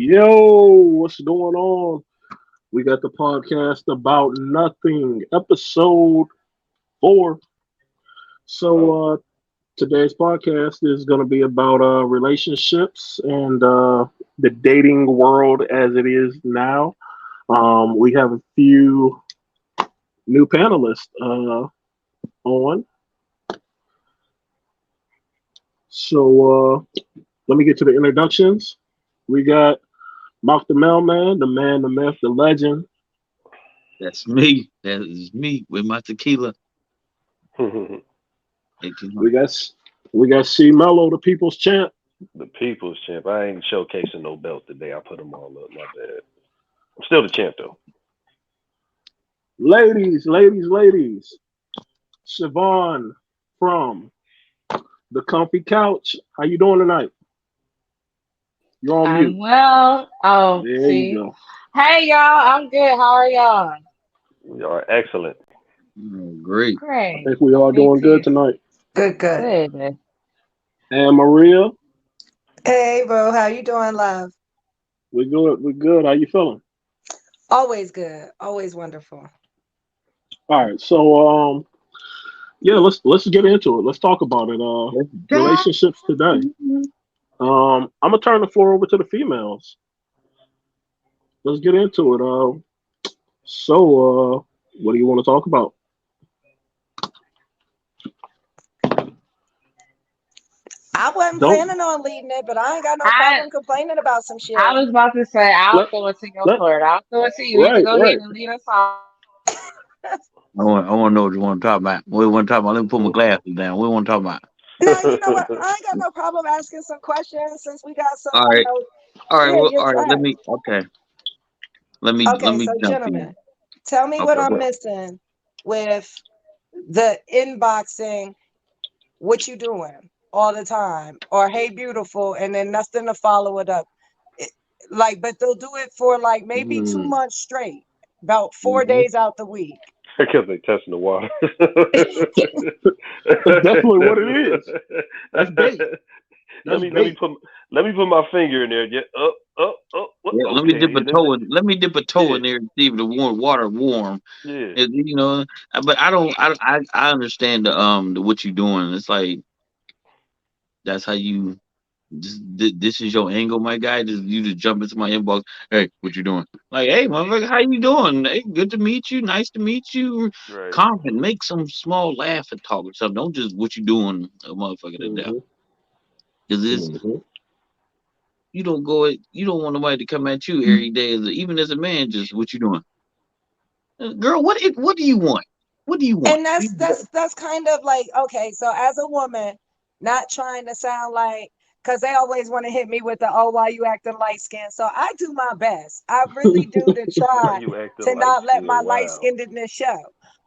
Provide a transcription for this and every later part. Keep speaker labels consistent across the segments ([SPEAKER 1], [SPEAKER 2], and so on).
[SPEAKER 1] Yo, what's going on? We got the podcast about nothing, episode 4.
[SPEAKER 2] Oh,
[SPEAKER 1] So, today's podcast is going to be about relationships and the dating world as it is now. We have a few new panelists on. So, let me get to the introductions. We got Mark the Mailman, the man, the myth, the legend.
[SPEAKER 3] That's me. That is me with my tequila.
[SPEAKER 2] the
[SPEAKER 3] 1800.
[SPEAKER 1] We got C Mello, the people's champ.
[SPEAKER 2] people's champ. I ain't showcasing no belts today. I put them all up. My bad. I'm still the champ though.
[SPEAKER 1] Ladies. Siobhan from the Comfy Couch. How you doing tonight? You're on
[SPEAKER 4] I'm
[SPEAKER 1] mute.
[SPEAKER 4] well. Oh,
[SPEAKER 1] There you
[SPEAKER 4] see.
[SPEAKER 1] go.
[SPEAKER 4] Hey, y'all. I'm good. How are y'all?
[SPEAKER 2] You are excellent.
[SPEAKER 3] Oh, great.
[SPEAKER 1] I
[SPEAKER 4] Great.
[SPEAKER 1] think we all
[SPEAKER 4] Me
[SPEAKER 1] doing good
[SPEAKER 4] too.
[SPEAKER 1] tonight.
[SPEAKER 5] Good, good.
[SPEAKER 4] Good.
[SPEAKER 1] And Maria,
[SPEAKER 5] Hey, bro, how you doing, love?
[SPEAKER 1] we good. We good. How you feeling?
[SPEAKER 5] Always good, always wonderful.
[SPEAKER 1] All right. So yeah, let's get into it. Let's talk about it.
[SPEAKER 3] Let's dive.
[SPEAKER 1] Relationships today. I'm gonna turn the floor over to the females. Let's get into it. What do you want to talk about?
[SPEAKER 5] I wasn't
[SPEAKER 1] Don't
[SPEAKER 5] planning on leading it, but I ain't got no
[SPEAKER 4] I
[SPEAKER 5] problem complaining about some
[SPEAKER 4] I
[SPEAKER 5] shit.
[SPEAKER 4] was about to say I'll
[SPEAKER 1] let
[SPEAKER 4] throw it to your
[SPEAKER 1] let
[SPEAKER 4] floor. I'll throw it to you. You can
[SPEAKER 1] right,
[SPEAKER 4] go ahead
[SPEAKER 1] right.
[SPEAKER 4] and lead us off.
[SPEAKER 3] I want to know what you want to talk about. What you want to talk about? Let me put my glasses down. What you want to talk about?
[SPEAKER 5] Now, you know what? I ain't got no problem asking some questions since we got some,
[SPEAKER 3] All right. All right.
[SPEAKER 5] yeah,
[SPEAKER 3] Well,
[SPEAKER 5] you're
[SPEAKER 3] all right. Let
[SPEAKER 5] trash.
[SPEAKER 3] me. Okay. Let
[SPEAKER 5] Okay,
[SPEAKER 3] me
[SPEAKER 5] so
[SPEAKER 3] jump in.
[SPEAKER 5] gentlemen, tell me what
[SPEAKER 3] Okay.
[SPEAKER 5] I'm
[SPEAKER 3] What?
[SPEAKER 5] missing with the inboxing, what you doing all the time, or hey, beautiful, and then nothing to follow it up. It- like, but they'll do it for like maybe two
[SPEAKER 3] Mm,
[SPEAKER 5] months straight, about four
[SPEAKER 3] mm-hmm.
[SPEAKER 5] days out the week.
[SPEAKER 2] Because they testing the water.
[SPEAKER 1] That's definitely what it is. That's bait.
[SPEAKER 2] let
[SPEAKER 1] That's
[SPEAKER 2] me let me
[SPEAKER 1] bait.
[SPEAKER 2] put let me put my finger in there. Yeah, up.
[SPEAKER 3] Yeah. Let me dip
[SPEAKER 2] Okay,
[SPEAKER 3] a
[SPEAKER 2] and then
[SPEAKER 3] toe in. Let me dip a toe
[SPEAKER 2] yeah,
[SPEAKER 3] in there and see if the water warm.
[SPEAKER 2] yeah.
[SPEAKER 3] You know. But I don't. I understand the what you doing. It's like that's how you. This is your angle, my guy. You just jump into my inbox. Hey, what you doing? Like, hey, motherfucker, how you doing? Hey, good to meet you. Nice to meet you.
[SPEAKER 2] Right.
[SPEAKER 3] Comment, make some small laugh and talk or something. Don't just what you doing, a motherfucker to death.
[SPEAKER 1] Hmm.
[SPEAKER 3] Because it's
[SPEAKER 1] Hmm.
[SPEAKER 3] you don't want nobody to come at you every day. Even as a man, just what you doing, girl? What do you want? What do you want?
[SPEAKER 5] And that's kind of like, okay, so as a woman, not trying to sound like, because they always want to hit me with the, oh, why you acting light skinned. So I do my best. I really do to
[SPEAKER 2] Why
[SPEAKER 5] try
[SPEAKER 2] you acting
[SPEAKER 5] to
[SPEAKER 2] light
[SPEAKER 5] not let my
[SPEAKER 2] skinned?
[SPEAKER 5] light
[SPEAKER 2] Wow.
[SPEAKER 5] skinnedness show.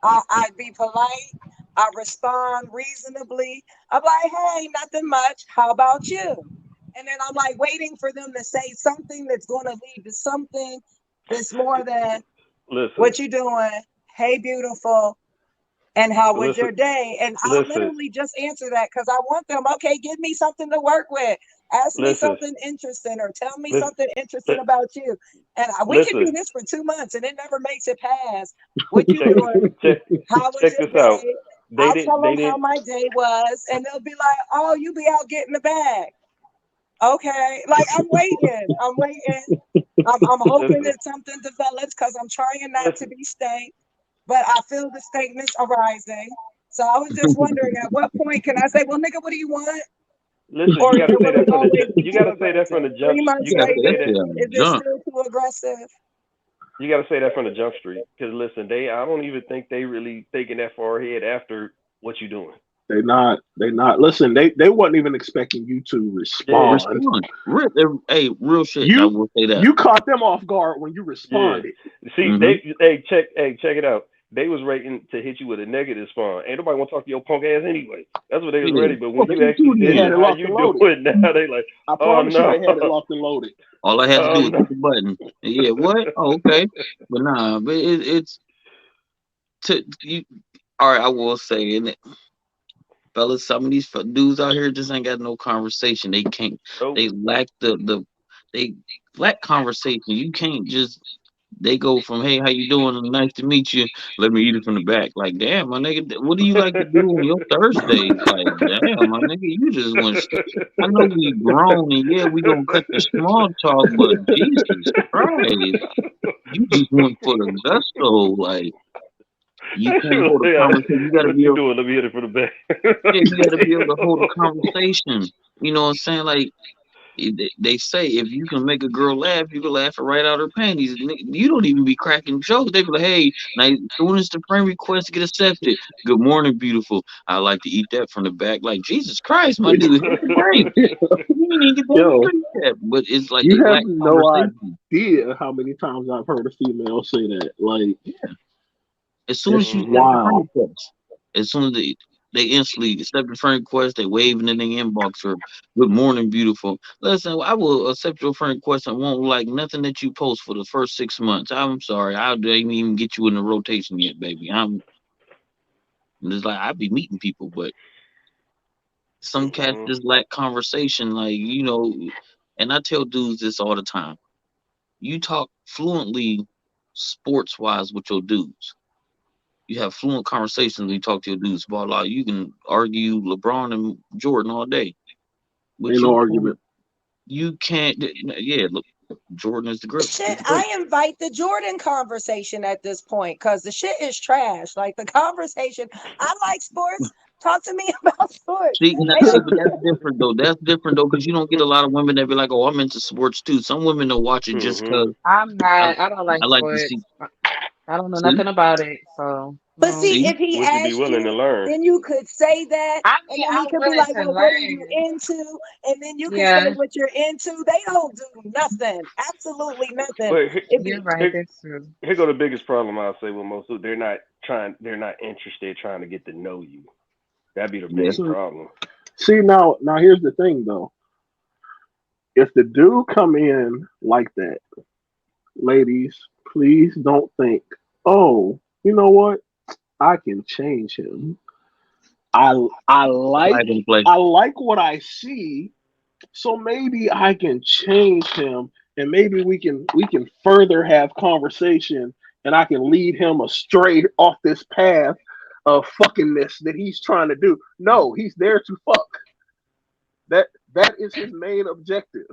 [SPEAKER 5] I be polite. I respond reasonably. I'm like, hey, nothing much. How about you? And then I'm like waiting for them to say something that's going to lead to something that's more than
[SPEAKER 2] Listen,
[SPEAKER 5] what you doing. Hey, beautiful. And how was
[SPEAKER 2] listen,
[SPEAKER 5] your day? And I'll
[SPEAKER 2] listen,
[SPEAKER 5] literally just answer that because I want them, okay, give me something to work with. Ask me
[SPEAKER 2] listen,
[SPEAKER 5] something interesting or tell me
[SPEAKER 2] listen,
[SPEAKER 5] something interesting about you. And we can do
[SPEAKER 2] listen.
[SPEAKER 5] this for 2 months and it never makes it past. What you
[SPEAKER 2] Check,
[SPEAKER 5] doing?
[SPEAKER 2] check,
[SPEAKER 5] How was
[SPEAKER 2] check
[SPEAKER 5] your
[SPEAKER 2] this out.
[SPEAKER 5] day?
[SPEAKER 2] They
[SPEAKER 5] I'll
[SPEAKER 2] didn't.
[SPEAKER 5] tell
[SPEAKER 2] They
[SPEAKER 5] them how
[SPEAKER 2] didn't.
[SPEAKER 5] my day was. And they'll be like, oh, you be out getting the bag. Okay. Like I'm waiting. I'm waiting. I'm hoping
[SPEAKER 2] Listen,
[SPEAKER 5] that something develops because I'm trying not to
[SPEAKER 2] listen,
[SPEAKER 5] be stank, but I feel the statements arising. So I was just wondering at what point can I say, well, nigga, what do you want?
[SPEAKER 2] listen.
[SPEAKER 5] Or
[SPEAKER 2] You got to say
[SPEAKER 5] will
[SPEAKER 2] that
[SPEAKER 5] it
[SPEAKER 2] from the.
[SPEAKER 5] always be
[SPEAKER 2] You got
[SPEAKER 5] too
[SPEAKER 2] to say that from
[SPEAKER 5] aggressive?
[SPEAKER 2] the jump.
[SPEAKER 5] 3 months
[SPEAKER 2] You got to
[SPEAKER 3] That's
[SPEAKER 2] say
[SPEAKER 5] later,
[SPEAKER 2] that.
[SPEAKER 3] the
[SPEAKER 5] is it
[SPEAKER 3] junk.
[SPEAKER 5] still too aggressive?
[SPEAKER 2] You got to say that from the jump street. Because listen, they. I don't even think they really thinking that far ahead after what you doing.
[SPEAKER 1] They not. They not. Listen, they wasn't even expecting you to
[SPEAKER 2] Yeah,
[SPEAKER 1] respond.
[SPEAKER 3] Respond. Hey, real shit. I
[SPEAKER 1] You
[SPEAKER 3] will say that.
[SPEAKER 1] you caught them off guard when you
[SPEAKER 2] yeah.
[SPEAKER 1] responded.
[SPEAKER 2] See,
[SPEAKER 3] Mm-hmm.
[SPEAKER 2] they. Check it out. They was waiting to hit you with a negative spawn. Ain't nobody want to talk to your punk ass anyway. That's what they was
[SPEAKER 3] Yeah.
[SPEAKER 2] ready. But when
[SPEAKER 3] Fuck
[SPEAKER 2] you
[SPEAKER 3] you
[SPEAKER 2] actually
[SPEAKER 3] too
[SPEAKER 1] They
[SPEAKER 2] said
[SPEAKER 1] had
[SPEAKER 2] that,
[SPEAKER 3] then.
[SPEAKER 1] it
[SPEAKER 2] how
[SPEAKER 1] locked
[SPEAKER 2] you
[SPEAKER 1] and loaded.
[SPEAKER 2] doing now? They like,
[SPEAKER 1] I
[SPEAKER 2] oh
[SPEAKER 1] promise you,
[SPEAKER 2] no,
[SPEAKER 1] they had it locked and loaded.
[SPEAKER 3] All I had to do
[SPEAKER 2] oh
[SPEAKER 3] was hit
[SPEAKER 2] no.
[SPEAKER 3] the button. Yeah, what? Oh, okay. But nah, but it's you. All right, I will say, and fellas, some of these dudes out here just ain't got no conversation. They can't.
[SPEAKER 2] Oh,
[SPEAKER 3] They lack the. They flat conversation. You can't just they go from hey, how you doing? Nice to meet you. Let me eat it from the back. Like, damn, my nigga, what do you like to do on your Thursdays? Like, damn, my nigga, you just went straight. I know we grown and yeah, we gonna cut the small talk, but Jesus Christ, you just went for the gusto. Like, you can't hold a
[SPEAKER 2] Yeah,
[SPEAKER 3] conversation. You gotta
[SPEAKER 2] what
[SPEAKER 3] be
[SPEAKER 2] you
[SPEAKER 3] able,
[SPEAKER 2] doing? Let me hit it from the back.
[SPEAKER 3] yeah, you gotta be able to hold a conversation. You know what I'm saying? Like, they say if you can make a girl laugh, you can laugh her right out her panties. You don't even be cracking jokes. They be like, "Hey, now as soon as the friend request get accepted, good morning, beautiful. I like to eat that from the back." Like Jesus Christ, my dude, hit the break. You ain't even get done with
[SPEAKER 1] Yo,
[SPEAKER 3] that. But it's like they
[SPEAKER 1] you have
[SPEAKER 3] lack
[SPEAKER 1] no
[SPEAKER 3] conversation.
[SPEAKER 1] idea how many times I've heard a female say that. Like,
[SPEAKER 3] As soon
[SPEAKER 1] it's
[SPEAKER 3] as you accept the friend
[SPEAKER 1] wild.
[SPEAKER 3] request, as soon as they instantly accept the friend request, they waving in the inbox or good morning, beautiful. Listen, I will accept your friend request and won't like nothing that you post for the first 6 months. I'm sorry, I didn't even get you in the rotation yet, baby. I'm just like I be meeting people, but some cats
[SPEAKER 2] Mhm.
[SPEAKER 3] just lack conversation, like and I tell dudes this all the time. You talk fluently sports wise with your dudes. You have fluent conversations when you talk to your dudes about like you can argue LeBron and Jordan all day, but
[SPEAKER 1] Ain't no argument.
[SPEAKER 3] you can't. Yeah, look, Jordan is the great. He's
[SPEAKER 5] Shit,
[SPEAKER 3] the great.
[SPEAKER 5] I invite the Jordan conversation at this point because the shit is trash. Like the conversation, I like sports. Talk to me about sports.
[SPEAKER 3] See,
[SPEAKER 5] And
[SPEAKER 3] but that's different though. That's different though, because you don't get a lot of women that be like, "Oh, I'm into sports too." Some women will watch it just
[SPEAKER 2] Mhm.
[SPEAKER 3] because
[SPEAKER 4] I'm
[SPEAKER 3] I,
[SPEAKER 4] not. I don't like
[SPEAKER 3] I like to
[SPEAKER 4] sports.
[SPEAKER 3] see.
[SPEAKER 4] I don't know
[SPEAKER 3] See,
[SPEAKER 4] nothing about it. So
[SPEAKER 5] but see,
[SPEAKER 3] see.
[SPEAKER 5] if he
[SPEAKER 2] Would you be
[SPEAKER 5] asked
[SPEAKER 2] willing to
[SPEAKER 5] you,
[SPEAKER 2] learn?
[SPEAKER 5] then you could say that,
[SPEAKER 4] I
[SPEAKER 5] and
[SPEAKER 4] mean,
[SPEAKER 5] then he
[SPEAKER 4] I'm
[SPEAKER 5] could be
[SPEAKER 4] willing
[SPEAKER 5] like,
[SPEAKER 4] to
[SPEAKER 5] "Well, what are you
[SPEAKER 4] learn.
[SPEAKER 5] into?" And then you could say
[SPEAKER 4] Yeah,
[SPEAKER 5] what you're into. They don't do nothing, absolutely nothing.
[SPEAKER 2] But
[SPEAKER 5] It
[SPEAKER 4] you're
[SPEAKER 5] be
[SPEAKER 4] right.
[SPEAKER 2] here,
[SPEAKER 4] That's true.
[SPEAKER 2] here go the biggest problem I'll say with most of they're not trying, they're not interested trying to get to know you. That'd be the
[SPEAKER 3] Yeah,
[SPEAKER 2] main
[SPEAKER 1] So,
[SPEAKER 2] problem.
[SPEAKER 1] see, now here's the thing though. If the dude come in like that, ladies, please don't think, oh, you know what? I can change him. I like
[SPEAKER 3] plug and play.
[SPEAKER 1] I like what I see, so maybe I can change him, and maybe we can further have conversation, and I can lead him astray off this path of fuckingness that he's trying to do. No, he's there to fuck. That is his main objective.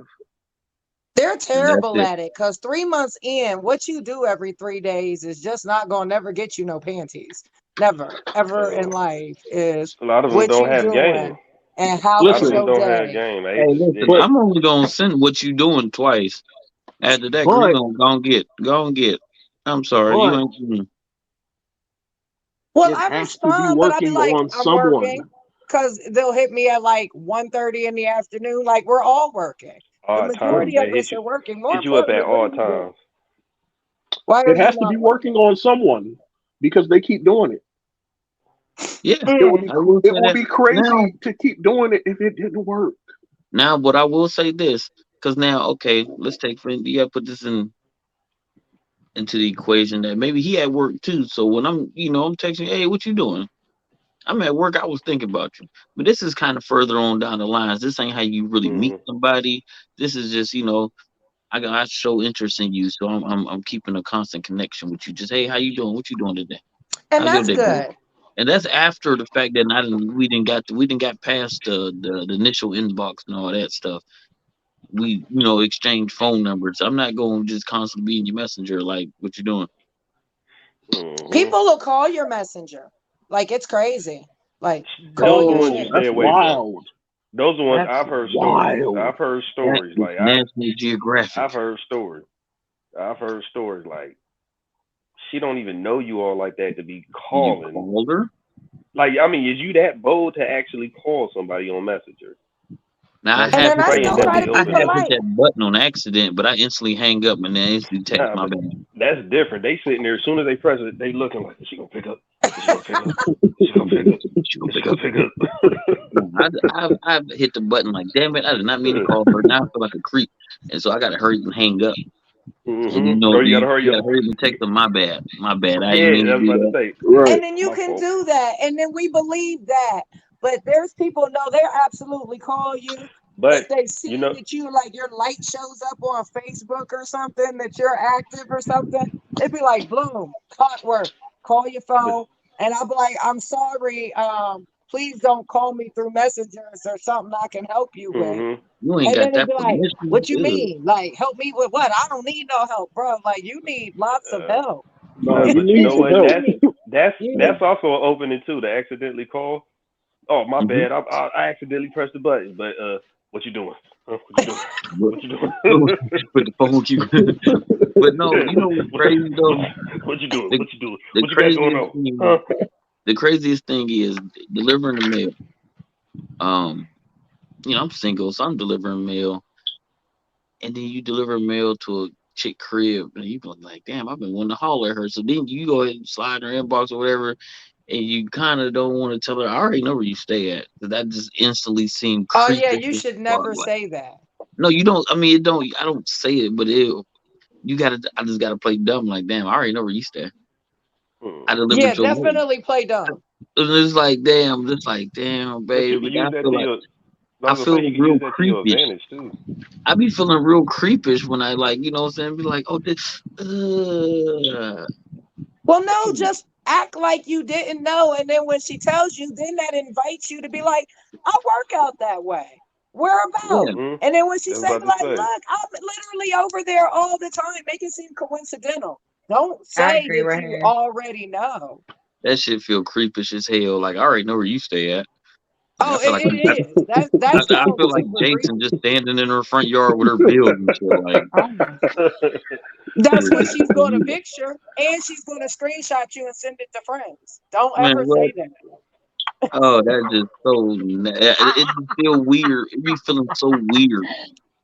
[SPEAKER 5] they're
[SPEAKER 3] And that's
[SPEAKER 5] terrible
[SPEAKER 3] it.
[SPEAKER 5] at it because 3 months in, what you do every 3 days is just not gonna never get you no panties. Never, ever in
[SPEAKER 2] So
[SPEAKER 5] life is
[SPEAKER 2] a lot of them
[SPEAKER 5] what
[SPEAKER 2] don't
[SPEAKER 5] you
[SPEAKER 2] have
[SPEAKER 5] doing
[SPEAKER 2] game.
[SPEAKER 5] and
[SPEAKER 2] A
[SPEAKER 5] how
[SPEAKER 2] lot of
[SPEAKER 5] was
[SPEAKER 2] them
[SPEAKER 1] Listen,
[SPEAKER 5] your
[SPEAKER 2] don't have
[SPEAKER 5] day.
[SPEAKER 2] game.
[SPEAKER 3] Hey, listen,
[SPEAKER 1] but
[SPEAKER 3] I'm only gonna send what you doing twice. After that, we
[SPEAKER 1] but
[SPEAKER 3] gonna go and get. I'm sorry, you
[SPEAKER 1] but
[SPEAKER 3] ain't.
[SPEAKER 5] Well,
[SPEAKER 1] it
[SPEAKER 5] I
[SPEAKER 1] has to be
[SPEAKER 5] respond, but I be
[SPEAKER 1] working
[SPEAKER 5] like,
[SPEAKER 1] on
[SPEAKER 5] I'm
[SPEAKER 1] someone.
[SPEAKER 5] working because they'll hit me at like 1:30 in the afternoon. Like we're all working. The
[SPEAKER 2] Odd times,
[SPEAKER 5] majority of
[SPEAKER 2] man.
[SPEAKER 5] us are working. More
[SPEAKER 2] Hit you up at
[SPEAKER 5] importantly, what are
[SPEAKER 2] all
[SPEAKER 5] you doing?
[SPEAKER 2] times.
[SPEAKER 5] Why are
[SPEAKER 1] It
[SPEAKER 5] you
[SPEAKER 1] has to be
[SPEAKER 5] not
[SPEAKER 1] working
[SPEAKER 5] working?
[SPEAKER 1] on someone because they keep doing it.
[SPEAKER 3] Yeah,
[SPEAKER 1] It would
[SPEAKER 5] Mm.
[SPEAKER 1] be
[SPEAKER 3] I will
[SPEAKER 1] it
[SPEAKER 3] say
[SPEAKER 1] would
[SPEAKER 3] that.
[SPEAKER 1] be
[SPEAKER 3] Now,
[SPEAKER 1] crazy to keep doing it if it didn't work.
[SPEAKER 3] but I will say this, because now, okay, let's take for you gotta put this into the equation that maybe he at work too. So when I'm texting, hey, what you doing? I'm at work. I was thinking about you. But this is kind of further on down the lines. This ain't how you really meet
[SPEAKER 2] Mhm.
[SPEAKER 3] somebody. This is just, I show interest in you, so I'm keeping a constant connection with you. Just hey, how you doing? What you doing today?
[SPEAKER 5] And
[SPEAKER 3] How's your
[SPEAKER 5] that's
[SPEAKER 3] day going?
[SPEAKER 5] good.
[SPEAKER 3] And that's after the fact that we didn't got past the initial inbox and all that stuff. We exchange phone numbers. I'm not going to just constantly be in your messenger like what you doing.
[SPEAKER 2] Mhm.
[SPEAKER 5] People will call your messenger. Like it's crazy. Like call
[SPEAKER 2] Those the
[SPEAKER 5] your
[SPEAKER 2] ones
[SPEAKER 1] Yo,
[SPEAKER 2] you
[SPEAKER 5] shit.
[SPEAKER 2] stay
[SPEAKER 1] that's
[SPEAKER 2] away from.
[SPEAKER 1] wild.
[SPEAKER 2] Those the ones
[SPEAKER 3] That's
[SPEAKER 2] I've heard stories.
[SPEAKER 1] Wild.
[SPEAKER 2] I've heard
[SPEAKER 3] that
[SPEAKER 2] stories
[SPEAKER 3] is
[SPEAKER 2] like
[SPEAKER 3] National Geographic.
[SPEAKER 2] I've heard stories. I've heard stories like she don't even know you all like that to be
[SPEAKER 3] You
[SPEAKER 2] calling.
[SPEAKER 3] called her.
[SPEAKER 2] Like I mean, is you that bold to actually call somebody on Messenger?
[SPEAKER 3] Now
[SPEAKER 2] Now
[SPEAKER 5] And
[SPEAKER 2] she's
[SPEAKER 5] then I
[SPEAKER 2] praying
[SPEAKER 5] still
[SPEAKER 2] that
[SPEAKER 5] try
[SPEAKER 2] they
[SPEAKER 5] to
[SPEAKER 3] I
[SPEAKER 5] be
[SPEAKER 2] open
[SPEAKER 3] have
[SPEAKER 2] up.
[SPEAKER 3] hit
[SPEAKER 5] polite.
[SPEAKER 3] that button on accident, but I instantly hang up and then instantly text
[SPEAKER 2] Nah,
[SPEAKER 3] my
[SPEAKER 2] but
[SPEAKER 3] bad.
[SPEAKER 2] that's different. They sitting there as soon as they press it, they looking like, is she gonna pick up? Is she gonna pick up? Is she gonna pick up?
[SPEAKER 3] She gonna
[SPEAKER 2] Is she
[SPEAKER 3] pick
[SPEAKER 2] gonna
[SPEAKER 3] up.
[SPEAKER 2] pick up?
[SPEAKER 3] No, I've hit the button like damn it, I did not mean to call her. Now I feel like a creep, and so I gotta hurry and hang up. And
[SPEAKER 2] Or you
[SPEAKER 3] you
[SPEAKER 2] gotta hurry up.
[SPEAKER 3] gotta hurry and text them. My bad, my bad. I didn't
[SPEAKER 2] Yeah,
[SPEAKER 3] mean
[SPEAKER 2] I
[SPEAKER 3] to
[SPEAKER 2] was
[SPEAKER 3] do
[SPEAKER 2] about to
[SPEAKER 3] that.
[SPEAKER 2] say.
[SPEAKER 1] Right.
[SPEAKER 5] And then you
[SPEAKER 2] My
[SPEAKER 5] can
[SPEAKER 2] fault.
[SPEAKER 5] do that. And then we believe that. But there's people, no, they'll absolutely call you.
[SPEAKER 2] But
[SPEAKER 5] if they see
[SPEAKER 2] you know,
[SPEAKER 5] that you like your light shows up on Facebook or something that you're active or something, it'd be like, boom, clock work. Call your
[SPEAKER 2] but
[SPEAKER 5] phone, and I'll be like, I'm sorry. Please don't call me through messengers or something I can help you with.
[SPEAKER 2] mm-hmm.
[SPEAKER 3] You ain't
[SPEAKER 5] And
[SPEAKER 3] got
[SPEAKER 5] then it'd
[SPEAKER 3] that
[SPEAKER 5] be like,
[SPEAKER 3] permission.
[SPEAKER 5] what you
[SPEAKER 3] Ew.
[SPEAKER 5] mean? Like, help me with what? I don't need no help, bro. Like, you need lots of
[SPEAKER 2] Uh,
[SPEAKER 5] help.
[SPEAKER 1] No, you
[SPEAKER 2] but you
[SPEAKER 1] need
[SPEAKER 2] know
[SPEAKER 1] some
[SPEAKER 2] what?
[SPEAKER 1] help.
[SPEAKER 5] You
[SPEAKER 2] That's
[SPEAKER 5] need.
[SPEAKER 2] also an opening too. To accidentally call. Oh, my
[SPEAKER 3] Mm-hmm.
[SPEAKER 2] bad. I accidentally pressed the button. But what you doing? Huh? What you doing?
[SPEAKER 3] But,
[SPEAKER 2] What you doing?
[SPEAKER 3] but the phone keep. But no, you know what's
[SPEAKER 2] what,
[SPEAKER 3] crazy
[SPEAKER 2] what,
[SPEAKER 3] though?
[SPEAKER 2] what you doing?
[SPEAKER 3] The,
[SPEAKER 2] What you doing?
[SPEAKER 3] the
[SPEAKER 2] What you got going
[SPEAKER 3] craziest
[SPEAKER 2] on?
[SPEAKER 3] thing,
[SPEAKER 2] Huh?
[SPEAKER 3] the craziest thing is delivering the mail. Um, I'm single, so I'm delivering mail, and then you deliver mail to a chick crib, and you be like, damn, I've been wanting to holler at her. So then you go ahead and slide in her inbox or whatever, and you kind of don't want to tell her, I already know where you stay at. 'Cause that just instantly seemed
[SPEAKER 5] Oh yeah,
[SPEAKER 3] creepy
[SPEAKER 5] you
[SPEAKER 3] as
[SPEAKER 5] should
[SPEAKER 3] fuck.
[SPEAKER 5] never
[SPEAKER 3] Like,
[SPEAKER 5] say that.
[SPEAKER 3] no, you don't. I mean, it don't. I don't say it, but you gotta. I just gotta play dumb. Like, damn, I already know where you stay. I
[SPEAKER 2] Hmm.
[SPEAKER 5] Yeah,
[SPEAKER 3] delivered your mail.
[SPEAKER 5] definitely play dumb.
[SPEAKER 3] And it's like, damn, just like, damn,
[SPEAKER 2] But you
[SPEAKER 3] babe.
[SPEAKER 2] can
[SPEAKER 3] But
[SPEAKER 2] use
[SPEAKER 3] I
[SPEAKER 2] that
[SPEAKER 3] feel
[SPEAKER 2] to
[SPEAKER 3] like
[SPEAKER 2] your. I
[SPEAKER 3] I
[SPEAKER 2] was gonna
[SPEAKER 3] feel
[SPEAKER 2] say you can
[SPEAKER 3] real
[SPEAKER 2] use that to your
[SPEAKER 3] creepish.
[SPEAKER 2] advantage too.
[SPEAKER 3] I be feeling real creepish when I like, what I'm saying, be like, oh, this,
[SPEAKER 5] Well, no, just act like you didn't know, and then when she tells you, then that invites you to be like, I work out that way. Where about?
[SPEAKER 3] yeah,
[SPEAKER 2] Mm-hmm.
[SPEAKER 5] And then when she
[SPEAKER 2] I was
[SPEAKER 5] say,
[SPEAKER 2] about
[SPEAKER 5] be
[SPEAKER 2] to
[SPEAKER 5] like,
[SPEAKER 2] say.
[SPEAKER 5] look, I'm literally over there all the time. Make it seem coincidental. Don't
[SPEAKER 4] I
[SPEAKER 5] say
[SPEAKER 4] agree
[SPEAKER 5] that
[SPEAKER 4] with
[SPEAKER 5] you
[SPEAKER 4] her.
[SPEAKER 5] already know.
[SPEAKER 3] that shit feel creepish as hell. Like, I already know where you stay at. Like,
[SPEAKER 5] Oh, it is. That
[SPEAKER 3] I
[SPEAKER 5] sounds
[SPEAKER 3] feel like
[SPEAKER 5] super
[SPEAKER 3] Jason just
[SPEAKER 5] creepy.
[SPEAKER 3] standing in her front yard with her bills and shit. Like,
[SPEAKER 4] Oh my.
[SPEAKER 5] That's what
[SPEAKER 3] this
[SPEAKER 5] she's
[SPEAKER 3] is
[SPEAKER 5] going to
[SPEAKER 3] you.
[SPEAKER 5] picture, and she's going to screenshot you and send it to friends. Don't
[SPEAKER 3] Man,
[SPEAKER 5] ever
[SPEAKER 3] what?
[SPEAKER 5] say that.
[SPEAKER 3] Oh, that just so. It just feel weird. It be feeling so weird.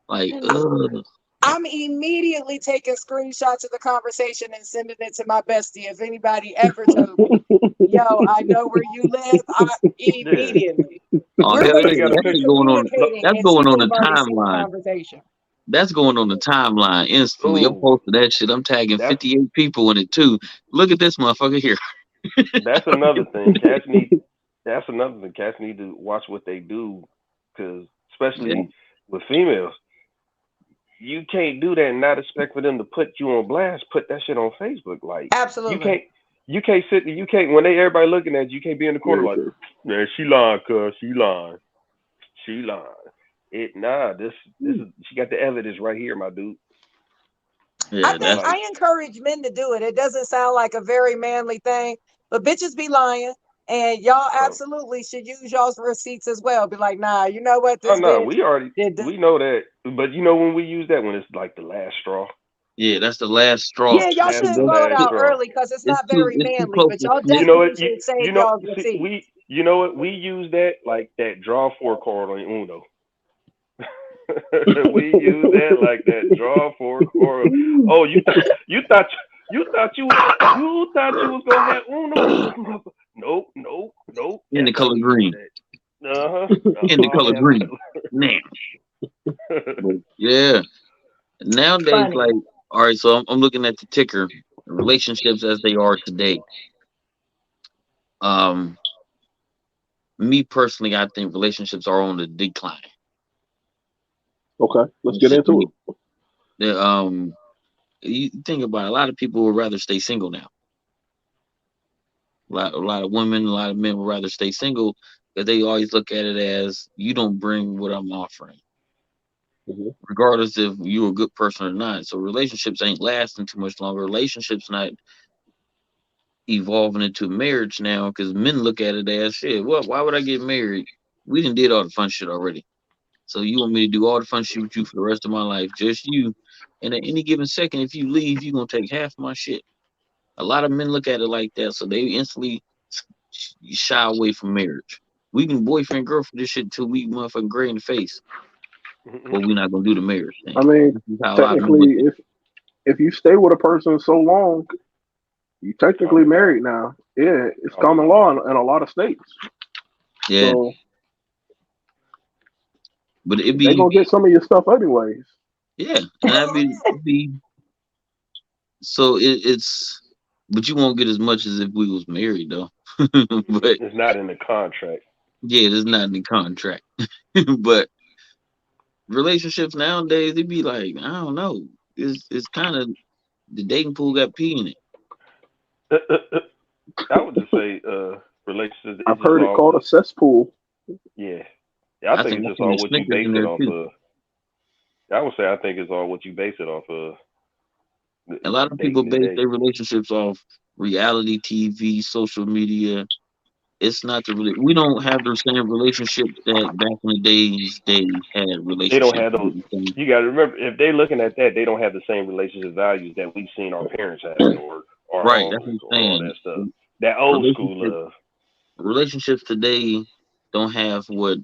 [SPEAKER 3] Like, ugh.
[SPEAKER 5] I'm immediately taking screenshots of the conversation and sending it to my bestie. If anybody ever told me, yo, I know where you live,
[SPEAKER 2] Yeah.
[SPEAKER 5] immediately.
[SPEAKER 3] Oh,
[SPEAKER 5] We're
[SPEAKER 3] hell
[SPEAKER 2] Somebody
[SPEAKER 3] yeah.
[SPEAKER 2] got a
[SPEAKER 5] basically
[SPEAKER 3] That shit
[SPEAKER 2] picture.
[SPEAKER 3] going on.
[SPEAKER 2] Look,
[SPEAKER 5] communicating,
[SPEAKER 3] That's
[SPEAKER 5] and
[SPEAKER 3] going
[SPEAKER 5] she
[SPEAKER 3] on
[SPEAKER 5] could
[SPEAKER 3] the
[SPEAKER 5] have already seen the
[SPEAKER 3] timeline.
[SPEAKER 5] conversation.
[SPEAKER 3] That's going on the timeline instantly. I'm
[SPEAKER 2] oh,
[SPEAKER 3] posting that shit. I'm tagging
[SPEAKER 2] that's
[SPEAKER 3] 58 people in it too. Look at this motherfucker here.
[SPEAKER 2] that's another thing. Cats need. That's another thing. Cats need to watch what they do, because
[SPEAKER 3] Yeah.
[SPEAKER 2] especially with females, you can't do that and not expect for them to put you on blast. Put that shit on Facebook. Like you
[SPEAKER 5] Absolutely.
[SPEAKER 2] can't. You can't sit. You can't when they everybody looking at you. You can't be in the corner
[SPEAKER 1] Very
[SPEAKER 2] like,
[SPEAKER 1] true.
[SPEAKER 2] man, she lying, cuz she lying. She lying. This is she got the evidence right here, my dude.
[SPEAKER 3] Yeah, that's
[SPEAKER 2] Like,
[SPEAKER 5] I encourage men to do it. It doesn't sound like a very manly thing, but bitches be lying. And y'all
[SPEAKER 2] oh,
[SPEAKER 5] absolutely should use y'all's receipts as well. Be like, nah, you know what?
[SPEAKER 2] oh
[SPEAKER 5] This
[SPEAKER 2] no,
[SPEAKER 5] bitch
[SPEAKER 2] we already
[SPEAKER 5] did this.
[SPEAKER 2] we know that. But you know when we use that when it's like the last straw.
[SPEAKER 3] that's the last straw.
[SPEAKER 5] Yeah, y'all
[SPEAKER 2] That's
[SPEAKER 3] Because
[SPEAKER 2] the
[SPEAKER 5] shouldn't blow it
[SPEAKER 2] last
[SPEAKER 5] out
[SPEAKER 2] straw.
[SPEAKER 5] early because it's not very
[SPEAKER 3] it's too
[SPEAKER 5] manly,
[SPEAKER 3] close
[SPEAKER 5] but
[SPEAKER 3] to
[SPEAKER 5] y'all
[SPEAKER 2] You
[SPEAKER 3] snitch.
[SPEAKER 2] know
[SPEAKER 5] definitely
[SPEAKER 2] what?
[SPEAKER 5] should save y'all's receipts.
[SPEAKER 2] You know what? We use that like that draw four card on Uno. We use that like that draw four card. Oh, you thought you was gonna have Uno with this mother. Nope, nope, nope.
[SPEAKER 3] In the
[SPEAKER 2] That's how
[SPEAKER 3] color
[SPEAKER 2] we use
[SPEAKER 3] green.
[SPEAKER 2] that. Uh
[SPEAKER 3] In the
[SPEAKER 2] huh.
[SPEAKER 3] color green. Now. But yeah. Nowadays,
[SPEAKER 5] Funny.
[SPEAKER 3] like, all right, so I'm looking at the ticker, relationships as they are today. Um, Me personally, I think relationships are on the decline.
[SPEAKER 1] Okay, let's get into it.
[SPEAKER 3] The, you think about it, a lot of people would rather stay single now. A lot of women, a lot of men would rather stay single because they always look at it as you don't bring what I'm offering,
[SPEAKER 1] Mhm.
[SPEAKER 3] regardless if you're a good person or not. So relationships ain't lasting too much longer. Relationships not evolving into marriage now because men look at it as shit. Well, why would I get married? We done did all the fun shit already. So you want me to do all the fun shit with you for the rest of my life, just you. And at any given second, if you leave, you're gonna take half my shit. A lot of men look at it like that, so they instantly shy away from marriage. We can boyfriend girlfriend this shit till we motherfucking gray in the face, but we're not gonna do the marriage thing.
[SPEAKER 1] I mean,
[SPEAKER 3] This is how a lot of men look
[SPEAKER 1] technically,
[SPEAKER 3] at it.
[SPEAKER 1] if you stay with a person so long, you technically
[SPEAKER 2] Common law.
[SPEAKER 1] married now. Yeah, it's
[SPEAKER 2] Common
[SPEAKER 1] common law in a lot of states.
[SPEAKER 3] Yeah,
[SPEAKER 1] So
[SPEAKER 3] but it
[SPEAKER 1] they
[SPEAKER 3] be
[SPEAKER 1] gonna get some of your stuff anyways.
[SPEAKER 3] yeah, and it'd be so it's but you won't get as much as if we was married though. But
[SPEAKER 2] It's not in the contract.
[SPEAKER 3] yeah, it's not in the contract. But relationships nowadays, they be like, I don't know. It's kind of the dating pool got pee in it.
[SPEAKER 2] I would just say, relationships is
[SPEAKER 1] I've
[SPEAKER 2] just
[SPEAKER 1] heard it
[SPEAKER 2] all,
[SPEAKER 1] called a cesspool.
[SPEAKER 2] yeah. Yeah, I
[SPEAKER 3] I
[SPEAKER 2] think
[SPEAKER 3] think
[SPEAKER 2] it's
[SPEAKER 3] I
[SPEAKER 2] just
[SPEAKER 3] think
[SPEAKER 2] all
[SPEAKER 3] there's
[SPEAKER 2] what you
[SPEAKER 3] Snickers
[SPEAKER 2] base
[SPEAKER 3] in
[SPEAKER 2] it
[SPEAKER 3] there
[SPEAKER 2] off
[SPEAKER 3] too.
[SPEAKER 2] of. I would say I think it's all what you base it off of.
[SPEAKER 3] A lot of people
[SPEAKER 2] Dating
[SPEAKER 3] base
[SPEAKER 2] today.
[SPEAKER 3] their relationships off reality TV, social media. It's not the really. We don't have the same relationships that back in the days they had
[SPEAKER 2] They don't
[SPEAKER 3] relationships.
[SPEAKER 2] have those. You got to remember, if they're looking at that, they don't have the same relationship values that we've seen our parents having, or our
[SPEAKER 3] Right, that's
[SPEAKER 2] uncles,
[SPEAKER 3] what I'm
[SPEAKER 2] or all that
[SPEAKER 3] saying.
[SPEAKER 2] stuff. That old school
[SPEAKER 3] Relationships
[SPEAKER 2] love.
[SPEAKER 3] relationships today don't have what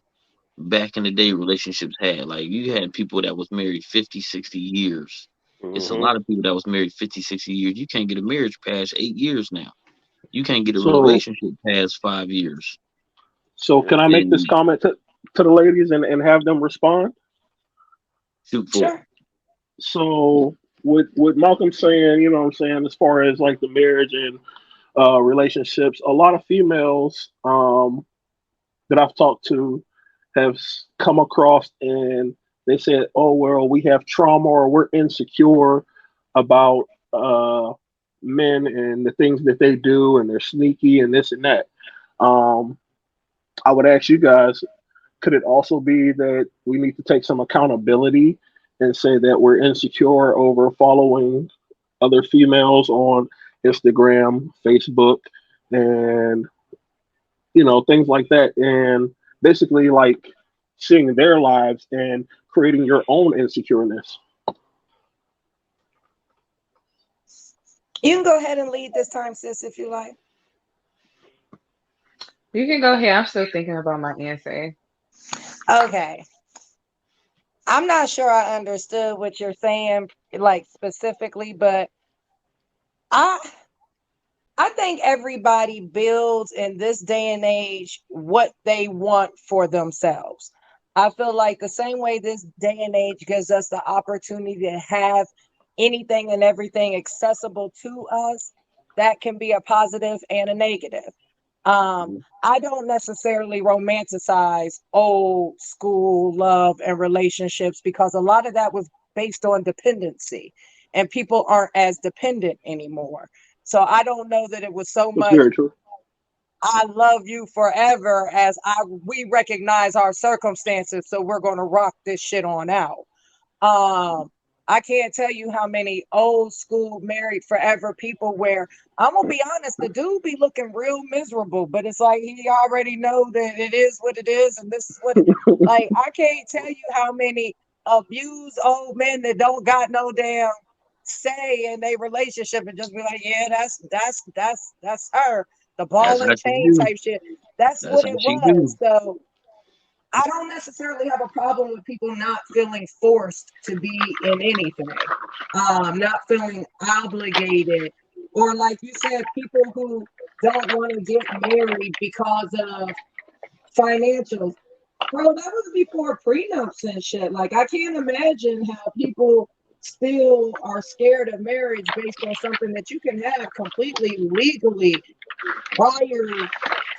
[SPEAKER 3] back in the day relationships had. Like you had people that was married 50, 60 years. It's a
[SPEAKER 2] Hmm.
[SPEAKER 3] lot of people that was married 50, 60 years. You can't get a marriage past 8 years now. You can't get a
[SPEAKER 1] So,
[SPEAKER 3] relationship past 5 years.
[SPEAKER 1] so
[SPEAKER 2] Yeah.
[SPEAKER 1] can I make this
[SPEAKER 3] And
[SPEAKER 1] comment to the ladies and have them respond?
[SPEAKER 3] shoot for it.
[SPEAKER 5] Sure.
[SPEAKER 1] So, with Malcolm saying, you know what I'm saying, as far as like the marriage and relationships, a lot of females that I've talked to have come across and they said, "Oh well, we have trauma or we're insecure about men and the things that they do, and they're sneaky and this and that." Um, I would ask you guys, could it also be that we need to take some accountability and say that we're insecure over following other females on Instagram, Facebook, and things like that, and basically like seeing their lives and creating your own insecureness?
[SPEAKER 5] You can go ahead and lead this time, sis, if you like.
[SPEAKER 4] You can go ahead. I'm still thinking about my answer.
[SPEAKER 5] Okay. I'm not sure I understood what you're saying, like specifically, but I I think everybody builds in this day and age what they want for themselves. I feel like the same way this day and age gives us the opportunity to have anything and everything accessible to us, that can be a positive and a negative. I don't necessarily romanticize old school love and relationships because a lot of that was based on dependency and people aren't as dependent anymore. So I don't know that it was so
[SPEAKER 1] That's
[SPEAKER 5] much
[SPEAKER 1] very true.
[SPEAKER 5] I love you forever as we recognize our circumstances, so we're gonna rock this shit on out. I can't tell you how many old school married forever people where I'm gonna be honest, the dude be looking real miserable, but it's like he already know that it is what it is, and this is what like I can't tell you how many abused old men that don't got no damn say in their relationship and just be like, yeah, that's her, the
[SPEAKER 3] That's
[SPEAKER 5] ball
[SPEAKER 3] how
[SPEAKER 5] and
[SPEAKER 3] she
[SPEAKER 5] chain
[SPEAKER 3] do.
[SPEAKER 5] type shit. That's
[SPEAKER 3] That's
[SPEAKER 5] what
[SPEAKER 3] how
[SPEAKER 5] it
[SPEAKER 3] she do.
[SPEAKER 5] was. So I don't necessarily have a problem with people not feeling forced to be in anything, not feeling obligated, or like you said, people who don't want to get married because of financials. Bro, that was before prenups and shit. Like, I can't imagine how people still are scared of marriage based on something that you can have completely legally prior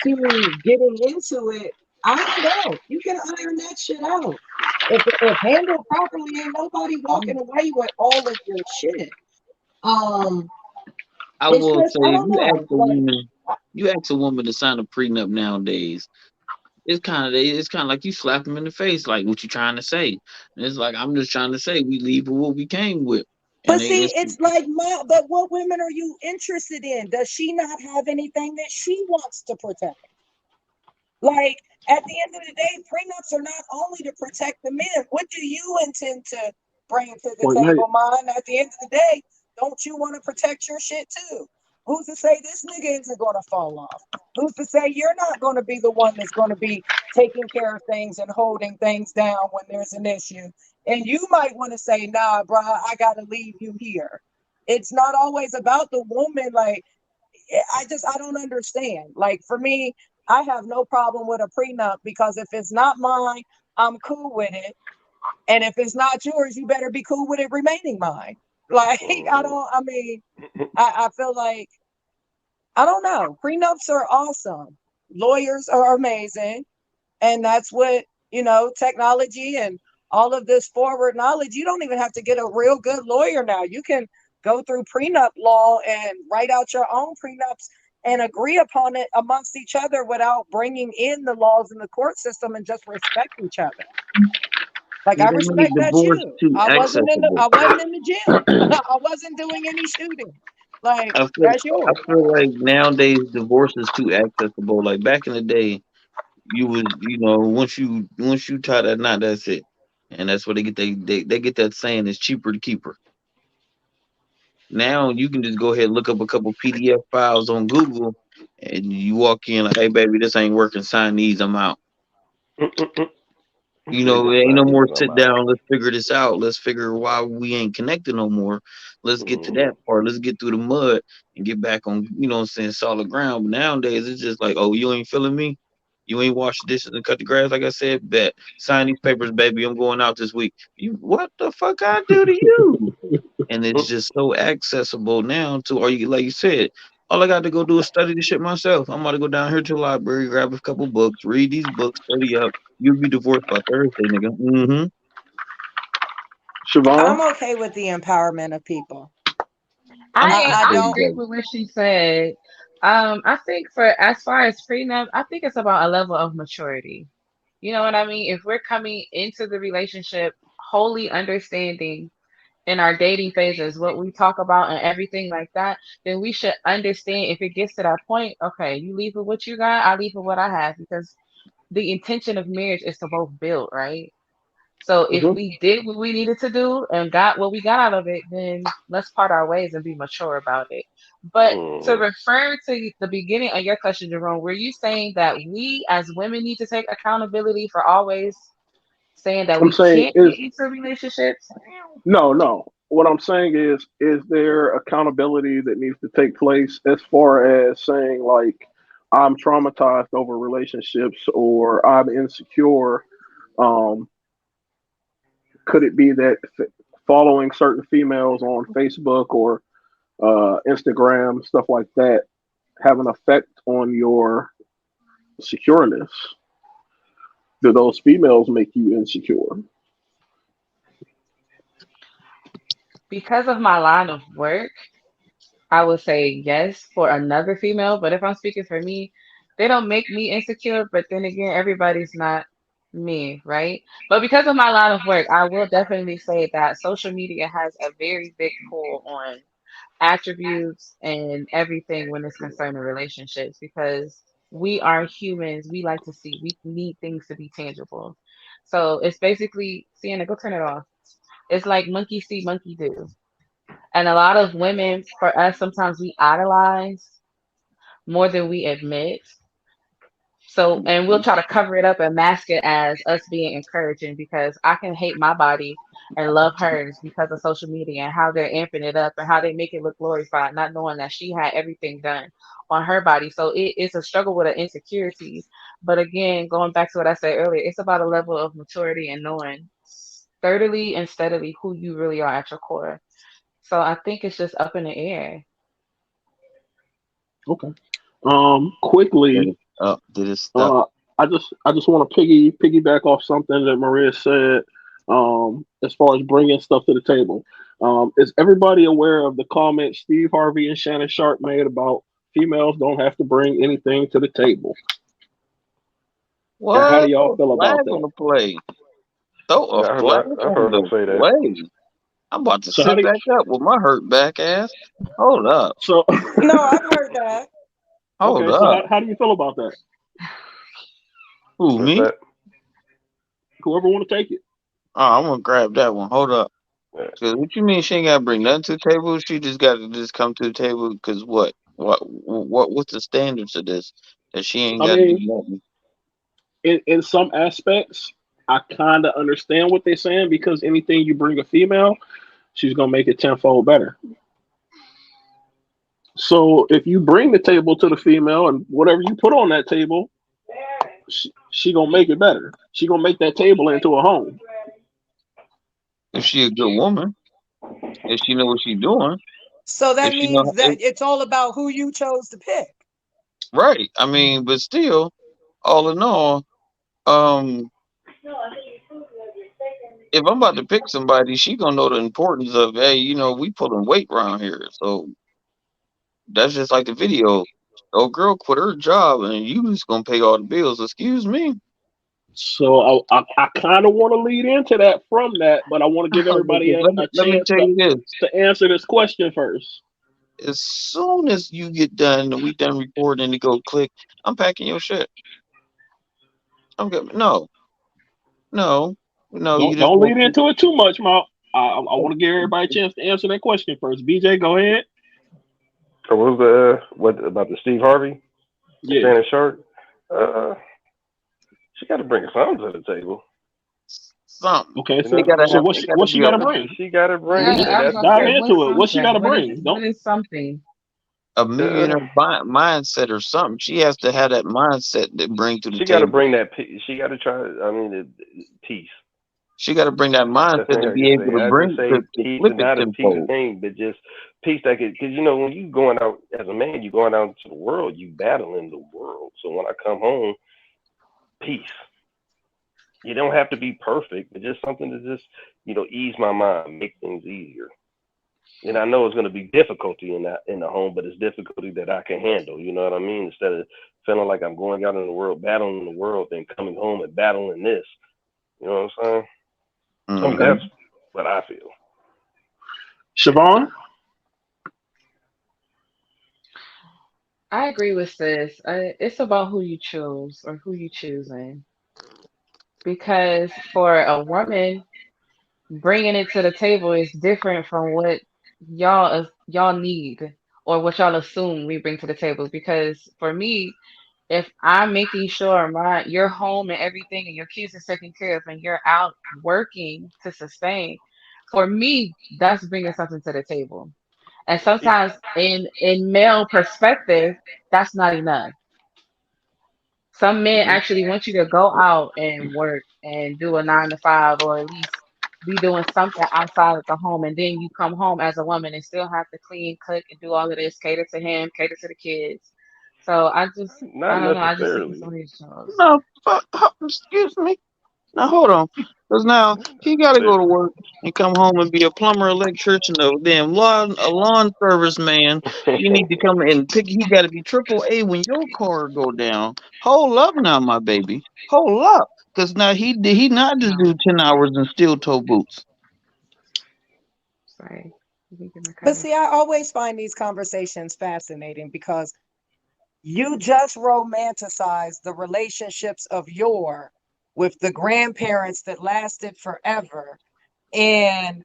[SPEAKER 5] to getting into it. I don't know. You can iron that shit out. If handled properly, ain't nobody walking away with all of your shit. Um,
[SPEAKER 3] I
[SPEAKER 5] it's
[SPEAKER 3] will
[SPEAKER 5] just
[SPEAKER 3] say,
[SPEAKER 5] I
[SPEAKER 3] if
[SPEAKER 5] don't know. Like
[SPEAKER 3] you ask a woman to sign a prenup nowadays, it's kind of like you slap them in the face, like what you trying to say. And it's like I'm just trying to say we leave with what we came with, and
[SPEAKER 5] but
[SPEAKER 3] they
[SPEAKER 5] see,
[SPEAKER 3] instantly.
[SPEAKER 5] it's like but what women are you interested in? Does she not have anything that she wants to protect? Like at the end of the day, prenups are not only to protect the men. What do you intend to bring to the
[SPEAKER 1] Point made.
[SPEAKER 5] table, mine? At the end of the day, don't you want to protect your shit too? Who's to say this nigga isn't going to fall off? Who's to say you're not going to be the one that's going to be taking care of things and holding things down when there's an issue? And you might want to say, nah, bro, I got to leave you here. It's not always about the woman. Like, I don't understand. Like for me, I have no problem with a prenup because if it's not mine, I'm cool with it. And if it's not yours, you better be cool with it remaining mine. Like I mean, I feel like I don't know. Prenups are awesome. Lawyers are amazing. And that's what, technology and all of this forward knowledge. You don't even have to get a real good lawyer now. You can go through prenup law and write out your own prenups and agree upon it amongst each other without bringing in the laws in the court system, and just respect each other. Like,
[SPEAKER 3] Yeah,
[SPEAKER 5] I
[SPEAKER 3] they made
[SPEAKER 5] respect that
[SPEAKER 3] divorce
[SPEAKER 5] you.
[SPEAKER 3] too
[SPEAKER 5] I wasn't in
[SPEAKER 3] accessible.
[SPEAKER 5] the gym. I wasn't doing any shooting. Like,
[SPEAKER 3] I feel
[SPEAKER 5] that's
[SPEAKER 3] I
[SPEAKER 5] yours.
[SPEAKER 3] feel like nowadays divorce is too accessible. Like back in the day, once you tie that knot, that's it. And that's what they get that saying, it's cheaper to keep her. Now you can just go ahead and look up a couple PDF files on Google, and you walk in like, hey baby, this ain't working, sign these, I'm out. There ain't no more sit down, let's figure this out. Let's figure why we ain't connected no more. Let's get to that part. Let's get through the mud and get back on, solid ground. But nowadays it's just like, oh, you ain't feeling me? You ain't wash the dishes and cut the grass, like I said, bet. Sign these papers, baby. I'm going out this week. What the fuck I do to you? And it's just so accessible now to, or you, like you said, all I got to go do is study the shit myself. I'm about to go down here to the library, grab a couple books, read these books, study up. You'll be divorced by Thursday, nigga. Mm-hmm.
[SPEAKER 1] Siobhan?
[SPEAKER 5] I'm okay with the empowerment of people.
[SPEAKER 4] I
[SPEAKER 5] don't.
[SPEAKER 4] agree with what she said. I think for as far as prenup, I think it's about a level of maturity. You know what I mean? If we're coming into the relationship wholly understanding in our dating phases what we talk about and everything like that, then we should understand if it gets to that point, okay, you leave with what you got, I leave with what I have, because the intention of marriage is to both build, right? So if
[SPEAKER 1] Mhm.
[SPEAKER 4] we did what we needed to do and got what we got out of it, then let's part our ways and be mature about it. But to refer to the beginning of your question, Jerome, were you saying that we as women need to take accountability for always saying that
[SPEAKER 1] I'm
[SPEAKER 4] we
[SPEAKER 1] saying
[SPEAKER 4] can't
[SPEAKER 1] is
[SPEAKER 4] get into relationships?
[SPEAKER 1] no. What I'm saying is there accountability that needs to take place as far as saying like I'm traumatized over relationships or I'm insecure. Um, could it be that following certain females on Facebook or Instagram, stuff like that, have an effect on your secureness? Do those females make you insecure?
[SPEAKER 4] Because of my line of work, I would say yes for another female, but if I'm speaking for me, they don't make me insecure, but then again, everybody's not me, right? But because of my line of work, I will definitely say that social media has a very big pull on attributes and everything when it's concerning relationships, because we are humans. We like to see, we need things to be tangible. So it's basically, Sienna, go turn it off. It's like monkey see, monkey do. And a lot of women, for us, sometimes we idolize more than we admit. So, and we'll try to cover it up and mask it as us being encouraging, because I can hate my body and love hers because of social media and how they're amping it up and how they make it look glorified, not knowing that she had everything done on her body. So it's a struggle with an insecurity. But again, going back to what I said earlier, it's about a level of maturity and knowing sturdily and steadily who you really are at your core. So I think it's just up in the air.
[SPEAKER 1] Okay. Quickly,
[SPEAKER 3] Did it stop?
[SPEAKER 1] I just want to piggyback off something that Maria said. As far as bringing stuff to the table, is everybody aware of the comment Steve Harvey and Shannon Sharp made about females don't have to bring anything to the table? And how
[SPEAKER 3] What?
[SPEAKER 1] do y'all
[SPEAKER 3] Throw a
[SPEAKER 1] feel about
[SPEAKER 3] flag on
[SPEAKER 1] that?
[SPEAKER 3] the play. Throw a
[SPEAKER 2] I
[SPEAKER 3] flag
[SPEAKER 2] heard, I
[SPEAKER 3] on
[SPEAKER 2] heard
[SPEAKER 3] the
[SPEAKER 2] him say that.
[SPEAKER 3] play. I'm about to
[SPEAKER 1] So how
[SPEAKER 3] sit
[SPEAKER 1] do
[SPEAKER 3] back up with my hurt back ass. Hold up.
[SPEAKER 1] so
[SPEAKER 5] No, I've heard that.
[SPEAKER 3] Hold
[SPEAKER 1] okay? So
[SPEAKER 3] up.
[SPEAKER 1] how do you feel about that?
[SPEAKER 3] Who,
[SPEAKER 2] What's
[SPEAKER 3] me?
[SPEAKER 2] that?
[SPEAKER 1] Whoever want to take it.
[SPEAKER 3] Oh, I'm gonna grab that one. Hold up.
[SPEAKER 2] Yeah.
[SPEAKER 3] Cause what you mean she ain't gotta bring nothing to the table? She just gotta just come to the table. Cause what? What's the standards of this? That she ain't
[SPEAKER 1] I
[SPEAKER 3] gotta do
[SPEAKER 1] mean,
[SPEAKER 3] nothing.
[SPEAKER 1] in some aspects, I kind of understand what they're saying because anything you bring a female, she's gonna make it tenfold better. So if you bring the table to the female and whatever you put on that table, she gonna make it better. She gonna make that table into a home.
[SPEAKER 3] If she a good woman, if she know what she doing,
[SPEAKER 5] So
[SPEAKER 3] if
[SPEAKER 5] that
[SPEAKER 3] she know,
[SPEAKER 5] means that it's all about who you chose to pick.
[SPEAKER 3] right? I mean, but still, all in all, um, if I'm about to pick somebody, she gonna know the importance of, hey, we pulling weight around here. So that's just like the video. Oh, girl quit her job and you just gonna pay all the bills. Excuse me.
[SPEAKER 1] So I kind of want to lead into that from that, but I want to give everybody
[SPEAKER 3] Let me
[SPEAKER 1] a
[SPEAKER 3] let me
[SPEAKER 1] chance
[SPEAKER 3] tell you this.
[SPEAKER 1] to answer this question first.
[SPEAKER 3] As soon as you get done and we done recording and you go click, I'm packing your shit. I'm good. No, no, no. You just
[SPEAKER 1] Don't
[SPEAKER 3] want
[SPEAKER 1] lead
[SPEAKER 3] to.
[SPEAKER 1] into it too much, Mal. I want to give everybody a chance to answer that question first. BJ, go ahead.
[SPEAKER 2] So what was the what about the Steve Harvey?
[SPEAKER 1] Yeah.
[SPEAKER 2] Shannon Sharp? She got to bring something to the table.
[SPEAKER 3] Something.
[SPEAKER 1] Okay.
[SPEAKER 2] You
[SPEAKER 3] They
[SPEAKER 2] know,
[SPEAKER 3] gotta
[SPEAKER 1] So
[SPEAKER 3] have.
[SPEAKER 1] what
[SPEAKER 3] They
[SPEAKER 1] what
[SPEAKER 3] gotta
[SPEAKER 1] she
[SPEAKER 3] be
[SPEAKER 1] got
[SPEAKER 3] a,
[SPEAKER 1] to bring?
[SPEAKER 2] she got to bring
[SPEAKER 4] Yeah,
[SPEAKER 2] it, and
[SPEAKER 4] I was
[SPEAKER 2] that's
[SPEAKER 4] gonna
[SPEAKER 1] Dive
[SPEAKER 4] say,
[SPEAKER 2] that.
[SPEAKER 4] what's
[SPEAKER 1] into it. What she got
[SPEAKER 4] something?
[SPEAKER 1] to bring?
[SPEAKER 4] What
[SPEAKER 1] Don't.
[SPEAKER 4] is something?
[SPEAKER 3] a millionaire mindset or something. She has to have that mindset to bring to the
[SPEAKER 2] She got to
[SPEAKER 3] table.
[SPEAKER 2] bring that. She got to try. I mean, peace.
[SPEAKER 3] She got to bring that
[SPEAKER 2] That's
[SPEAKER 3] mindset
[SPEAKER 2] what
[SPEAKER 3] to
[SPEAKER 2] I
[SPEAKER 3] be
[SPEAKER 2] can
[SPEAKER 3] able
[SPEAKER 2] say.
[SPEAKER 3] to
[SPEAKER 2] I just
[SPEAKER 3] bring
[SPEAKER 2] say
[SPEAKER 3] to
[SPEAKER 2] peace,
[SPEAKER 3] flip
[SPEAKER 2] and
[SPEAKER 3] it
[SPEAKER 2] not a piece of
[SPEAKER 3] tenfold.
[SPEAKER 2] thing, but just peace that could. Because when you going out as a man, you going out into the world, you battling the world. So when I come home, peace. You don't have to be perfect, but just something to just ease my mind, make things easier. And I know it's going to be difficulty in the home, but it's difficulty that I can handle. You know what I mean? Instead of feeling like I'm going out in the world, battling the world, then coming home and battling this. You know what I'm saying? I mean,
[SPEAKER 3] Mm-hmm.
[SPEAKER 2] that's what I feel.
[SPEAKER 1] Siobhan?
[SPEAKER 4] I agree with sis. It's about who you choose or who you choosing. Because for a woman, bringing it to the table is different from what y'all need or what y'all assume we bring to the table. Because for me, if I'm making sure your home and everything and your kids is taken care of and you're out working to sustain, for me, that's bringing something to the table. And sometimes in male perspective, that's not enough. Some men
[SPEAKER 2] Mm-hmm.
[SPEAKER 4] actually want you to go out and work and do a 9 to 5 or at least be doing something outside of the home. And then you come home as a woman and still have to clean, cook, and do all of this, cater to him, cater to the kids. So I
[SPEAKER 2] Not
[SPEAKER 4] don't know. I just think it's
[SPEAKER 2] necessarily.
[SPEAKER 4] some of these shows.
[SPEAKER 3] No, excuse me. Now hold on, because now he got to go to work and come home and be a plumber, electrician, a lawn service man. You need to come and pick. He got to be triple A when your car go down. Hold up now, my baby. Hold up, because now he not just do 10 hours in steel toe boots.
[SPEAKER 4] Sorry. You can get my
[SPEAKER 5] But
[SPEAKER 4] cutter.
[SPEAKER 5] see, I always find these conversations fascinating because you just romanticize the relationships of yore with the grandparents that lasted forever in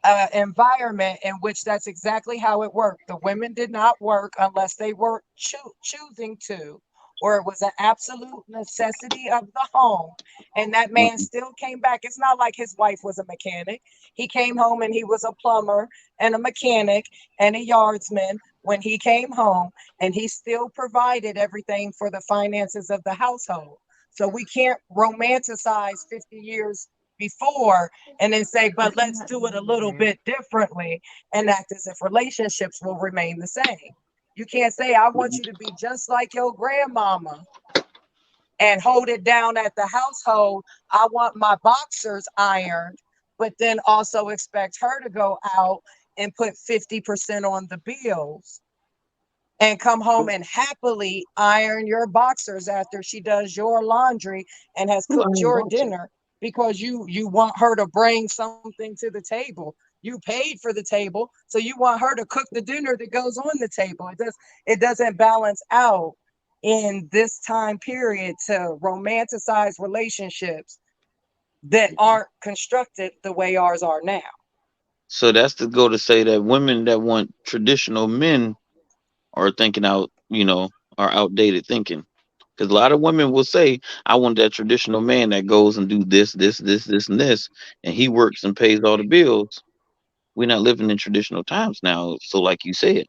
[SPEAKER 5] an environment in which that's exactly how it worked. The women did not work unless they were choosing to, or it was an absolute necessity of the home. And that man
[SPEAKER 3] Mhm.
[SPEAKER 5] still came back. It's not like his wife was a mechanic. He came home and he was a plumber and a mechanic and a yardsman when he came home, and he still provided everything for the finances of the household. So we can't romanticize 50 years before and then say, but
[SPEAKER 4] It's
[SPEAKER 5] let's
[SPEAKER 4] not
[SPEAKER 5] do it a little
[SPEAKER 4] there.
[SPEAKER 5] bit differently and act as if relationships will remain the same. You can't say, I want you to be just like your grandmama and hold it down at the household. I want my boxers ironed, but then also expect her to go out and put 50% on the bills and come home and happily iron your boxers after she does your laundry and has
[SPEAKER 3] Who
[SPEAKER 5] cooked
[SPEAKER 3] iron
[SPEAKER 5] your
[SPEAKER 3] boxer?
[SPEAKER 5] dinner because you want her to bring something to the table. You paid for the table, so you want her to cook the dinner that goes on the table. It doesn't balance out in this time period to romanticize relationships that aren't constructed the way ours are now.
[SPEAKER 3] So that's to go to say that women that want traditional men are thinking out, are outdated thinking. Because a lot of women will say, I want that traditional man that goes and do this, and this, and he works and pays all the bills. We're not living in traditional times now. So like you said,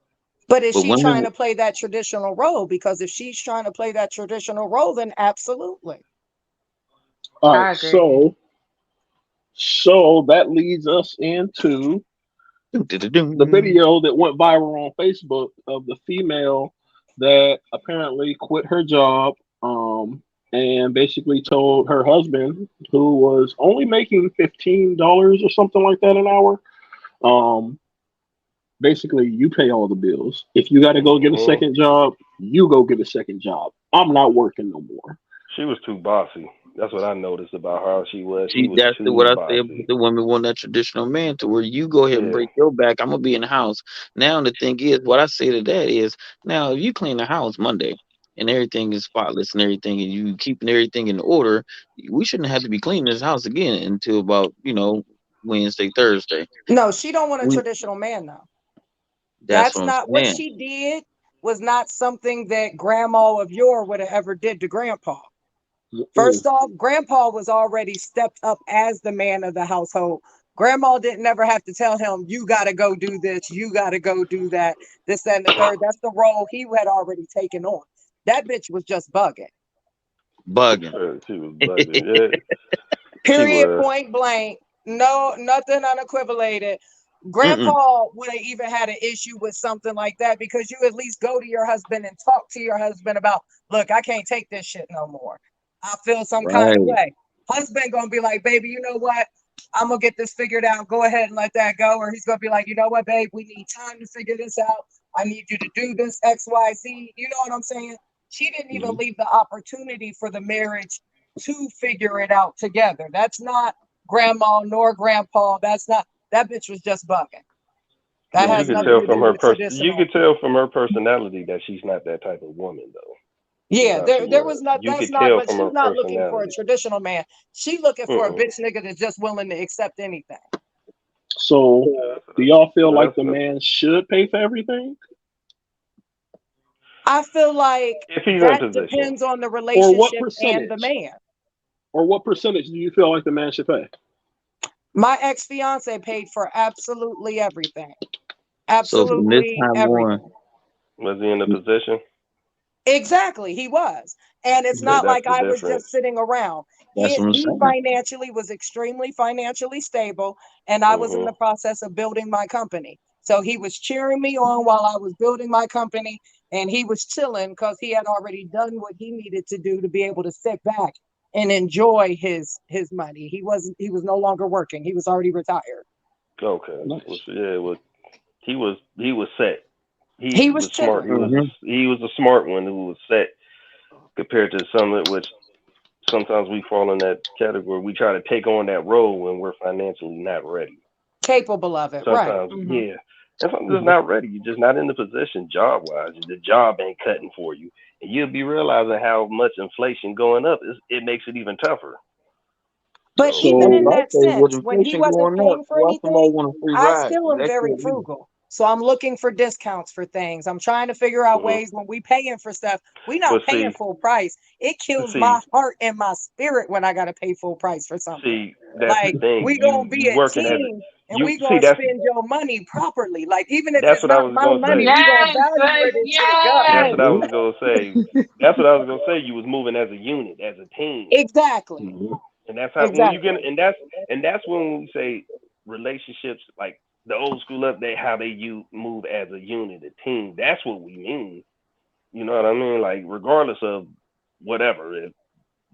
[SPEAKER 5] But is
[SPEAKER 3] but
[SPEAKER 5] she trying
[SPEAKER 3] women,
[SPEAKER 5] to play that traditional role? Because if she's trying to play that traditional role, then absolutely.
[SPEAKER 1] All right.
[SPEAKER 4] I agree.
[SPEAKER 1] So that leads us into the
[SPEAKER 3] dum-dum-dum.
[SPEAKER 1] video that went viral on Facebook of the female that apparently quit her job. and basically told her husband, who was only making $15 or something like that an hour, um, basically, you pay all the bills. If you got to go get a
[SPEAKER 2] Mhm.
[SPEAKER 1] second job, you go get a second job. I'm not working no more.
[SPEAKER 2] She was too bossy. That's what I noticed about how she was. She
[SPEAKER 3] See,
[SPEAKER 2] was
[SPEAKER 3] that's what
[SPEAKER 2] too
[SPEAKER 3] I say about
[SPEAKER 2] bossy.
[SPEAKER 3] the women want that traditional man to where you go ahead and
[SPEAKER 2] Yeah.
[SPEAKER 3] break your back. I'm gonna be in the house. Now the thing is, what I say to that is, now if you clean the house Monday and everything is spotless and everything, and you keeping everything in order, we shouldn't have to be cleaning this house again until about Wednesday, Thursday.
[SPEAKER 5] No, she don't want a
[SPEAKER 3] We
[SPEAKER 5] traditional man though.
[SPEAKER 3] That's
[SPEAKER 5] That's
[SPEAKER 3] what I'm
[SPEAKER 5] not what
[SPEAKER 3] saying.
[SPEAKER 5] she did. Was not something that grandma of yore would have ever did to grandpa.
[SPEAKER 1] Mm-mm.
[SPEAKER 5] First off, grandpa was already stepped up as the man of the household. Grandma didn't ever have to tell him, you got to go do this, you got to go do that, this, that, and the third. That's the role he had already taken on. That bitch was just bugging.
[SPEAKER 3] Bugging.
[SPEAKER 2] She was bugging. Yeah, she
[SPEAKER 5] Period,
[SPEAKER 2] was.
[SPEAKER 5] point blank. No, nothing unequivalated.
[SPEAKER 3] Mm-mm.
[SPEAKER 5] Grandpa would have even had an issue with something like that because you at least go to your husband and talk to your husband about, look, I can't take this shit no more. I feel some kind of
[SPEAKER 3] Right.
[SPEAKER 5] way. Husband gonna be like, baby, you know what? I'm gonna get this figured out. Go ahead and let that go. Or he's gonna be like, you know what, babe, we need time to figure this out. I need you to do this XYZ. You know what I'm saying? She didn't even
[SPEAKER 1] Mhm.
[SPEAKER 5] leave the opportunity for the marriage to figure it out together. That's not grandma nor grandpa. That's not, that bitch was just bugging. That
[SPEAKER 2] But you
[SPEAKER 5] has
[SPEAKER 2] could
[SPEAKER 5] nothing
[SPEAKER 2] tell
[SPEAKER 5] to
[SPEAKER 2] from
[SPEAKER 5] do
[SPEAKER 2] her
[SPEAKER 5] with
[SPEAKER 2] person. You
[SPEAKER 5] traditional.
[SPEAKER 2] could tell from her personality that she's not that type of woman, though. Is
[SPEAKER 5] Yeah,
[SPEAKER 2] how she
[SPEAKER 5] there was
[SPEAKER 2] was.
[SPEAKER 5] not,
[SPEAKER 2] You
[SPEAKER 5] that's
[SPEAKER 2] could
[SPEAKER 5] not,
[SPEAKER 2] tell
[SPEAKER 5] but
[SPEAKER 2] from
[SPEAKER 5] she's
[SPEAKER 2] her
[SPEAKER 5] not looking for a
[SPEAKER 2] personality.
[SPEAKER 5] traditional man. She looking for a
[SPEAKER 2] Mm-mm.
[SPEAKER 5] bitch nigga that's just willing to accept anything.
[SPEAKER 1] So,
[SPEAKER 2] Yeah,
[SPEAKER 1] do y'all feel like the
[SPEAKER 2] that's
[SPEAKER 1] man should pay for everything,
[SPEAKER 5] I feel like
[SPEAKER 2] if he's in
[SPEAKER 5] that
[SPEAKER 2] position.
[SPEAKER 5] depends on the
[SPEAKER 1] or what
[SPEAKER 5] relationship and the
[SPEAKER 1] percentage,
[SPEAKER 5] man.
[SPEAKER 1] or what percentage do you feel like the man should pay?
[SPEAKER 5] My ex fiance paid for absolutely everything.
[SPEAKER 3] So from this
[SPEAKER 5] Absolutely
[SPEAKER 3] time on,
[SPEAKER 5] everything.
[SPEAKER 2] Was he in a position?
[SPEAKER 5] Exactly, he was. And it's not
[SPEAKER 2] That's
[SPEAKER 5] like
[SPEAKER 2] the
[SPEAKER 5] I was
[SPEAKER 2] difference.
[SPEAKER 5] just sitting around.
[SPEAKER 3] that's what I'm
[SPEAKER 5] He
[SPEAKER 3] saying.
[SPEAKER 5] financially was extremely financially stable, and I was in
[SPEAKER 2] Hmm.
[SPEAKER 5] the process of building my company. So he was cheering me on while I was building my company, and he was chilling because he had already done what he needed to do to be able to sit back and enjoy his money. He was no longer working. He was already retired.
[SPEAKER 2] Okay. Well,
[SPEAKER 1] Nice.
[SPEAKER 2] yeah. Well, he was set. He
[SPEAKER 5] He was
[SPEAKER 2] was smart.
[SPEAKER 5] chilling.
[SPEAKER 2] He was a smart one who was set compared to some of which sometimes we fall in that category. We try to take on that role when we're financially not ready.
[SPEAKER 5] Capable of it, right.
[SPEAKER 2] Sometimes,
[SPEAKER 5] Mhm.
[SPEAKER 2] yeah. And sometimes just
[SPEAKER 1] Mhm.
[SPEAKER 2] not ready. You're just not in the position job wise. The job ain't cutting for you. And you'll be realizing how much inflation going up it makes it even tougher.
[SPEAKER 5] But
[SPEAKER 2] So
[SPEAKER 5] even
[SPEAKER 3] Well,
[SPEAKER 5] in
[SPEAKER 1] So,
[SPEAKER 5] that
[SPEAKER 3] likewise, with
[SPEAKER 5] sense, when he
[SPEAKER 3] inflation
[SPEAKER 5] wasn't
[SPEAKER 3] going up,
[SPEAKER 5] paying for
[SPEAKER 3] why somebody
[SPEAKER 5] anything,
[SPEAKER 3] want a free
[SPEAKER 5] I
[SPEAKER 3] ride?
[SPEAKER 5] still am
[SPEAKER 3] That
[SPEAKER 5] very
[SPEAKER 3] can't be.
[SPEAKER 5] frugal. So I'm looking for discounts for things. I'm trying to figure out
[SPEAKER 2] hmm
[SPEAKER 5] ways when we paying for stuff, we not
[SPEAKER 2] but
[SPEAKER 5] paying full price. It kills my
[SPEAKER 2] see,
[SPEAKER 5] heart and my spirit when I gotta pay full price for something.
[SPEAKER 2] that's the
[SPEAKER 5] Like
[SPEAKER 2] thing.
[SPEAKER 5] we
[SPEAKER 2] You
[SPEAKER 5] gonna be
[SPEAKER 2] you
[SPEAKER 5] a
[SPEAKER 2] working as
[SPEAKER 5] team and
[SPEAKER 2] you
[SPEAKER 5] we
[SPEAKER 2] see
[SPEAKER 5] gonna
[SPEAKER 2] that's
[SPEAKER 5] spend your money properly. Like even if
[SPEAKER 2] that's
[SPEAKER 5] it's
[SPEAKER 2] what I
[SPEAKER 5] not
[SPEAKER 2] was
[SPEAKER 5] my
[SPEAKER 2] gonna
[SPEAKER 5] money,
[SPEAKER 2] say.
[SPEAKER 5] we gonna
[SPEAKER 4] Yes,
[SPEAKER 5] value
[SPEAKER 4] sis,
[SPEAKER 5] it until it
[SPEAKER 2] That's
[SPEAKER 5] go.
[SPEAKER 2] what I
[SPEAKER 4] yes.
[SPEAKER 1] mhm.
[SPEAKER 2] was gonna say. That's what I was gonna say. You was moving as a unit, as a team.
[SPEAKER 5] Exactly.
[SPEAKER 1] Mhm.
[SPEAKER 2] And that's how when you get
[SPEAKER 5] Exactly.
[SPEAKER 2] and that's when we say relationships like the old school up they how they you move as a unit, a team. That's what we mean. You know what I mean? Like regardless of whatever, if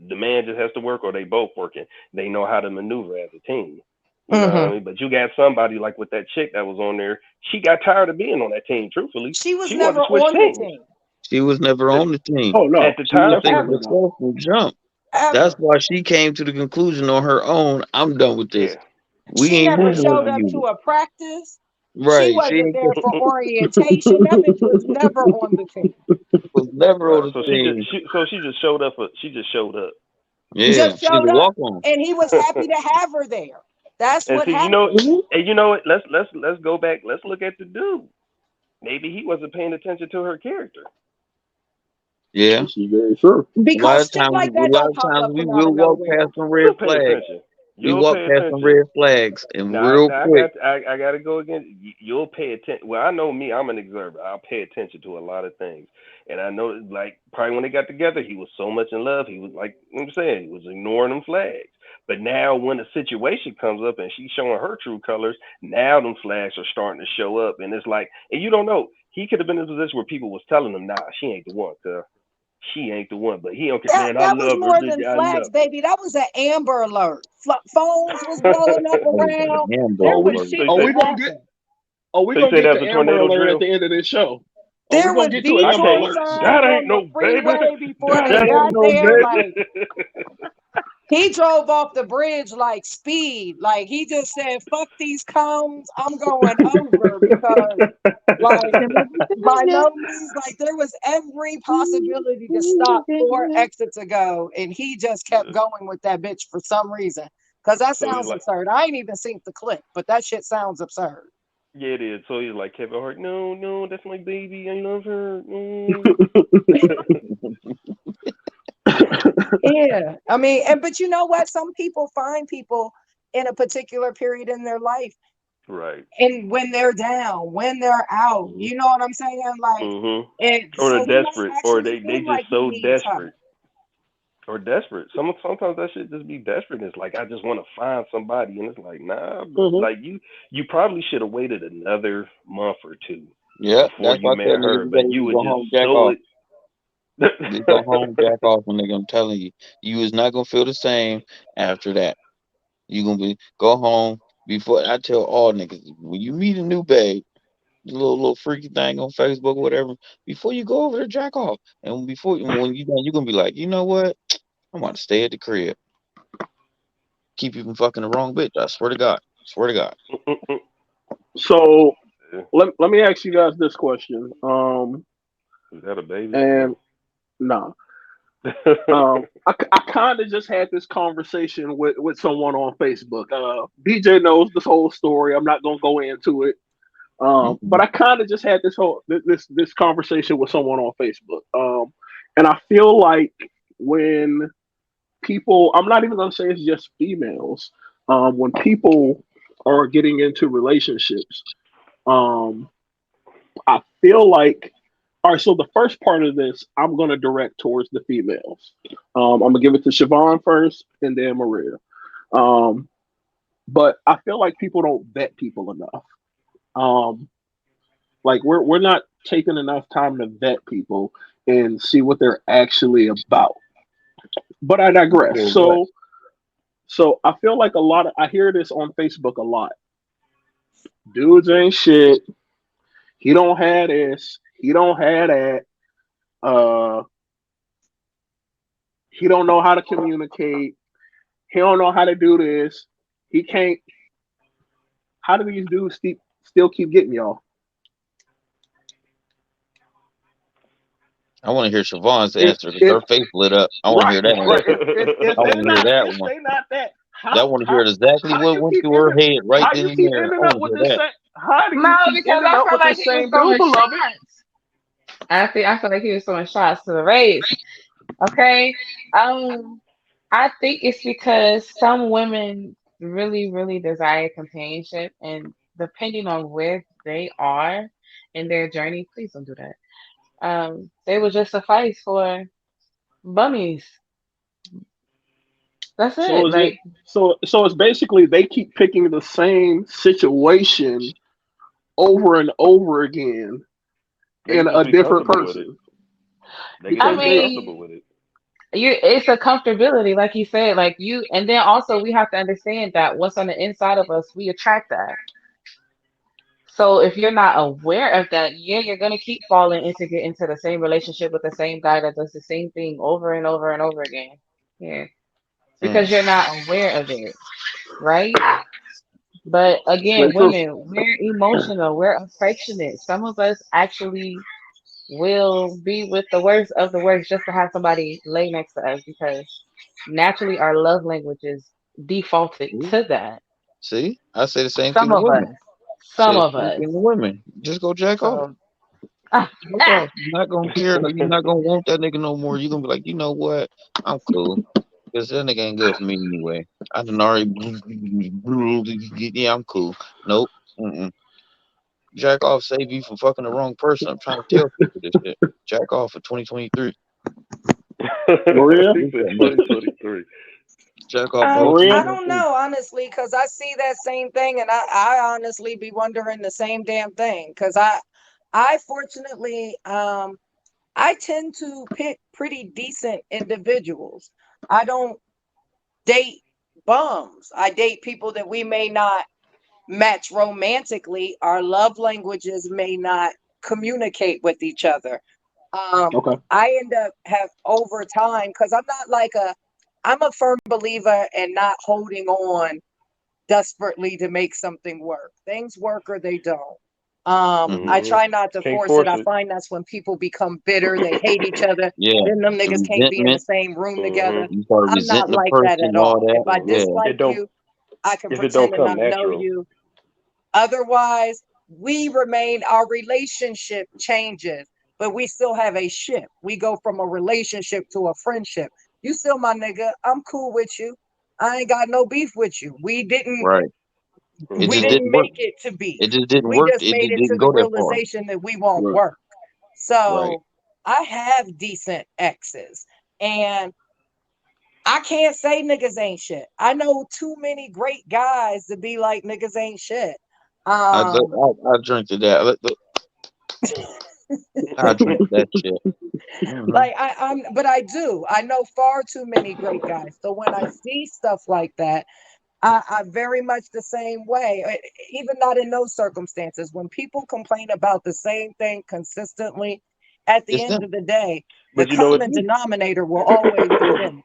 [SPEAKER 2] the man just has to work or they both working, they know how to maneuver as a team. You know what I
[SPEAKER 5] Hmm.
[SPEAKER 2] mean? But you got somebody like with that chick that was on there, she got tired of being on that team, truthfully.
[SPEAKER 5] She was
[SPEAKER 2] She wanted
[SPEAKER 5] never
[SPEAKER 2] to switch
[SPEAKER 5] on the
[SPEAKER 2] teams.
[SPEAKER 5] team.
[SPEAKER 3] She was never
[SPEAKER 2] But
[SPEAKER 3] on the team.
[SPEAKER 1] Oh no,
[SPEAKER 2] at the
[SPEAKER 1] she was
[SPEAKER 3] I
[SPEAKER 2] time she
[SPEAKER 3] think
[SPEAKER 1] definitely
[SPEAKER 2] was
[SPEAKER 1] not.
[SPEAKER 3] herself will jump. That's
[SPEAKER 5] Ever.
[SPEAKER 3] why she came to the conclusion on her own. I'm done with this.
[SPEAKER 2] yeah.
[SPEAKER 3] We
[SPEAKER 5] She
[SPEAKER 3] ain't
[SPEAKER 5] never
[SPEAKER 3] moving as
[SPEAKER 5] showed
[SPEAKER 3] a
[SPEAKER 5] up to
[SPEAKER 3] unit.
[SPEAKER 5] a practice. She
[SPEAKER 3] Right. She
[SPEAKER 5] wasn't
[SPEAKER 3] ain't
[SPEAKER 5] there for orientation. That bitch was never on the team.
[SPEAKER 3] was never
[SPEAKER 2] Right.
[SPEAKER 3] on
[SPEAKER 2] So
[SPEAKER 3] the team.
[SPEAKER 2] she just showed up she just showed up.
[SPEAKER 3] Yeah,
[SPEAKER 5] Just
[SPEAKER 3] she's
[SPEAKER 5] showed
[SPEAKER 3] a
[SPEAKER 5] up,
[SPEAKER 3] walk on.
[SPEAKER 5] and he was happy to have her there. That's
[SPEAKER 2] And
[SPEAKER 5] what
[SPEAKER 2] see,
[SPEAKER 5] happened.
[SPEAKER 1] Mhm.
[SPEAKER 2] and you know what? Let's go back. Let's look at the dude. Maybe he wasn't paying attention to her character.
[SPEAKER 3] Yeah.
[SPEAKER 1] This is very true.
[SPEAKER 5] Because shit
[SPEAKER 3] A
[SPEAKER 5] like that
[SPEAKER 3] lot
[SPEAKER 5] don't
[SPEAKER 3] of
[SPEAKER 5] pop
[SPEAKER 3] times
[SPEAKER 5] up
[SPEAKER 3] we
[SPEAKER 5] from out
[SPEAKER 3] will
[SPEAKER 5] of
[SPEAKER 3] walk
[SPEAKER 5] nowhere.
[SPEAKER 3] past some red
[SPEAKER 2] You'll pay
[SPEAKER 3] flags.
[SPEAKER 2] attention.
[SPEAKER 3] We
[SPEAKER 2] You'll
[SPEAKER 3] walk
[SPEAKER 2] pay
[SPEAKER 3] past some
[SPEAKER 2] attention.
[SPEAKER 3] red flags and
[SPEAKER 2] Now,
[SPEAKER 3] real
[SPEAKER 2] now
[SPEAKER 3] quick.
[SPEAKER 2] I got to go again. You'll pay attention. Well, I know me. I'm an observer. I'll pay attention to a lot of things, and I know like probably when they got together, he was so much in love. He was like I'm saying, he was ignoring them flags. But now when a situation comes up and she's showing her true colors, now them flags are starting to show up, and it's like, and you don't know. He could have been in a position where people was telling him, "Nah, she ain't the one, cuz she ain't the one. But he don't care,
[SPEAKER 5] That
[SPEAKER 2] man. I
[SPEAKER 5] that was
[SPEAKER 2] love her,
[SPEAKER 5] more than
[SPEAKER 2] nigga. I
[SPEAKER 5] flags,
[SPEAKER 2] know.
[SPEAKER 5] baby. That was an Amber Alert. Phones was blowing up around. There
[SPEAKER 1] Oh,
[SPEAKER 5] was
[SPEAKER 1] we
[SPEAKER 2] So
[SPEAKER 5] shit
[SPEAKER 2] you
[SPEAKER 1] oh
[SPEAKER 2] say,
[SPEAKER 1] we
[SPEAKER 5] was
[SPEAKER 1] gonna get
[SPEAKER 5] happening.
[SPEAKER 1] oh we
[SPEAKER 2] so you
[SPEAKER 1] gonna
[SPEAKER 2] say
[SPEAKER 1] get
[SPEAKER 2] that's
[SPEAKER 1] to
[SPEAKER 2] a
[SPEAKER 1] Amber
[SPEAKER 2] tornado
[SPEAKER 1] Alert at
[SPEAKER 2] drill?
[SPEAKER 1] the end of this show. Oh, we
[SPEAKER 5] There
[SPEAKER 1] gonna
[SPEAKER 5] was
[SPEAKER 1] get to
[SPEAKER 2] I
[SPEAKER 1] Amber
[SPEAKER 5] detroit
[SPEAKER 2] can't.
[SPEAKER 1] Alerts.
[SPEAKER 5] signs
[SPEAKER 2] That ain't
[SPEAKER 5] on the
[SPEAKER 2] no baby.
[SPEAKER 5] freeway before
[SPEAKER 2] That
[SPEAKER 5] they
[SPEAKER 1] That
[SPEAKER 2] ain't.
[SPEAKER 5] got
[SPEAKER 1] ain't no
[SPEAKER 5] there.
[SPEAKER 1] baby.
[SPEAKER 5] Like, he drove off the bridge like speed. Like, he just said, fuck these cones. I'm going over because, like, by no means, like, there was every possibility to stop 4 exits ago. And he just kept going with that bitch for some reason. Because that
[SPEAKER 2] So he's
[SPEAKER 5] sounds
[SPEAKER 2] like,
[SPEAKER 5] absurd. I ain't even seen the clip, but that shit sounds absurd.
[SPEAKER 2] yeah, it is. So he's like Kevin Hart. No, no, that's my baby. I love her.
[SPEAKER 5] Yeah. I mean, but you know what? Some people find people in a particular period in their life.
[SPEAKER 2] Right.
[SPEAKER 5] And when they're down, when they're out, you know what I'm saying? Like,
[SPEAKER 2] Mhm.
[SPEAKER 5] and
[SPEAKER 2] Or
[SPEAKER 5] so
[SPEAKER 2] they're
[SPEAKER 5] he might
[SPEAKER 2] desperate, or
[SPEAKER 5] actually
[SPEAKER 2] they
[SPEAKER 5] feel
[SPEAKER 2] just
[SPEAKER 5] like he
[SPEAKER 2] so
[SPEAKER 5] needs her.
[SPEAKER 2] desperate, or desperate. Sometimes that shit just be desperate. It's like I just want to find somebody, and it's like nah, bro.
[SPEAKER 1] Mhm.
[SPEAKER 2] Like you probably should have waited another month or two
[SPEAKER 3] Yeah,
[SPEAKER 2] before
[SPEAKER 3] that's why
[SPEAKER 2] you
[SPEAKER 3] I tell
[SPEAKER 2] met
[SPEAKER 3] niggas
[SPEAKER 2] her,
[SPEAKER 3] you
[SPEAKER 2] but
[SPEAKER 3] better
[SPEAKER 2] you
[SPEAKER 3] just
[SPEAKER 2] would
[SPEAKER 3] go
[SPEAKER 2] just
[SPEAKER 3] home, jack
[SPEAKER 2] show
[SPEAKER 3] off.
[SPEAKER 2] it.
[SPEAKER 3] Just go home, jack off, nigga. I'm telling you, you is not gonna feel the same after that. You gonna be go home before I tell all niggas when you meet a new babe, the little freaky thing on Facebook, whatever. Before you go over there, jack off, and when you done, you gonna be like, you know what? I'm about to stay at the crib. Keep you from fucking the wrong bitch. I swear to God. Swear to God.
[SPEAKER 1] So
[SPEAKER 2] Yeah.
[SPEAKER 1] let me ask you guys this question.
[SPEAKER 2] Is that a baby?
[SPEAKER 1] And
[SPEAKER 2] No.
[SPEAKER 1] nah. I kind of just had this conversation with someone on Facebook. BJ knows this whole story. I'm not gonna go into it. But
[SPEAKER 3] Mm-mm.
[SPEAKER 1] I kind of just had this conversation with someone on Facebook. And I feel like when people, I'm not even gonna say it's just females. When people are getting into relationships, um, I feel like, all right, so the first part of this, I'm going to direct towards the females. I'm going to give it to Siobhan first and then Maria. Um, but I feel like people don't vet people enough. Um, like we're not taking enough time to vet people and see what they're actually about. But I digress.
[SPEAKER 3] For what?
[SPEAKER 1] So I feel like I hear this on Facebook a lot. Dudes ain't shit. He don't have this. He don't have that. Uh, he don't know how to communicate. He don't know how to do this. He can't. How do these dudes still keep getting y'all?
[SPEAKER 3] I want to hear Siobhan's
[SPEAKER 1] If
[SPEAKER 3] answer because
[SPEAKER 1] if
[SPEAKER 3] her face lit up. I want to
[SPEAKER 1] right
[SPEAKER 3] hear that
[SPEAKER 1] right
[SPEAKER 3] answer.
[SPEAKER 1] if
[SPEAKER 3] I
[SPEAKER 1] they're
[SPEAKER 3] want to hear
[SPEAKER 1] not
[SPEAKER 3] that
[SPEAKER 1] if
[SPEAKER 3] one.
[SPEAKER 1] they not that,
[SPEAKER 3] I want to hear exactly
[SPEAKER 1] how
[SPEAKER 3] what
[SPEAKER 1] you
[SPEAKER 3] went
[SPEAKER 1] keep
[SPEAKER 3] through her
[SPEAKER 1] ending
[SPEAKER 3] head right
[SPEAKER 1] how
[SPEAKER 3] then
[SPEAKER 1] you
[SPEAKER 3] and
[SPEAKER 1] keep
[SPEAKER 3] there. I
[SPEAKER 1] ending up
[SPEAKER 3] want to
[SPEAKER 1] with
[SPEAKER 3] hear
[SPEAKER 1] the
[SPEAKER 3] that.
[SPEAKER 1] same how do
[SPEAKER 4] No,
[SPEAKER 1] you keep
[SPEAKER 4] because
[SPEAKER 1] ending
[SPEAKER 4] I
[SPEAKER 1] up
[SPEAKER 4] felt
[SPEAKER 1] with the
[SPEAKER 4] like he was
[SPEAKER 1] same dude,
[SPEAKER 4] throwing
[SPEAKER 1] beloved?
[SPEAKER 4] shots. I feel like he was throwing shots to the race. Okay. Um, I think it's because some women really, really desire companionship, and depending on where they are in their journey, please don't do that. They will just suffice for bummies. That's
[SPEAKER 1] So
[SPEAKER 4] it.
[SPEAKER 1] is it
[SPEAKER 4] Like,
[SPEAKER 1] so it's basically they keep picking the same situation over and over again
[SPEAKER 2] They
[SPEAKER 1] in
[SPEAKER 2] could just
[SPEAKER 1] a
[SPEAKER 2] be
[SPEAKER 1] different
[SPEAKER 2] comfortable with it.
[SPEAKER 1] person
[SPEAKER 2] They could
[SPEAKER 4] I
[SPEAKER 1] because
[SPEAKER 2] just be
[SPEAKER 1] they
[SPEAKER 2] comfortable
[SPEAKER 4] mean,
[SPEAKER 2] with it.
[SPEAKER 4] it's a comfortability, like you said, like you, and then also we have to understand that what's on the inside of us, we attract that. So if you're not aware of that, yeah, you're gonna keep falling into get into the same relationship with the same guy that does the same thing over and over and over again. Yeah, because
[SPEAKER 3] Mm.
[SPEAKER 4] you're not aware of it, right? But again,
[SPEAKER 1] very true.
[SPEAKER 4] women, we're emotional, we're affectionate. Some of us actually will be with the worst of the worst just to have somebody lay next to us because naturally our love language is defaulted
[SPEAKER 3] See?
[SPEAKER 4] to that.
[SPEAKER 3] See? I say the same thing
[SPEAKER 4] Some
[SPEAKER 3] to
[SPEAKER 4] of us,
[SPEAKER 3] women.
[SPEAKER 4] some
[SPEAKER 3] Say the
[SPEAKER 4] of
[SPEAKER 3] same
[SPEAKER 4] us.
[SPEAKER 3] thing to women. Just go jack off.
[SPEAKER 4] So,
[SPEAKER 3] Jack off. You're not gonna care. Like, you're not gonna want that nigga no more. You're gonna be like, you know what? I'm cool. Because that nigga ain't good for me anyway. I done already. Yeah, I'm cool. Nope. Mm-mm. Jack off save you from fucking the wrong person. I'm trying to tell people this shit. Jack off for 2023.
[SPEAKER 1] Maria,
[SPEAKER 2] He
[SPEAKER 3] Look
[SPEAKER 2] said
[SPEAKER 3] that nigga.
[SPEAKER 2] 2023.
[SPEAKER 3] Jack off all
[SPEAKER 1] Maria,
[SPEAKER 5] I don't
[SPEAKER 3] 2023.
[SPEAKER 5] know, honestly, because I see that same thing, and I honestly be wondering the same damn thing. Because I fortunately, I tend to pick pretty decent individuals. I don't date bums. I date people that we may not match romantically. Our love languages may not communicate with each other.
[SPEAKER 1] Okay.
[SPEAKER 5] I end up have over time because I'm a firm believer in not holding on desperately to make something work. Things work or they don't. I
[SPEAKER 2] Hmm.
[SPEAKER 5] try not to
[SPEAKER 2] Can't
[SPEAKER 5] force it.
[SPEAKER 2] force
[SPEAKER 5] I
[SPEAKER 2] it.
[SPEAKER 5] find that's when people become bitter, they hate each other.
[SPEAKER 3] Yeah,
[SPEAKER 5] Then them
[SPEAKER 3] the
[SPEAKER 5] niggas can't be in the
[SPEAKER 3] resentment.
[SPEAKER 5] same room
[SPEAKER 2] Hmm.
[SPEAKER 5] together.
[SPEAKER 3] You start
[SPEAKER 5] I'm not
[SPEAKER 3] resenting the
[SPEAKER 5] like that at
[SPEAKER 3] person, all
[SPEAKER 5] all. If
[SPEAKER 3] that.
[SPEAKER 5] I
[SPEAKER 3] Yeah,
[SPEAKER 5] dislike
[SPEAKER 2] It don't.
[SPEAKER 5] you, I can
[SPEAKER 2] If it don't
[SPEAKER 5] pretend to
[SPEAKER 2] come
[SPEAKER 5] not know
[SPEAKER 2] natural.
[SPEAKER 5] you. Otherwise, we remain, our relationship changes, but we still have a ship. We go from a relationship to a friendship. You still my nigga. I'm cool with you. I ain't got no beef with you.
[SPEAKER 3] right. It
[SPEAKER 5] We
[SPEAKER 3] just
[SPEAKER 2] Hmm.
[SPEAKER 5] didn't
[SPEAKER 3] didn't work.
[SPEAKER 5] make it to beef.
[SPEAKER 3] It just didn't
[SPEAKER 5] We
[SPEAKER 3] work.
[SPEAKER 5] just
[SPEAKER 3] It
[SPEAKER 5] made
[SPEAKER 3] just
[SPEAKER 5] it to
[SPEAKER 3] didn't
[SPEAKER 5] the
[SPEAKER 3] go that far.
[SPEAKER 5] realization that we won't
[SPEAKER 1] Right.
[SPEAKER 5] work.
[SPEAKER 3] Right.
[SPEAKER 5] So I have decent exes. And I can't say niggas ain't shit. I know too many great guys to be like niggas ain't shit. Um,
[SPEAKER 3] I drink to that. I drink to that shit. Hmm.
[SPEAKER 5] like but I do. I know far too many great guys. So when I see stuff like that, I very much the same way. Even not in those circumstances. When people complain about the same thing consistently, at the
[SPEAKER 3] It's
[SPEAKER 5] end
[SPEAKER 3] them.
[SPEAKER 5] of the day, the
[SPEAKER 2] But you know
[SPEAKER 3] It's
[SPEAKER 2] what?
[SPEAKER 5] common
[SPEAKER 3] you.
[SPEAKER 5] denominator will always be them.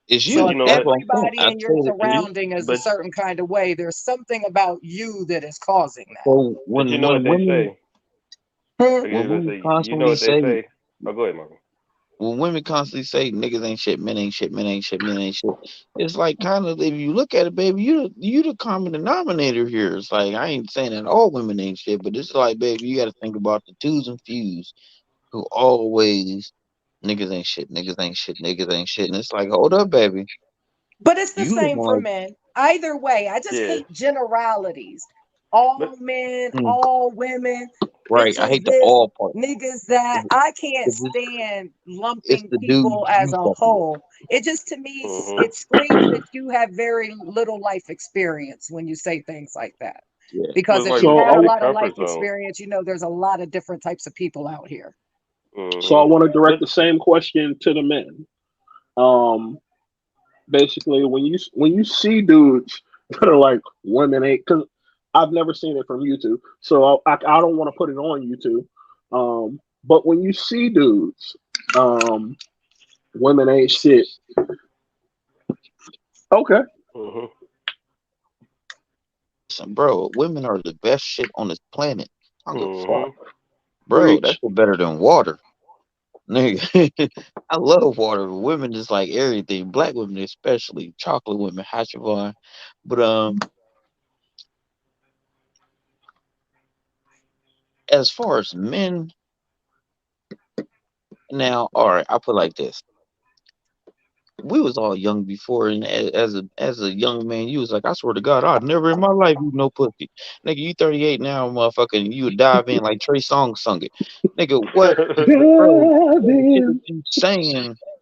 [SPEAKER 3] It's
[SPEAKER 5] So
[SPEAKER 2] But
[SPEAKER 3] you.
[SPEAKER 5] if
[SPEAKER 2] you know
[SPEAKER 3] That's
[SPEAKER 2] what?
[SPEAKER 3] what I'm saying.
[SPEAKER 5] everybody
[SPEAKER 3] I
[SPEAKER 5] in your
[SPEAKER 3] totally agree.
[SPEAKER 5] surrounding is a
[SPEAKER 2] But
[SPEAKER 5] certain kind of way, there's something about you that is causing
[SPEAKER 3] So
[SPEAKER 2] you
[SPEAKER 3] when
[SPEAKER 2] know what
[SPEAKER 3] when
[SPEAKER 2] they
[SPEAKER 3] women
[SPEAKER 2] say.
[SPEAKER 5] that.
[SPEAKER 2] Okay,
[SPEAKER 3] when
[SPEAKER 2] let's
[SPEAKER 3] women
[SPEAKER 2] say you know
[SPEAKER 3] constantly
[SPEAKER 2] what they
[SPEAKER 3] say
[SPEAKER 2] say. Oh, go ahead, Marvin.
[SPEAKER 3] when women constantly say niggas ain't shit, men ain't shit, men ain't shit, men ain't shit, it's like kind of if you look at it, baby, you the common denominator here. It's like I ain't saying that all women ain't shit, but it's like, baby, you got to think about the twos and fews who always niggas ain't shit, niggas ain't shit, niggas ain't shit, and it's like, hold up, baby,
[SPEAKER 5] But it's the
[SPEAKER 3] you looking
[SPEAKER 5] same for
[SPEAKER 3] like
[SPEAKER 5] men. Either way, I just
[SPEAKER 2] Yeah.
[SPEAKER 5] hate generalities.
[SPEAKER 2] But
[SPEAKER 5] All men,
[SPEAKER 3] mm,
[SPEAKER 5] all women,
[SPEAKER 3] right. I
[SPEAKER 5] bitches
[SPEAKER 3] hate the
[SPEAKER 5] this,
[SPEAKER 3] all part.
[SPEAKER 5] niggas that.
[SPEAKER 3] It's,
[SPEAKER 5] I can't
[SPEAKER 3] it's,
[SPEAKER 5] stand
[SPEAKER 3] it's
[SPEAKER 5] lumping
[SPEAKER 3] the
[SPEAKER 5] people
[SPEAKER 3] dudes
[SPEAKER 5] as
[SPEAKER 3] you
[SPEAKER 5] a
[SPEAKER 3] fucking with.
[SPEAKER 5] whole. It just to me
[SPEAKER 2] hmm
[SPEAKER 5] it screams that you have very little life experience when you say things like that.
[SPEAKER 3] Yeah,
[SPEAKER 5] Because
[SPEAKER 2] Well, it's
[SPEAKER 5] if
[SPEAKER 2] like
[SPEAKER 5] you've
[SPEAKER 1] So
[SPEAKER 5] had
[SPEAKER 1] I
[SPEAKER 5] a
[SPEAKER 2] the
[SPEAKER 1] w-
[SPEAKER 5] lot of life
[SPEAKER 2] comfort zone.
[SPEAKER 5] experience, you know there's a lot of different types of people out here.
[SPEAKER 1] so I
[SPEAKER 2] Hmm.
[SPEAKER 1] want to direct
[SPEAKER 2] But
[SPEAKER 1] the same question to the men. Um, Basically, when you see dudes that are like women ain't, because I've never seen it from YouTube, so I don't want to put it on YouTube. But when you see dudes, um, women ain't shit. Okay.
[SPEAKER 2] hmm
[SPEAKER 3] listen, bro, women are the best shit on this planet. I don't give a fuck,
[SPEAKER 2] hmm
[SPEAKER 3] bro. That's
[SPEAKER 1] Preach.
[SPEAKER 3] better than water. Nigga, I love water. Women just like everything. Black women especially. Chocolate women, Hachivon. But as far as men, now, all right, I put it like this. We was all young before, and as a young man, you was like, I swear to God, I'd never in my life eat no pussy. Nigga, you 38 now, motherfucker, and you would dive in like Trey Songz sung it. Nigga, what? Bro, the shit that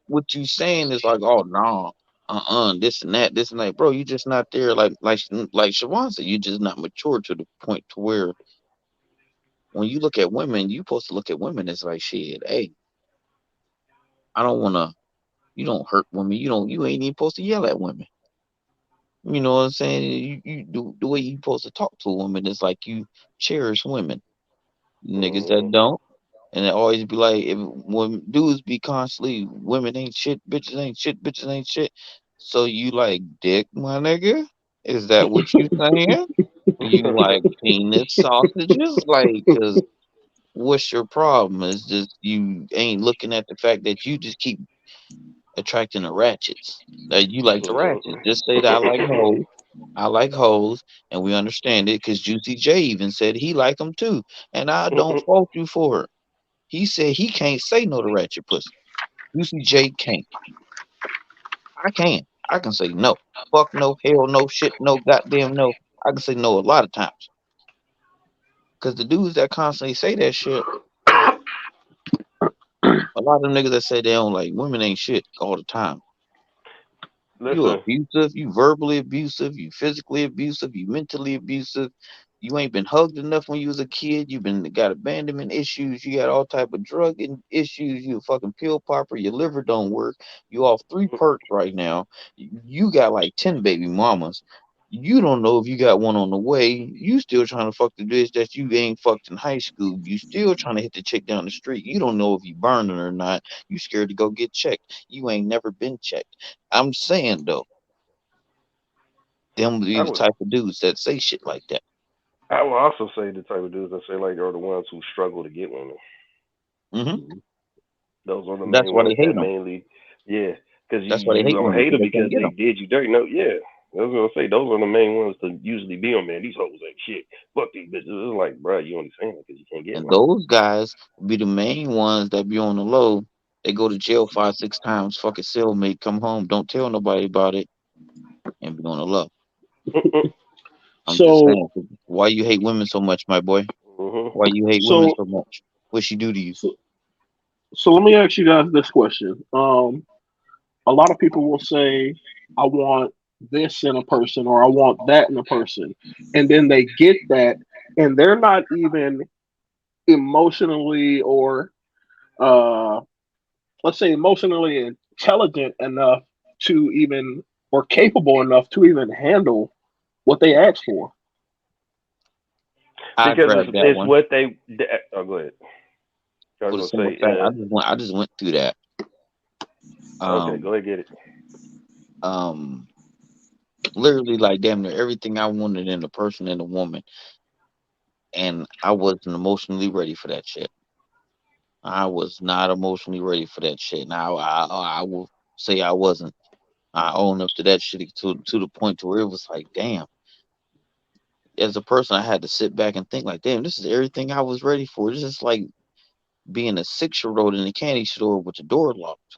[SPEAKER 3] what you saying is like, oh no, this and that, this and that, bro. You just not there, like Siobhan said, you just not mature to the point to where when you look at women, you supposed to look at women as like shit. Hey, I don't wanna. You don't hurt women. You ain't even supposed to yell at women. You know what I'm saying? You do the way you supposed to talk to a woman is like you cherish women. Niggas that
[SPEAKER 2] hmm
[SPEAKER 3] don't. And it always be like if when dudes be constantly women ain't shit, bitches ain't shit, bitches ain't shit. So you like dick, my nigga? Is that what you saying? You like penis sausages? Like, cause what's your problem? Is just you ain't looking at the fact that you just keep attracting the ratchets. That you like the ratchets. Just say that I like hoes, and we understand it because Juicy J even said he like them too, and I don't fault you for it. He said he can't say no to ratchet pussy. Juicy J can't. I can. I can say no. Fuck no, hell no, shit no, goddamn no. I can say no a lot of times. Cause the dudes that constantly say that shit, a lot of them niggas that say they don't like women ain't shit all the time. You
[SPEAKER 2] Listen,
[SPEAKER 3] abusive, you verbally abusive, you physically abusive, you mentally abusive. You ain't been hugged enough when you was a kid. You been got abandonment issues. You got all type of drug issues. You a fucking pill popper. Your liver don't work. You off 3 perks right now. You got like 10 baby mamas. You don't know if you got one on the way. You still trying to fuck the bitch that you ain't fucked in high school. You still trying to hit the chick down the street. You don't know if you burning or not. You scared to go get checked. You ain't never been checked. I'm saying though, them be
[SPEAKER 2] I
[SPEAKER 3] the
[SPEAKER 2] would
[SPEAKER 3] type of dudes that say shit like that.
[SPEAKER 2] I would also say the type of dudes that say like are the ones who struggle to get women.
[SPEAKER 3] Hmm.
[SPEAKER 2] Those are the
[SPEAKER 3] That's
[SPEAKER 2] main
[SPEAKER 3] why they
[SPEAKER 2] ones
[SPEAKER 3] hate
[SPEAKER 2] that
[SPEAKER 3] them.
[SPEAKER 2] mainly, yeah, because
[SPEAKER 3] That's why they
[SPEAKER 2] you
[SPEAKER 3] hate
[SPEAKER 2] gonna
[SPEAKER 3] women
[SPEAKER 2] hate
[SPEAKER 3] because
[SPEAKER 2] them
[SPEAKER 3] they can't
[SPEAKER 2] because
[SPEAKER 3] get
[SPEAKER 2] they
[SPEAKER 3] them.
[SPEAKER 2] did you dirty. No, yeah, I was gonna say those are the main ones to usually be on, man. These hoes ain't shit. Fuck these bitches. It's like, bro, you only saying it because you can't get
[SPEAKER 3] And
[SPEAKER 2] one.
[SPEAKER 3] those guys be the main ones that be on the low. They go to jail 5, 6 times, fucking cellmate, come home, don't tell nobody about it, and be on the low. I'm just
[SPEAKER 1] So,
[SPEAKER 3] saying, why you hate women so much, my boy?
[SPEAKER 2] Mm-hmm.
[SPEAKER 3] Why you hate women
[SPEAKER 1] so,
[SPEAKER 3] so much? What she do to you?
[SPEAKER 1] so, so let me ask you guys this question. A lot of people will say, I want this in a person or I want that in a person. And then they get that and they're not even emotionally or, uh, let's say, emotionally intelligent enough to even, or capable enough to even handle what they ask for.
[SPEAKER 3] I
[SPEAKER 2] Because
[SPEAKER 3] grabbed that
[SPEAKER 2] it's
[SPEAKER 3] one
[SPEAKER 2] what they. Oh, go ahead. I
[SPEAKER 3] for the
[SPEAKER 2] was gonna
[SPEAKER 3] simple
[SPEAKER 2] say,
[SPEAKER 3] fact. I just went through that.
[SPEAKER 2] okay,
[SPEAKER 3] Um,
[SPEAKER 2] go ahead, get it.
[SPEAKER 3] um, literally like damn near everything I wanted in a person and a woman, and I wasn't emotionally ready for that shit. I was not emotionally ready for that shit. Now I will say I wasn't. I own up to that shit to the point to where it was like, damn. As a person, I had to sit back and think like, damn, this is everything I was ready for. This is like being a 6 year old in a candy store with the door locked,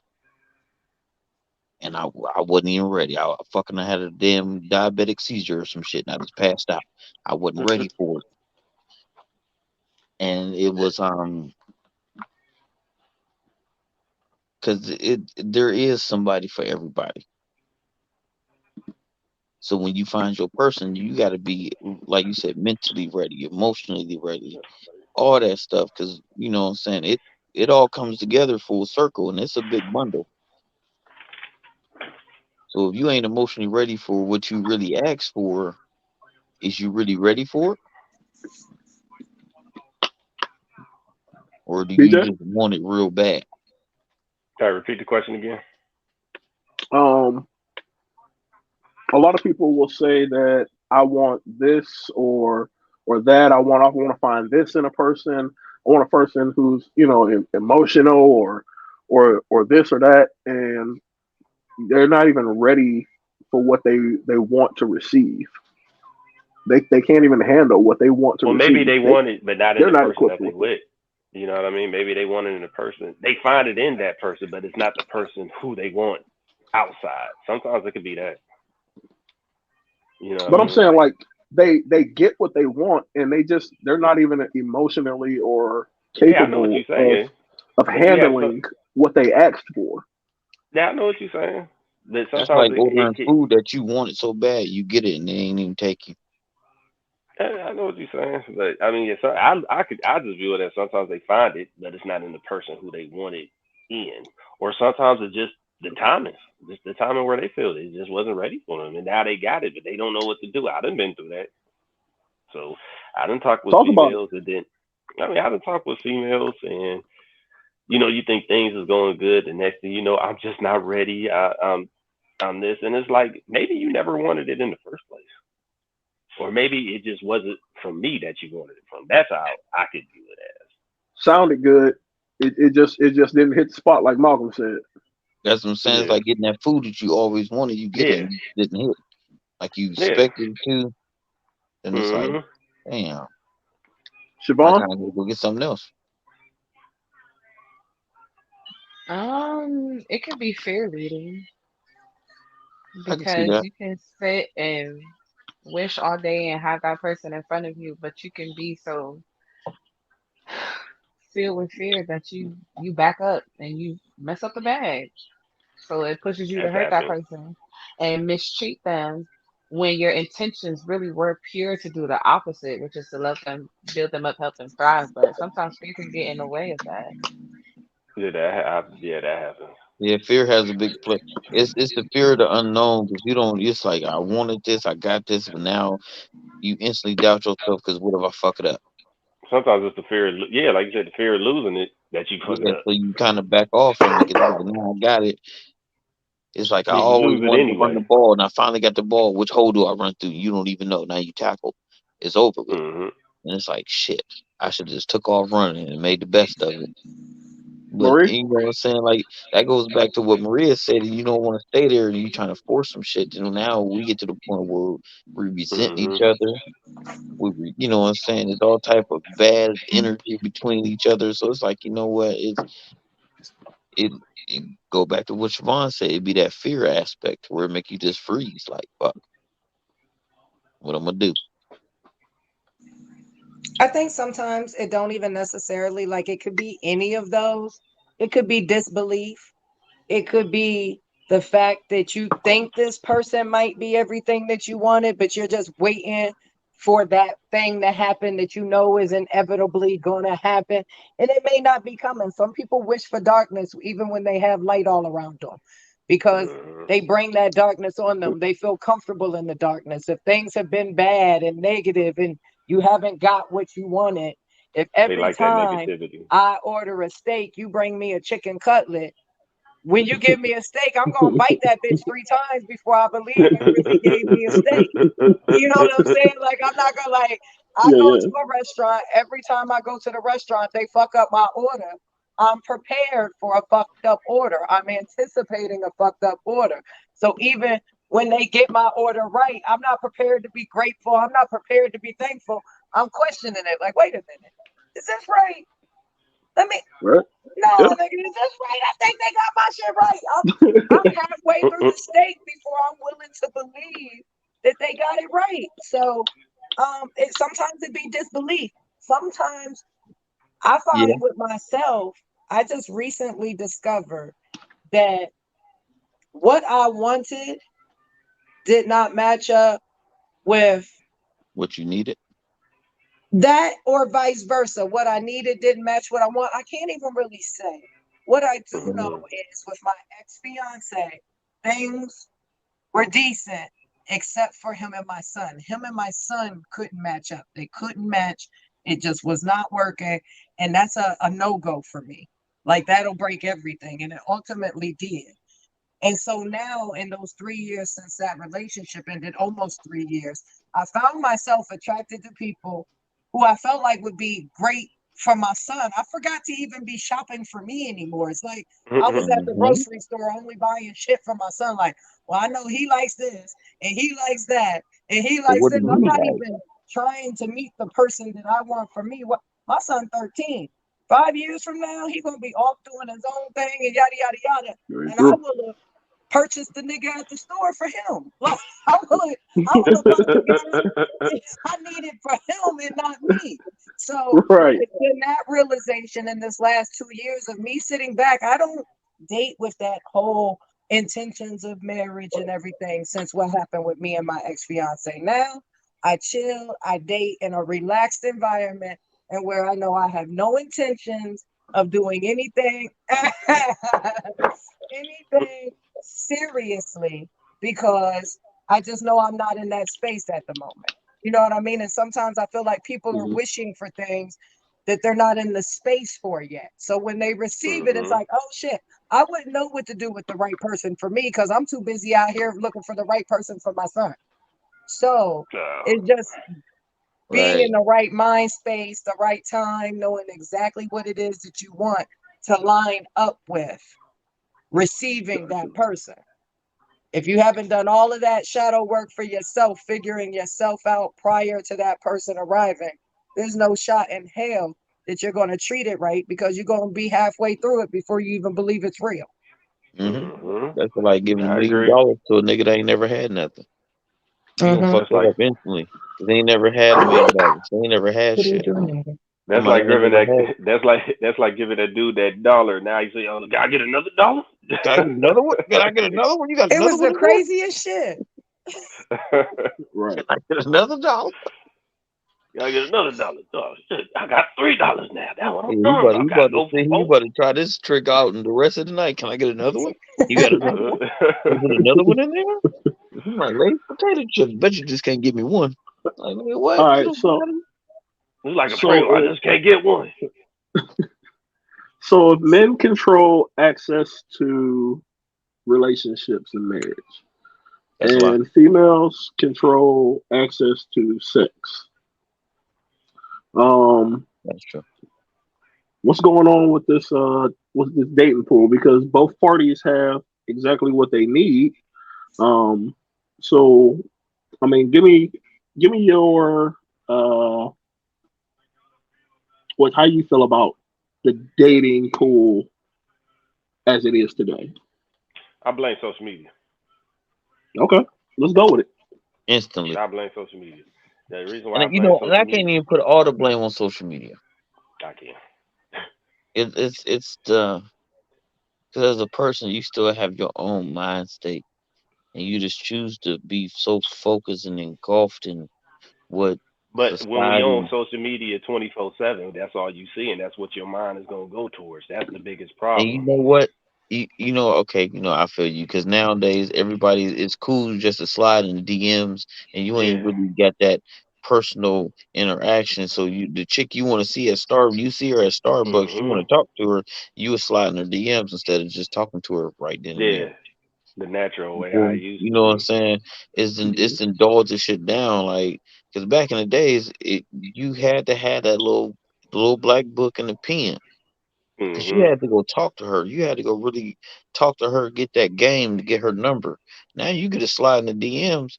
[SPEAKER 3] and I wasn't even ready. I fucking had a damn diabetic seizure or some shit, and I just passed out. I wasn't ready for it, and it was because it there is somebody for everybody. So when you find your person, you got to be, like you said, mentally ready, emotionally ready, all that stuff. Because you know what I'm saying, it all comes together full circle, and it's a big bundle. So if you ain't emotionally ready for what you really asked for, is you really ready for it, or do you
[SPEAKER 1] BJ?
[SPEAKER 3] just want it real bad?
[SPEAKER 2] Can I repeat the question again?
[SPEAKER 1] Um, a lot of people will say that I want this or that. I want to find this in a person. I want a person who's emotional or this or that, and they're not even ready for what they want to receive. They can't even handle what they want to
[SPEAKER 2] Well, maybe
[SPEAKER 1] receive.
[SPEAKER 2] they want it, but not in
[SPEAKER 1] They're
[SPEAKER 2] the
[SPEAKER 1] not
[SPEAKER 2] person
[SPEAKER 1] equipped
[SPEAKER 2] that they
[SPEAKER 1] with it.
[SPEAKER 2] with. You know what I mean? Maybe they want it in the person. They find it in that person, but it's not the person who they want outside. Sometimes it could be that. You know what I
[SPEAKER 1] But I'm
[SPEAKER 2] mean?
[SPEAKER 1] saying
[SPEAKER 2] Like,
[SPEAKER 1] like they get what they want and they're not even emotionally or
[SPEAKER 2] yeah, I know what
[SPEAKER 1] capable
[SPEAKER 2] you're saying,
[SPEAKER 1] of
[SPEAKER 2] but you have some.
[SPEAKER 1] handling what they asked for.
[SPEAKER 2] Yeah, I know what you're saying, but
[SPEAKER 3] That's
[SPEAKER 2] sometimes
[SPEAKER 3] like
[SPEAKER 2] it
[SPEAKER 3] ordering
[SPEAKER 2] can.
[SPEAKER 3] food that you wanted so bad, you get it and they ain't even take you.
[SPEAKER 2] I know what you're saying, but I mean, yeah, so I just view it as sometimes they find it, but it's not in the person who they want it in, or sometimes it's just the timing, just the timing where they feel it just wasn't ready for them, and now they got it, but they don't know what to do. I done been through that, so I done talked with
[SPEAKER 1] Talk about it.
[SPEAKER 2] females, and then I mean I done talked with females, and you think things is going good, the next thing you know, I'm just not ready. I'm this, and it's like maybe you never wanted it in the first place. Or maybe it just wasn't from me that you wanted it from. That's how I could view it as.
[SPEAKER 1] Sounded good. It just didn't hit the spot like Malcolm said.
[SPEAKER 3] That's what I'm saying. It's
[SPEAKER 2] Yeah,
[SPEAKER 3] like getting that food that you always wanted, you get it
[SPEAKER 2] yeah,
[SPEAKER 3] and you didn't hit like you
[SPEAKER 2] yeah.
[SPEAKER 3] expected it to. Then it's like,
[SPEAKER 2] Mhm.
[SPEAKER 3] damn, I
[SPEAKER 1] Siobhan?
[SPEAKER 3] kind of need to go get something else.
[SPEAKER 4] It can be fear leading
[SPEAKER 3] I can see
[SPEAKER 4] because
[SPEAKER 3] that.
[SPEAKER 4] you can sit and wish all day and have that person in front of you, but you can be so filled with fear that you back up and you mess up the bag. So it pushes you to
[SPEAKER 2] That's
[SPEAKER 4] hurt that
[SPEAKER 2] happened.
[SPEAKER 4] person and mistreat them. when your intentions really were pure to do the opposite, which is to love them, build them up, help them thrive. But sometimes fear can get in the way of that.
[SPEAKER 2] Yeah, that happens.
[SPEAKER 3] Yeah, fear has a big play. It's the fear of the unknown because you don't. It's like I wanted this, I got this, but now you instantly doubt yourself because what if I fuck it up?
[SPEAKER 2] Sometimes it's the fear. Yeah, like you said, the fear of losing it that you fuck it
[SPEAKER 3] Yeah,
[SPEAKER 2] up.
[SPEAKER 3] so you kind of back off from it because now I got it. It's like I
[SPEAKER 2] Yeah, you
[SPEAKER 3] always
[SPEAKER 2] lose it
[SPEAKER 3] wanted to run the
[SPEAKER 2] anyway.
[SPEAKER 3] ball, and I finally got the ball. Which hole do I run through? You don't even know. Now you tackle. It's over with,
[SPEAKER 2] Hmm.
[SPEAKER 3] and it's like shit. I should just took off running and made the best of it. But
[SPEAKER 1] Marie?
[SPEAKER 3] you know what I'm saying? Like that goes back to what Maria said. You don't want to stay there, and you trying to force some shit. You know, now we get to the point where we resent
[SPEAKER 2] Hmm.
[SPEAKER 3] each other. You know what I'm saying? There's all type of bad energy between each other. So it's like, you know what? It, it go back to what Siobhan said. It be that fear aspect where it make you just freeze. Like, fuck, what I'm gonna do?
[SPEAKER 5] I think sometimes it don't even necessarily like it could be any of those. It could be disbelief. It could be the fact that you think this person might be everything that you wanted, but you're just waiting for that thing to happen that you know is inevitably going to happen. And it may not be coming. Some people wish for darkness even when they have light all around them because
[SPEAKER 2] Hmm.
[SPEAKER 5] they bring that darkness on them. They feel comfortable in the darkness. If things have been bad and negative and you haven't got what you wanted, if
[SPEAKER 2] They
[SPEAKER 5] every
[SPEAKER 2] like that
[SPEAKER 5] time
[SPEAKER 2] negativity.
[SPEAKER 5] I order a steak, you bring me a chicken cutlet, when you give me a steak, I'm gonna bite that bitch 3 times before I believe you really gave me a steak. You know what I'm saying? Like I'm not gonna like I
[SPEAKER 1] Yeah,
[SPEAKER 5] go
[SPEAKER 1] yeah.
[SPEAKER 5] to a restaurant, every time I go to the restaurant, they fuck up my order. I'm prepared for a fucked up order. I'm anticipating a fucked up order. So even when they get my order right, I'm not prepared to be grateful. I'm not prepared to be thankful. I'm questioning it. Like, wait a minute, is this right? Let me
[SPEAKER 1] Right.
[SPEAKER 5] no,
[SPEAKER 1] Yeah.
[SPEAKER 5] nigga, is this right? I think they got my shit right. I'm halfway through the steak before I'm willing to believe that they got it right. So sometimes it be disbelief. Sometimes I
[SPEAKER 3] Yeah,
[SPEAKER 5] find with myself, I just recently discovered that what I wanted did not match up with
[SPEAKER 3] what you needed.
[SPEAKER 5] that or vice versa. What I needed didn't match what I want. I can't even really say. What I do know
[SPEAKER 2] Hmm.
[SPEAKER 5] is with my ex-fiance, things were decent except for him and my son. Him and my son couldn't match up. They couldn't match. It just was not working. And that's a no-go for me. Like that'll break everything. And it ultimately did. And so now, in those 3 years since that relationship ended, almost 3 years, I found myself attracted to people who I felt like would be great for my son. I forgot to even be shopping for me anymore. It's like I was at the
[SPEAKER 3] Hmm.
[SPEAKER 5] grocery store only buying shit for my son. Like, well, I know he likes this and he likes that and he
[SPEAKER 3] But
[SPEAKER 5] likes
[SPEAKER 3] what
[SPEAKER 5] this.
[SPEAKER 3] do
[SPEAKER 5] I'm
[SPEAKER 3] you
[SPEAKER 5] not
[SPEAKER 3] like?
[SPEAKER 5] even trying to meet the person that I want for me. What my son 13. 5 years from now, he's gonna be off doing his own thing and yada yada yada.
[SPEAKER 1] Very
[SPEAKER 5] And I
[SPEAKER 1] true.
[SPEAKER 5] will have purchased the nigga at the store for him. Like I would have went and got him if I need it for him and not me. So
[SPEAKER 1] Right.
[SPEAKER 5] it's been that realization in this last 2 years of me sitting back. I don't date with that whole intentions of marriage and everything since what happened with me and my ex-fiance. Now I chill, I date in a relaxed environment and where I know I have no intentions of doing anything anything seriously because I just know I'm not in that space at the moment. You know what I mean? And sometimes I feel like people are
[SPEAKER 1] Mhm.
[SPEAKER 5] wishing for things that they're not in the space for yet. So when they receive it, it's
[SPEAKER 2] Hmm.
[SPEAKER 5] like, oh shit, I wouldn't know what to do with the right person for me because I'm too busy out here looking for the right person for my son. So it's just being in
[SPEAKER 3] Right.
[SPEAKER 5] the right mind space, the right time, knowing exactly what it is that you want to line up with receiving
[SPEAKER 1] Gotcha.
[SPEAKER 5] that person. If you haven't done all of that shadow work for yourself, figuring yourself out prior to that person arriving, there's no shot in hell that you're going to treat it right because you're going to be halfway through it before you even believe it's real.
[SPEAKER 3] Hmm.
[SPEAKER 2] Hmm.
[SPEAKER 3] That's like giving $1
[SPEAKER 2] I
[SPEAKER 3] million
[SPEAKER 2] agree.
[SPEAKER 3] to a nigga that ain't never had nothing. You gonna
[SPEAKER 5] Mm-hmm.
[SPEAKER 3] fuck
[SPEAKER 2] That's
[SPEAKER 3] that
[SPEAKER 2] like
[SPEAKER 3] up instantly. Cause they ain't never had $1 million. They ain't never had
[SPEAKER 5] What are you
[SPEAKER 3] shit.
[SPEAKER 5] doing?
[SPEAKER 2] that's
[SPEAKER 3] Somebody
[SPEAKER 2] like
[SPEAKER 3] that
[SPEAKER 2] giving
[SPEAKER 3] never
[SPEAKER 2] that.
[SPEAKER 3] had.
[SPEAKER 2] That's like giving that dude that dollar. Now you say, "Oh, can I get another dollar?"
[SPEAKER 3] Can I get another one? Can I get another one? You got
[SPEAKER 5] It
[SPEAKER 3] another
[SPEAKER 5] was
[SPEAKER 3] one
[SPEAKER 5] the
[SPEAKER 3] in there?
[SPEAKER 5] craziest shit.
[SPEAKER 1] Right.
[SPEAKER 3] I get another $1.
[SPEAKER 2] I get another $1. Oh, shit, I got $3 now. That's what I'm
[SPEAKER 3] Hey,
[SPEAKER 2] talking about.
[SPEAKER 3] he
[SPEAKER 2] Got to
[SPEAKER 3] about to
[SPEAKER 2] go for
[SPEAKER 3] say he
[SPEAKER 2] 4.
[SPEAKER 3] about to try this trick out and the rest of the night. Can I get another one? You got another one? You put another one in there? I'm like, late potato chips. Bet you just can't give me one. Like, nigga, what?
[SPEAKER 1] All
[SPEAKER 3] You
[SPEAKER 1] right.
[SPEAKER 3] don't got
[SPEAKER 2] It's like a Pringle. I
[SPEAKER 1] So,
[SPEAKER 2] just can't get one.
[SPEAKER 1] so if men control access to relationships and marriage,
[SPEAKER 3] That's a lot.
[SPEAKER 1] and females control access to sex, um,
[SPEAKER 3] That's true.
[SPEAKER 1] what's going on with this dating pool? Because both parties have exactly what they need. Um, so I mean, give me your what how you feel about the dating pool as it is today.
[SPEAKER 2] I blame social media.
[SPEAKER 1] Okay, let's go with it.
[SPEAKER 3] Instantly.
[SPEAKER 2] I blame social media. The reason why I
[SPEAKER 3] And you
[SPEAKER 2] blame
[SPEAKER 3] know, and
[SPEAKER 2] social
[SPEAKER 3] I can't
[SPEAKER 2] media,
[SPEAKER 3] even put all the blame on social media.
[SPEAKER 2] I can't.
[SPEAKER 3] It's the because as a person, you still have your own mind state, and you just choose to be so focused and engulfed in what
[SPEAKER 2] But when we own
[SPEAKER 3] society.
[SPEAKER 2] social media 24/7, that's all you see, and that's what your mind is gonna go towards. That's the biggest
[SPEAKER 3] And you
[SPEAKER 2] problem.
[SPEAKER 3] know what? You know, okay, you know, I feel you because nowadays everybody it's cool just to slide in the DMs and you ain't
[SPEAKER 2] Yeah.
[SPEAKER 3] really got that personal interaction. So the chick you want to see at you see her at Starbucks, you want
[SPEAKER 2] Mhm.
[SPEAKER 3] to talk to her, you would slide in her DMs instead of just talking to her right then and there.
[SPEAKER 2] Yeah. The natural way how it
[SPEAKER 3] You
[SPEAKER 2] used
[SPEAKER 3] you
[SPEAKER 2] to
[SPEAKER 3] know what I'm
[SPEAKER 2] be.
[SPEAKER 3] saying?
[SPEAKER 1] Mhm.
[SPEAKER 3] It's indulge this shit down, like because back in the days, you had to have that little black book and a pen. Cause you
[SPEAKER 2] Mhm.
[SPEAKER 3] had to go talk to her. You had to go really talk to her, get that game to get her number. Now you get to slide in the DMs,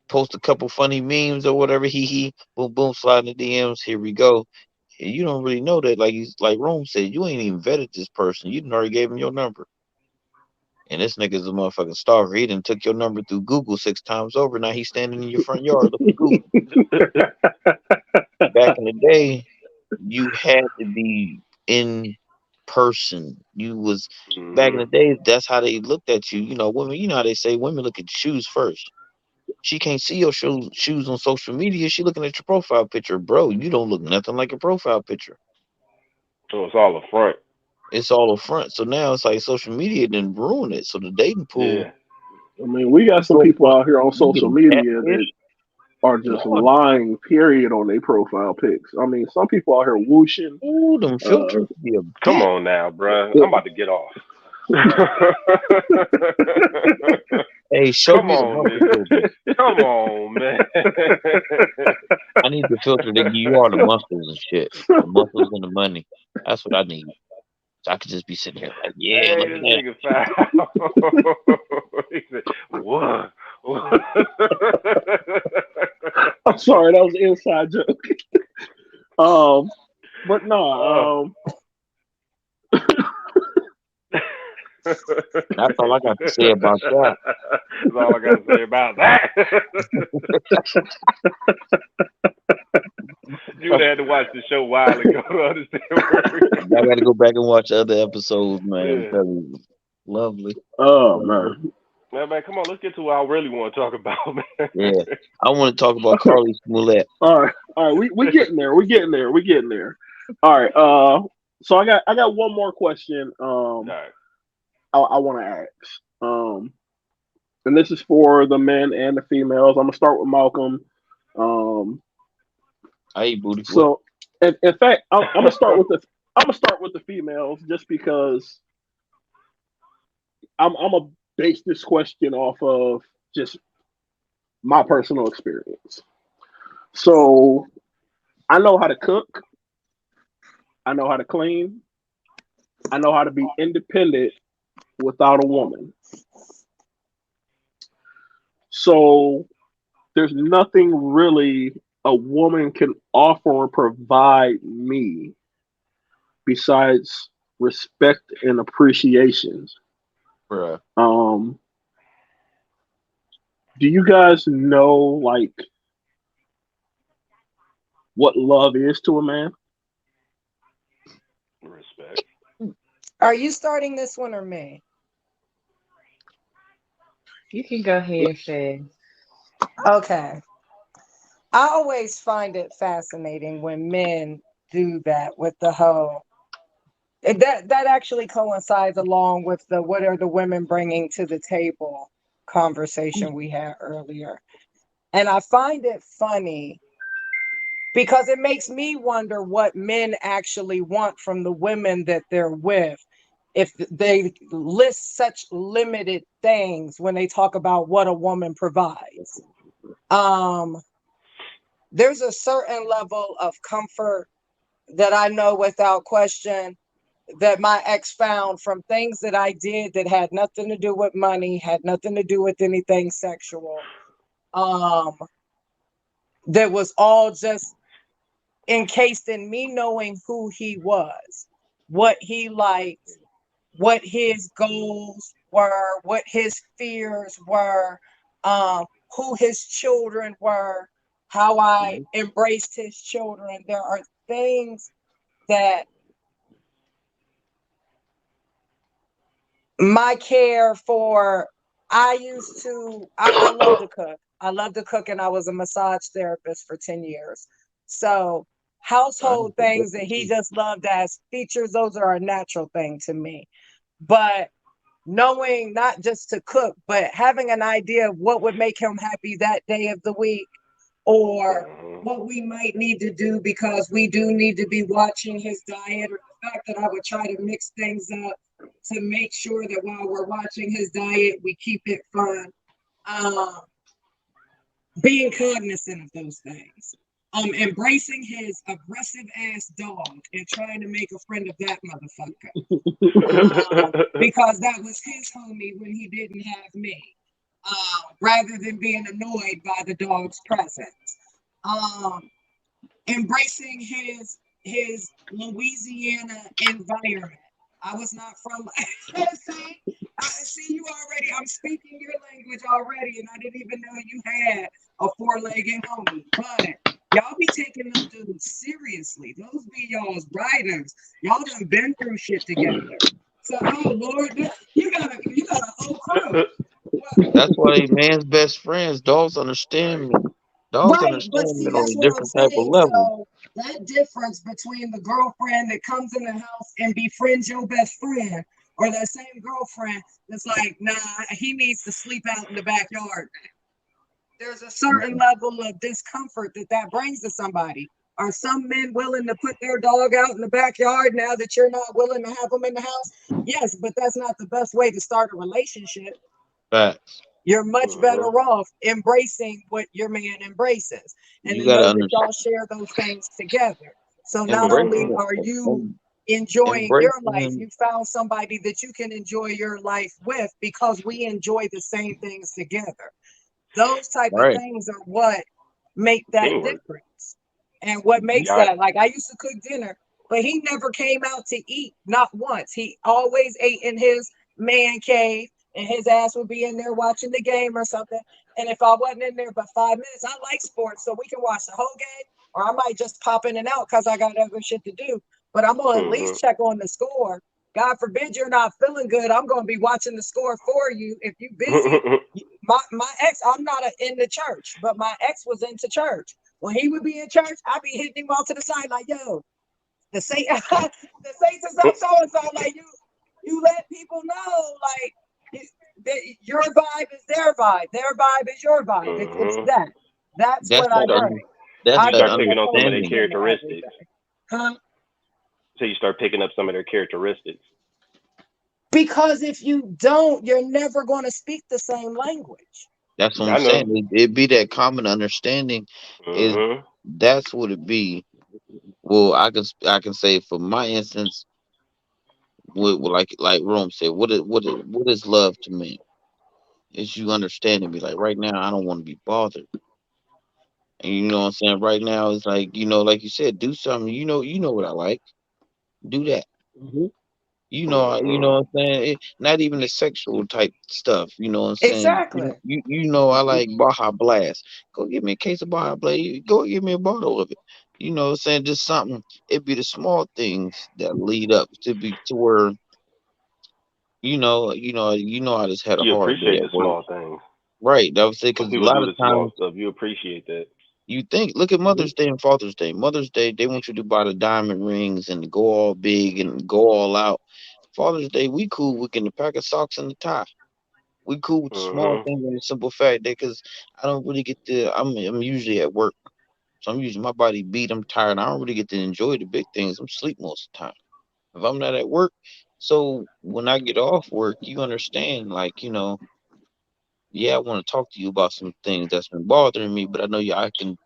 [SPEAKER 3] post a couple funny memes or whatever, hee, boom, boom, slide in the DMs. Here we go. And you don't really know that, like Rome said, you ain't even vetted this person. You done already gave him your number. And this nigga's a motherfucking stalker. He done took your number through Google 6 times over. Now he's standing in your front yard looking goofy. Back in the day, you had to be in person. You was back in
[SPEAKER 2] Mhm.
[SPEAKER 3] the days. That's how they looked at you. You know, women. You know how they say women look at shoes first. She can't see your shoes on social media. She looking at your profile picture, bro. You don't look nothing like a profile picture.
[SPEAKER 2] So it's all a front.
[SPEAKER 3] It's all a front. So now it's like social media didn't ruin it. So the dating pool,
[SPEAKER 2] Yeah.
[SPEAKER 1] I mean, we got some
[SPEAKER 3] so
[SPEAKER 1] people out here on
[SPEAKER 3] you
[SPEAKER 1] social
[SPEAKER 3] getting
[SPEAKER 1] media that
[SPEAKER 3] catfish.
[SPEAKER 1] are just
[SPEAKER 3] Lord,
[SPEAKER 1] lying. Period on their profile pics. I mean, some people out here whooshing.
[SPEAKER 3] ooh, them
[SPEAKER 1] Uh,
[SPEAKER 3] filters be a
[SPEAKER 2] Come
[SPEAKER 3] bit.
[SPEAKER 2] on now, bruh. I'm about to get off.
[SPEAKER 3] Hey, show
[SPEAKER 2] Come
[SPEAKER 3] me
[SPEAKER 2] on,
[SPEAKER 3] about the
[SPEAKER 2] man.
[SPEAKER 3] filters.
[SPEAKER 2] Come on, man.
[SPEAKER 3] I need the filter to give you all the muscles and shit. The muscles and the money. That's what I need. So I could just be sitting here like, yeah, look
[SPEAKER 2] Hey,
[SPEAKER 3] at
[SPEAKER 2] this
[SPEAKER 3] that.
[SPEAKER 2] nigga foul. He said, what? What?
[SPEAKER 1] I'm sorry, that was an inside joke. Um, but
[SPEAKER 2] Oh.
[SPEAKER 1] no,
[SPEAKER 3] That's all I got to say about that.
[SPEAKER 2] That's all I got to say about that. You would have had to watch the show a while ago to understand where.
[SPEAKER 3] Y'all got to go back and watch other episodes, man. I'm
[SPEAKER 2] Yeah.
[SPEAKER 3] telling you. Lovely.
[SPEAKER 1] oh
[SPEAKER 3] Lovely.
[SPEAKER 1] man.
[SPEAKER 2] Man, come on, let's get to what I really want to talk about, man.
[SPEAKER 3] Yeah. I want to talk about Carly Smollett.
[SPEAKER 1] All right, we getting there. We getting there. We getting there. All right. So I got one more question.
[SPEAKER 2] All right.
[SPEAKER 1] I want to ask. And this is for the men and the females. I'm gonna start with Malcolm. Um,
[SPEAKER 3] I eat booty. What?
[SPEAKER 1] so in fact, I'm gonna start with the females just because I'm gonna base this question off of just my personal experience. So I know how to cook. I know how to clean. I know how to be independent without a woman. So there's nothing really a woman can offer or provide me besides respect and appreciation.
[SPEAKER 3] Bruh.
[SPEAKER 1] Um, do you guys know like what love is to a man?
[SPEAKER 2] Respect.
[SPEAKER 5] Are you starting this one or me?
[SPEAKER 4] You can go ahead and say.
[SPEAKER 5] Okay. I always find it fascinating when men do that with the whole. That actually coincides along with the what are the women bringing to the table conversation we had earlier. And I find it funny because it makes me wonder what men actually want from the women that they're with if they list such limited things when they talk about what a woman provides. Um, there's a certain level of comfort that I know without question that my ex found from things that I did that had nothing to do with money, had nothing to do with anything sexual. Um, that was all just encased in me knowing who he was, what he liked, what his goals were, what his fears were, who his children were, how I
[SPEAKER 3] Mhm.
[SPEAKER 5] embraced his children. There are things that my care for, I love to cook. I love to cook, and I was a massage therapist for 10 years. So,
[SPEAKER 3] Nice.
[SPEAKER 5] household
[SPEAKER 3] Good
[SPEAKER 5] things that
[SPEAKER 3] for
[SPEAKER 5] he
[SPEAKER 3] you.
[SPEAKER 5] just loved as features, those are a natural thing to me. But knowing not just to cook, but having an idea of what would make him happy that day of the week, or
[SPEAKER 2] Mhm.
[SPEAKER 5] what we might need to do because we do need to be watching his diet, or the fact that I would try to mix things up to make sure that while we're watching his diet, we keep it fun. Um, being cognizant of those things. Embracing his aggressive ass dog and trying to make a friend of that motherfucker. Because that was his homie when he didn't have me, rather than being annoyed by the dog's presence. Um, embracing his Louisiana environment. I was not from see, see you already. I'm speaking your language already, and I didn't even know you had a four-legged homie. But y'all be taking them dudes seriously. Those be y'all's riders. Y'all done been through shit together. So, oh Lord, you got a whole crew.
[SPEAKER 3] That's why they man's best friends. Dogs understand me. Dogs
[SPEAKER 5] Right, but
[SPEAKER 3] understand
[SPEAKER 5] see,
[SPEAKER 3] men on
[SPEAKER 5] that's
[SPEAKER 3] a
[SPEAKER 5] what I'm
[SPEAKER 3] different type of
[SPEAKER 5] saying.
[SPEAKER 3] level.
[SPEAKER 5] So that difference between the girlfriend that comes in the house and befriends your best friend, or that same girlfriend that's like, nah, he needs to sleep out in the backyard. There's a certain level of discomfort that that brings to somebody. Are some men willing to put their dog out in the backyard now that you're not willing to have them in the house? Yes, but that's not the best way to start a relationship.
[SPEAKER 3] Facts.
[SPEAKER 5] You're much better
[SPEAKER 2] Mhm.
[SPEAKER 5] off embracing what your man embraces and
[SPEAKER 3] You
[SPEAKER 5] to
[SPEAKER 3] gotta
[SPEAKER 5] know that
[SPEAKER 3] understand.
[SPEAKER 5] y'all share those things together. So not only
[SPEAKER 2] Mhm.
[SPEAKER 3] Embracing
[SPEAKER 5] are
[SPEAKER 3] it.
[SPEAKER 5] you enjoying your life,
[SPEAKER 3] Embracing.
[SPEAKER 5] you found somebody that you can enjoy your life with because we enjoy the same things together. Those type of
[SPEAKER 3] Right.
[SPEAKER 5] things are what make that
[SPEAKER 2] Teamwork.
[SPEAKER 5] difference. And what makes
[SPEAKER 2] Yeah.
[SPEAKER 5] that, like I used to cook dinner, but he never came out to eat, not once. He always ate in his man cave, and his ass would be in there watching the game or something. And if I wasn't in there but 5 minutes, I like sports, so we can watch the whole game, or I might just pop in and out because I got other shit to do. But I'm gonna at
[SPEAKER 2] Mhm.
[SPEAKER 5] least check on the score. God forbid you're not feeling good. I'm gonna be watching the score for you. If you're busy, my ex, I'm not in the church, but my ex was into church. When he would be in church, I'd be hitting him off to the side like, yo, the saint the saints is up so and so. Like you let people know like your vibe is their vibe is your vibe. It's
[SPEAKER 2] Mhm.
[SPEAKER 5] that. That's
[SPEAKER 3] That's
[SPEAKER 5] what I
[SPEAKER 3] that
[SPEAKER 5] bring.
[SPEAKER 3] that's
[SPEAKER 5] I
[SPEAKER 2] You
[SPEAKER 3] that
[SPEAKER 2] start
[SPEAKER 5] bring the
[SPEAKER 2] picking on some of their
[SPEAKER 3] understanding.
[SPEAKER 5] cohesion to
[SPEAKER 2] characteristics.
[SPEAKER 5] everything. Huh?
[SPEAKER 2] So you start picking up some of their characteristics.
[SPEAKER 5] Because if you don't, you're never going to speak the same language.
[SPEAKER 3] That's what I'm
[SPEAKER 2] I know.
[SPEAKER 3] saying. It be that common understanding. Is
[SPEAKER 2] Mhm.
[SPEAKER 3] that's what it be. Well, I can say for my instance, like Rome said, what is love to me? Is you understanding me. Like right now, I don't want to be bothered. And you know what I'm saying? Right now, it's like, like you said, do something. You know what I like. Do that.
[SPEAKER 1] Mhm.
[SPEAKER 3] You know
[SPEAKER 2] Mhm.
[SPEAKER 3] what I'm saying? Not even the sexual type stuff. You know what I'm saying? You
[SPEAKER 5] Exactly.
[SPEAKER 3] you, you know I like Baja Blast. Go get me a case of Baja Blast. Go get me a bottle of it. You know what I'm saying? Just something. It be the small things that lead up to where I just had a
[SPEAKER 2] You
[SPEAKER 3] hard day
[SPEAKER 2] appreciate the
[SPEAKER 3] at work.
[SPEAKER 2] small things.
[SPEAKER 3] Right. That was it.
[SPEAKER 2] Some
[SPEAKER 3] Because a
[SPEAKER 2] people
[SPEAKER 3] lot
[SPEAKER 2] do
[SPEAKER 3] of
[SPEAKER 2] the small
[SPEAKER 3] times
[SPEAKER 2] stuff. You appreciate that.
[SPEAKER 3] you think, look at
[SPEAKER 1] Mhm.
[SPEAKER 3] Mother's Day and Father's Day. Mother's Day, they want you to buy the diamond rings and go all big and go all out. Father's Day, we cool with getting a pack of socks and a tie. We cool with the small
[SPEAKER 2] Mm-hmm.
[SPEAKER 3] things and the simple fact that because I don't really get to. I'm usually at work, so I'm usually my body beat. I'm tired. I don't really get to enjoy the big things. I'm sleep most of the time if I'm not at work. So when I get off work, you understand, like yeah, I want to talk to you about some things that's been bothering me, but I know you. I can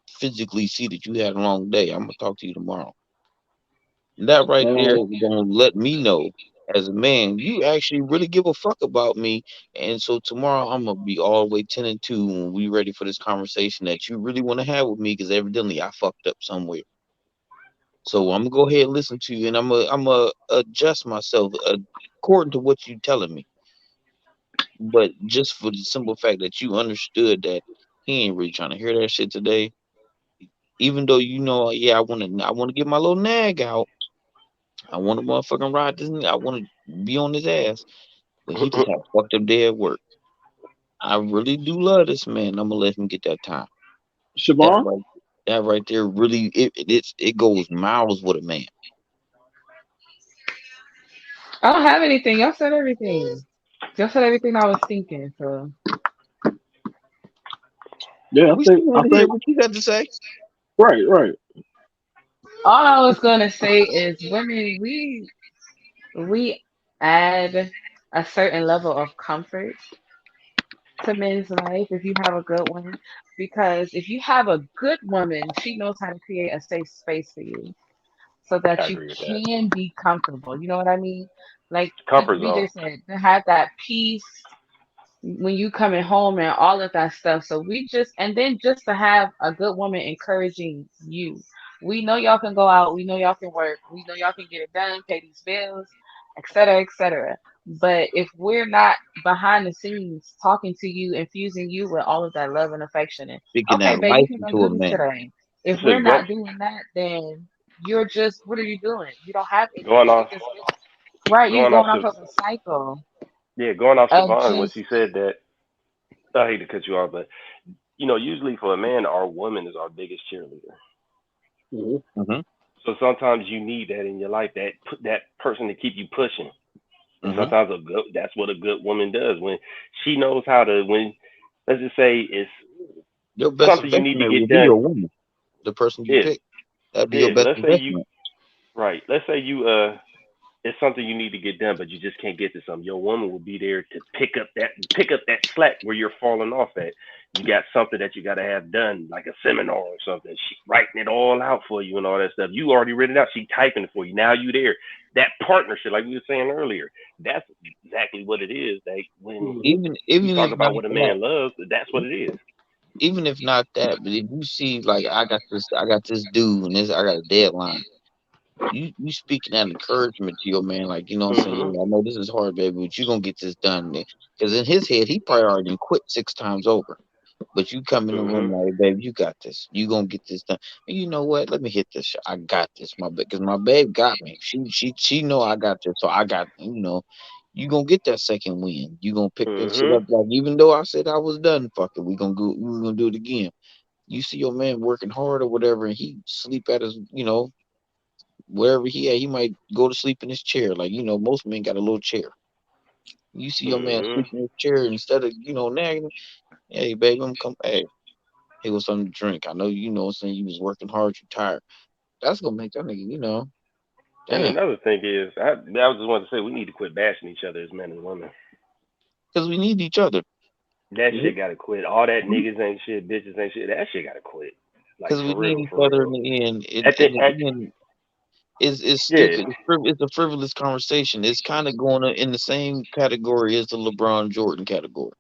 [SPEAKER 3] physically see that you had a long day. I'm gonna talk to you tomorrow. And that right there
[SPEAKER 1] And
[SPEAKER 3] is gonna let me know as a man, you actually really give a fuck about me. And so tomorrow I'm gonna be all the way 10 and 2 when we ready for this conversation that you really want to have with me because evidently I fucked up somewhere. So I'm gonna go ahead and listen to you, and I'm gonna adjust myself according to what you telling me. But just for the simple fact that you understood that he ain't really trying to hear that shit today, even though yeah, I wanna get my little nag out. I want to motherfucking ride this. I want to be on his ass, but he just had a fucked up day at work. I really do love this man. I'm gonna let him get that time. That
[SPEAKER 1] Siobhan,
[SPEAKER 3] right, that right there really it goes miles with a man.
[SPEAKER 4] I don't have anything. Y'all said everything. Y'all said everything I was thinking. So
[SPEAKER 1] yeah,
[SPEAKER 3] We still
[SPEAKER 1] I
[SPEAKER 3] want to hear
[SPEAKER 1] think,
[SPEAKER 3] what you got to say.
[SPEAKER 1] right, right.
[SPEAKER 4] all I was gonna say is, women, we add a certain level of comfort to men's life if you have a good one. Because if you have a good woman, she knows how to create a safe space for you so
[SPEAKER 2] I
[SPEAKER 4] that you
[SPEAKER 2] agree with that.
[SPEAKER 4] can be comfortable. You know what I mean? Like
[SPEAKER 2] Comfort zone.
[SPEAKER 4] BJ said, to have that peace when you coming home and all of that stuff. So and then just to have a good woman encouraging you. We know y'all can go out. We know y'all can work. We know y'all can get it done, pay these bills, et cetera, et cetera. But if we're not behind the scenes talking to you, infusing you with all of that love and affection, and
[SPEAKER 3] Speaking
[SPEAKER 4] okay,
[SPEAKER 3] that
[SPEAKER 4] babe, you
[SPEAKER 3] life
[SPEAKER 4] can go
[SPEAKER 3] into
[SPEAKER 4] do
[SPEAKER 3] a
[SPEAKER 4] this
[SPEAKER 3] man.
[SPEAKER 4] today. If we're
[SPEAKER 2] So
[SPEAKER 4] not doing that, then you're just, what are you doing? You don't have
[SPEAKER 2] going
[SPEAKER 4] anything
[SPEAKER 2] off,
[SPEAKER 4] because, right, you
[SPEAKER 2] going off
[SPEAKER 4] going off
[SPEAKER 2] to
[SPEAKER 4] of a cycle
[SPEAKER 2] going off
[SPEAKER 4] of
[SPEAKER 2] Siobhan when
[SPEAKER 4] just,
[SPEAKER 2] she said that. I hate to cut you off, but usually for a man, our woman is our biggest cheerleader.
[SPEAKER 1] Mhm.
[SPEAKER 3] Mhm.
[SPEAKER 2] So sometimes you need that in your life, that person to keep you pushing. And
[SPEAKER 3] Mhm.
[SPEAKER 2] sometimes that's what a good woman does when she knows how to. When let's just say it's
[SPEAKER 3] Your best
[SPEAKER 2] something you need to
[SPEAKER 3] investment will
[SPEAKER 2] get
[SPEAKER 3] be
[SPEAKER 2] done.
[SPEAKER 3] your woman, the person you
[SPEAKER 2] Yeah,
[SPEAKER 3] pick. That'd be your
[SPEAKER 2] yeah.
[SPEAKER 3] best
[SPEAKER 2] Let's say you
[SPEAKER 3] investment.
[SPEAKER 2] right. Let's say you it's something you need to get done, but you just can't get to something. Your woman will be there to pick up that slack where you're falling off at. You got something that you got to have done, like a seminar or something. She writing it all out for you and all that stuff. You already written it out. She typing it for you. Now you there. That partnership, like we were saying earlier, that's exactly what it is. Like when
[SPEAKER 1] Mhm.
[SPEAKER 3] Even
[SPEAKER 2] you
[SPEAKER 3] even
[SPEAKER 2] talk
[SPEAKER 3] if not
[SPEAKER 2] about what a
[SPEAKER 3] that,
[SPEAKER 2] man loves, that's what it is.
[SPEAKER 3] even if not that, but if you see like I got this dude and I got a deadline. You speaking that encouragement to your man, like what I'm saying,
[SPEAKER 2] Mhm.
[SPEAKER 3] I know this is hard, baby, but you gonna get this done. Because in his head, he probably already done quit 6 times over. But you come in the room
[SPEAKER 2] Mhm.
[SPEAKER 3] like, baby, you got this. You gonna get this done. And you know what? Let me hit this shot. I got this, my babe, because my babe got me. She know I got this, so I got. You gonna get that second win. You gonna pick that shit
[SPEAKER 2] Mhm.
[SPEAKER 3] up. Like even though I said I was done, fuck it, we gonna go. We gonna do it again. You see your man working hard or whatever, and he sleep at his, wherever he at, he might go to sleep in his chair. Like, most men got a little chair. You see your man
[SPEAKER 2] Mhm.
[SPEAKER 3] sleep in his chair instead of, nagging him. Hey, baby, I'm come. Hey, here was something to drink. I know what I'm saying, you was working hard, you tired. That's gonna make that nigga,
[SPEAKER 2] And
[SPEAKER 3] damn.
[SPEAKER 2] another thing is, I was just wanted to say we need to quit bashing each other as men and women.
[SPEAKER 3] Because we need each other.
[SPEAKER 2] That shit
[SPEAKER 3] Because
[SPEAKER 2] gotta quit. All that niggas ain't shit, bitches ain't shit. That shit gotta quit. Like
[SPEAKER 3] we
[SPEAKER 2] for
[SPEAKER 3] need
[SPEAKER 2] real,
[SPEAKER 3] each
[SPEAKER 2] for
[SPEAKER 3] other in
[SPEAKER 2] real.
[SPEAKER 3] the end. In,
[SPEAKER 2] At the
[SPEAKER 3] in the
[SPEAKER 2] at
[SPEAKER 3] end, it's
[SPEAKER 2] yeah.
[SPEAKER 3] stupid. It's a frivolous conversation. It's kind of going in the same category as the LeBron Jordan category.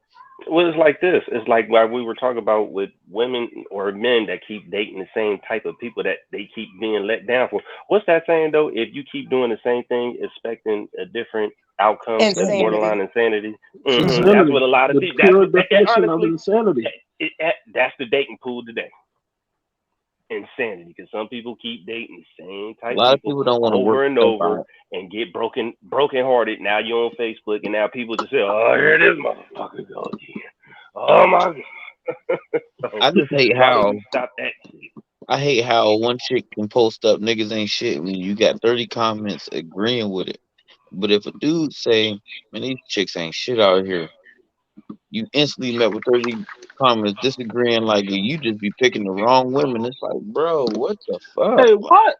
[SPEAKER 2] Well, it's like this. It's like what we were talking about with women or men that keep dating the same type of people that they keep being let down for. What's that saying though? If you keep doing the same thing, expecting a different outcome, that's
[SPEAKER 3] Insanity.
[SPEAKER 2] borderline
[SPEAKER 5] Insanity.
[SPEAKER 2] insanity. That's
[SPEAKER 1] Insanity,
[SPEAKER 2] what a lot of
[SPEAKER 1] the
[SPEAKER 2] people.
[SPEAKER 1] pure
[SPEAKER 2] And
[SPEAKER 1] definition of
[SPEAKER 2] honestly,
[SPEAKER 1] insanity.
[SPEAKER 2] that's the dating pool today. Insanity, because some people keep dating the same
[SPEAKER 3] A
[SPEAKER 2] type
[SPEAKER 3] lot of
[SPEAKER 2] people
[SPEAKER 3] people don't want to work
[SPEAKER 2] over and
[SPEAKER 3] stuff
[SPEAKER 2] over
[SPEAKER 3] out.
[SPEAKER 2] and get broken hearted. Now you're on Facebook and now people just say, "Oh, here this motherfucker go again." Oh my god.
[SPEAKER 3] I just hate
[SPEAKER 2] Why did
[SPEAKER 3] how
[SPEAKER 2] you stop that shit?
[SPEAKER 3] I hate how one chick can post up niggas ain't shit when you got 30 comments agreeing with it. But if a dude say, man, these chicks ain't shit out here, you instantly met with 30 comments disagreeing like you just be picking the wrong women. It's like, bro, what the fuck?
[SPEAKER 1] Hey, what?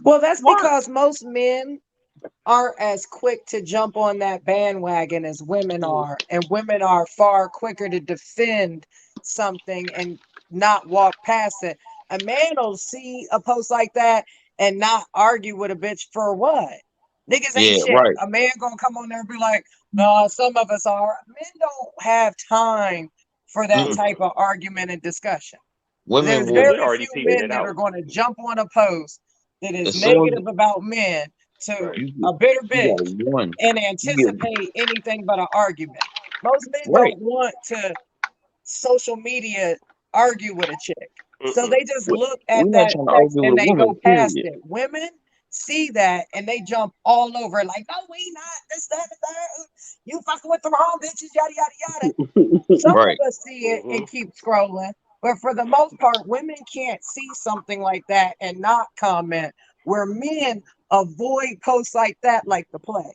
[SPEAKER 5] Well, that's
[SPEAKER 1] What?
[SPEAKER 5] because most men aren't as quick to jump on that bandwagon as women are, and women are far quicker to defend something and not walk past it. A man will see a post like that and not argue with a bitch for what? Niggas ain't
[SPEAKER 3] Yeah,
[SPEAKER 5] shit.
[SPEAKER 3] right.
[SPEAKER 5] A man gonna come on there and be like, no, some of us are. Men don't have time for that
[SPEAKER 3] Mm-mm.
[SPEAKER 5] type of argument and discussion.
[SPEAKER 3] Women
[SPEAKER 5] There's
[SPEAKER 3] will,
[SPEAKER 2] We're
[SPEAKER 5] very
[SPEAKER 2] already
[SPEAKER 5] few
[SPEAKER 2] peeping
[SPEAKER 5] men
[SPEAKER 2] it
[SPEAKER 5] that are
[SPEAKER 2] out.
[SPEAKER 5] going to jump on a post that is
[SPEAKER 3] as soon as
[SPEAKER 5] negative about men to
[SPEAKER 2] Right.
[SPEAKER 3] you
[SPEAKER 5] a bitter
[SPEAKER 3] you got
[SPEAKER 5] bitch
[SPEAKER 3] one,
[SPEAKER 5] and
[SPEAKER 3] you get
[SPEAKER 5] anticipate anything but an argument. Most men
[SPEAKER 3] right.
[SPEAKER 5] don't want to social media argue with a chick. So
[SPEAKER 2] Mm-mm.
[SPEAKER 5] they just look at
[SPEAKER 3] We're not
[SPEAKER 5] that
[SPEAKER 3] trying to
[SPEAKER 5] text
[SPEAKER 3] argue with
[SPEAKER 5] and
[SPEAKER 3] a
[SPEAKER 5] they
[SPEAKER 3] woman,
[SPEAKER 5] go past
[SPEAKER 3] period.
[SPEAKER 5] it. Women see that and they jump all over it like, no, we not this, that, and that. You fucking with the wrong bitches, yada yada yada. Some
[SPEAKER 3] Right.
[SPEAKER 5] of us see it
[SPEAKER 2] Mm-hmm.
[SPEAKER 5] and keep scrolling, but for the most part, women can't see something like that and not comment, where men avoid posts like that like the plague.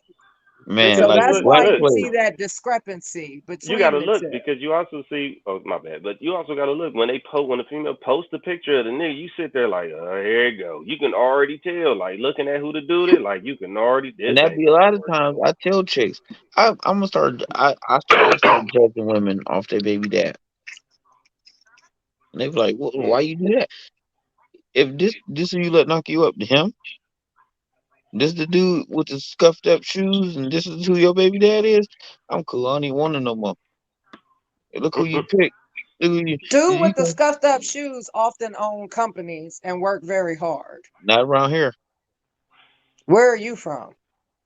[SPEAKER 3] Man,
[SPEAKER 2] Because
[SPEAKER 5] So
[SPEAKER 3] like the
[SPEAKER 5] that's
[SPEAKER 2] look,
[SPEAKER 5] why
[SPEAKER 3] black
[SPEAKER 2] look,
[SPEAKER 5] you
[SPEAKER 3] plague.
[SPEAKER 5] see that discrepancy
[SPEAKER 2] you got
[SPEAKER 5] between
[SPEAKER 2] to
[SPEAKER 5] the
[SPEAKER 2] look
[SPEAKER 5] two.
[SPEAKER 2] because you also see. Oh my bad, but you also got to look when they post when a female posts a picture of the nigga. You sit there like, oh, here you go. You can already tell, like looking at who the dude is, like you can already.
[SPEAKER 3] And
[SPEAKER 2] This
[SPEAKER 3] that
[SPEAKER 2] ain't
[SPEAKER 3] be a
[SPEAKER 2] gonna
[SPEAKER 3] lot of
[SPEAKER 2] work
[SPEAKER 3] times
[SPEAKER 2] out.
[SPEAKER 3] I tell chicks, I'm gonna start I'm start judging women off their baby dad. And they be like, why
[SPEAKER 2] Mm.
[SPEAKER 3] you do that? If this who you let knock you up, him, this the dude with the scuffed up shoes, and this is who your baby dad is. I'm cool. I don't even want to no more. Hey, look who you picked. Look who
[SPEAKER 5] Dude
[SPEAKER 3] you
[SPEAKER 5] with the scuffed up shoes often own companies and work very hard.
[SPEAKER 3] not around here,
[SPEAKER 5] Where are you from?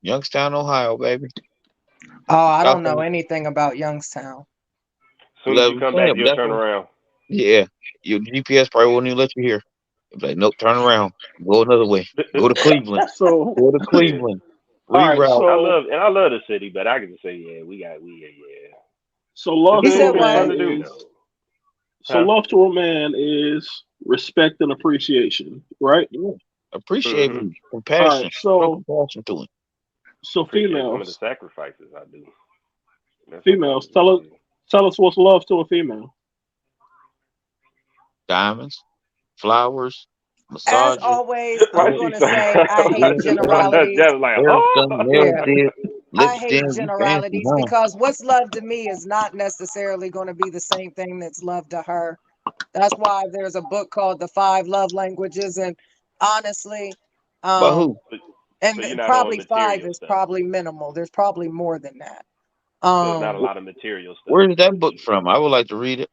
[SPEAKER 3] Youngstown, Ohio, baby.
[SPEAKER 5] Oh, I
[SPEAKER 3] Y'all
[SPEAKER 5] don't know
[SPEAKER 3] think
[SPEAKER 5] anything about Youngstown.
[SPEAKER 2] Soon as you
[SPEAKER 3] I'm
[SPEAKER 2] come back,
[SPEAKER 3] saying, but
[SPEAKER 2] you'll
[SPEAKER 3] that's
[SPEAKER 2] turn
[SPEAKER 3] what,
[SPEAKER 2] around.
[SPEAKER 3] yeah. Your GPS probably won't even let you hear. It's like, nope, turn around, go another way, go to Cleveland,
[SPEAKER 1] So,
[SPEAKER 3] go to
[SPEAKER 2] Yeah,
[SPEAKER 3] Cleveland,
[SPEAKER 1] all right.
[SPEAKER 3] reroute.
[SPEAKER 2] I love the city, but I can just say, yeah, yeah.
[SPEAKER 1] So
[SPEAKER 2] If
[SPEAKER 1] love
[SPEAKER 5] You
[SPEAKER 2] there
[SPEAKER 1] to
[SPEAKER 5] said
[SPEAKER 1] a
[SPEAKER 2] ain't nothing
[SPEAKER 1] man
[SPEAKER 2] fun
[SPEAKER 5] what?
[SPEAKER 2] to do,
[SPEAKER 1] is
[SPEAKER 2] no.
[SPEAKER 1] so
[SPEAKER 2] Huh?
[SPEAKER 1] love to a man is respect and appreciation, right?
[SPEAKER 3] Yeah. Appreciate
[SPEAKER 2] Mm-hmm.
[SPEAKER 3] me,
[SPEAKER 1] All right.
[SPEAKER 3] compassion, show compassion to him.
[SPEAKER 1] So
[SPEAKER 2] Appreciate some of the
[SPEAKER 1] females,
[SPEAKER 2] sacrifices I do. That's what love
[SPEAKER 1] females,
[SPEAKER 2] is. Yeah.
[SPEAKER 1] tell us what's love to a female.
[SPEAKER 3] Diamonds, flowers,
[SPEAKER 5] As
[SPEAKER 3] massages,
[SPEAKER 5] always,
[SPEAKER 2] Why
[SPEAKER 5] I'm
[SPEAKER 3] hair,
[SPEAKER 2] she
[SPEAKER 5] going to
[SPEAKER 2] sound
[SPEAKER 5] say I hate generalities.
[SPEAKER 2] just like,
[SPEAKER 3] hair
[SPEAKER 2] oh,
[SPEAKER 3] done, nails
[SPEAKER 5] Yeah,
[SPEAKER 3] did,
[SPEAKER 5] I
[SPEAKER 3] lips
[SPEAKER 5] hate
[SPEAKER 3] did. You fancy,
[SPEAKER 5] generalities
[SPEAKER 3] huh?
[SPEAKER 5] because what's love to me is not necessarily going to be the same thing that's love to her. That's why there's a book called The Five Love Languages. And honestly,
[SPEAKER 3] But
[SPEAKER 5] um,
[SPEAKER 3] who?
[SPEAKER 2] so
[SPEAKER 5] and
[SPEAKER 2] you're not on
[SPEAKER 5] probably five
[SPEAKER 2] material
[SPEAKER 5] is
[SPEAKER 2] stuff.
[SPEAKER 5] probably minimal. There's probably more than that.
[SPEAKER 2] So it's not a
[SPEAKER 5] Um,
[SPEAKER 2] lot of material stuff
[SPEAKER 3] Where's
[SPEAKER 2] is
[SPEAKER 3] that
[SPEAKER 2] what
[SPEAKER 3] book
[SPEAKER 2] you.
[SPEAKER 3] from? I would like to read it.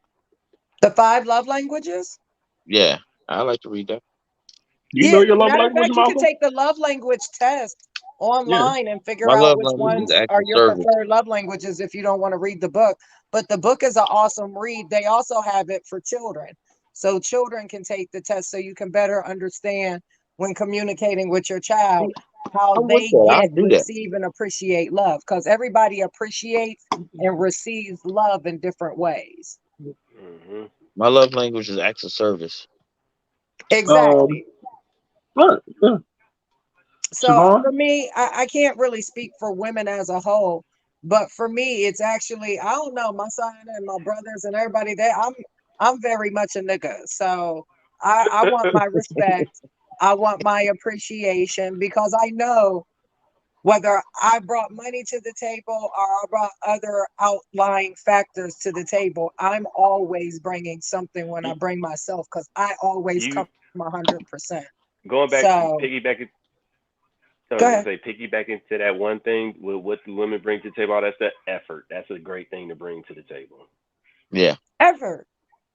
[SPEAKER 5] the five love languages.
[SPEAKER 3] Yeah, I like to read that.
[SPEAKER 1] Do you know
[SPEAKER 5] Yeah,
[SPEAKER 1] your love
[SPEAKER 5] matter of
[SPEAKER 1] language,
[SPEAKER 5] fact, you could
[SPEAKER 1] Malcolm?
[SPEAKER 5] take the love language test
[SPEAKER 1] Yeah.
[SPEAKER 5] online and
[SPEAKER 3] My
[SPEAKER 5] figure out
[SPEAKER 3] love
[SPEAKER 5] which
[SPEAKER 3] language is
[SPEAKER 5] ones
[SPEAKER 3] acts
[SPEAKER 5] are
[SPEAKER 3] of
[SPEAKER 5] your
[SPEAKER 3] service.
[SPEAKER 5] preferred love languages if you don't want to read the book. But the book is an awesome read. They also have it for children. So children can take the test so you can better understand when communicating with your child
[SPEAKER 3] See,
[SPEAKER 5] how
[SPEAKER 3] I'm with
[SPEAKER 5] they
[SPEAKER 3] that. I'll
[SPEAKER 5] get,
[SPEAKER 3] do that.
[SPEAKER 5] receive, and appreciate love because everybody appreciates and receives love in different ways.
[SPEAKER 2] Hmm.
[SPEAKER 3] My love language is acts of service.
[SPEAKER 5] Exactly.
[SPEAKER 1] Right. Yeah.
[SPEAKER 5] So
[SPEAKER 1] Siobhan?
[SPEAKER 5] for me, I can't really speak for women as a whole, but for me, it's actually I don't know my son and my brothers and everybody there. I'm very much a nigga, so I want my respect. I want my appreciation because I know whether I brought money to the table or I brought other outlying factors to the table. I'm always bringing something when I bring myself because I always
[SPEAKER 2] You
[SPEAKER 5] come 100%.
[SPEAKER 2] going back,
[SPEAKER 5] So
[SPEAKER 2] piggyback. I
[SPEAKER 5] go
[SPEAKER 2] was gonna
[SPEAKER 5] ahead.
[SPEAKER 2] say piggyback into that one thing with what do women bring to the table. That's that effort. That's a great thing to bring to the table.
[SPEAKER 3] Yeah.
[SPEAKER 5] Effort.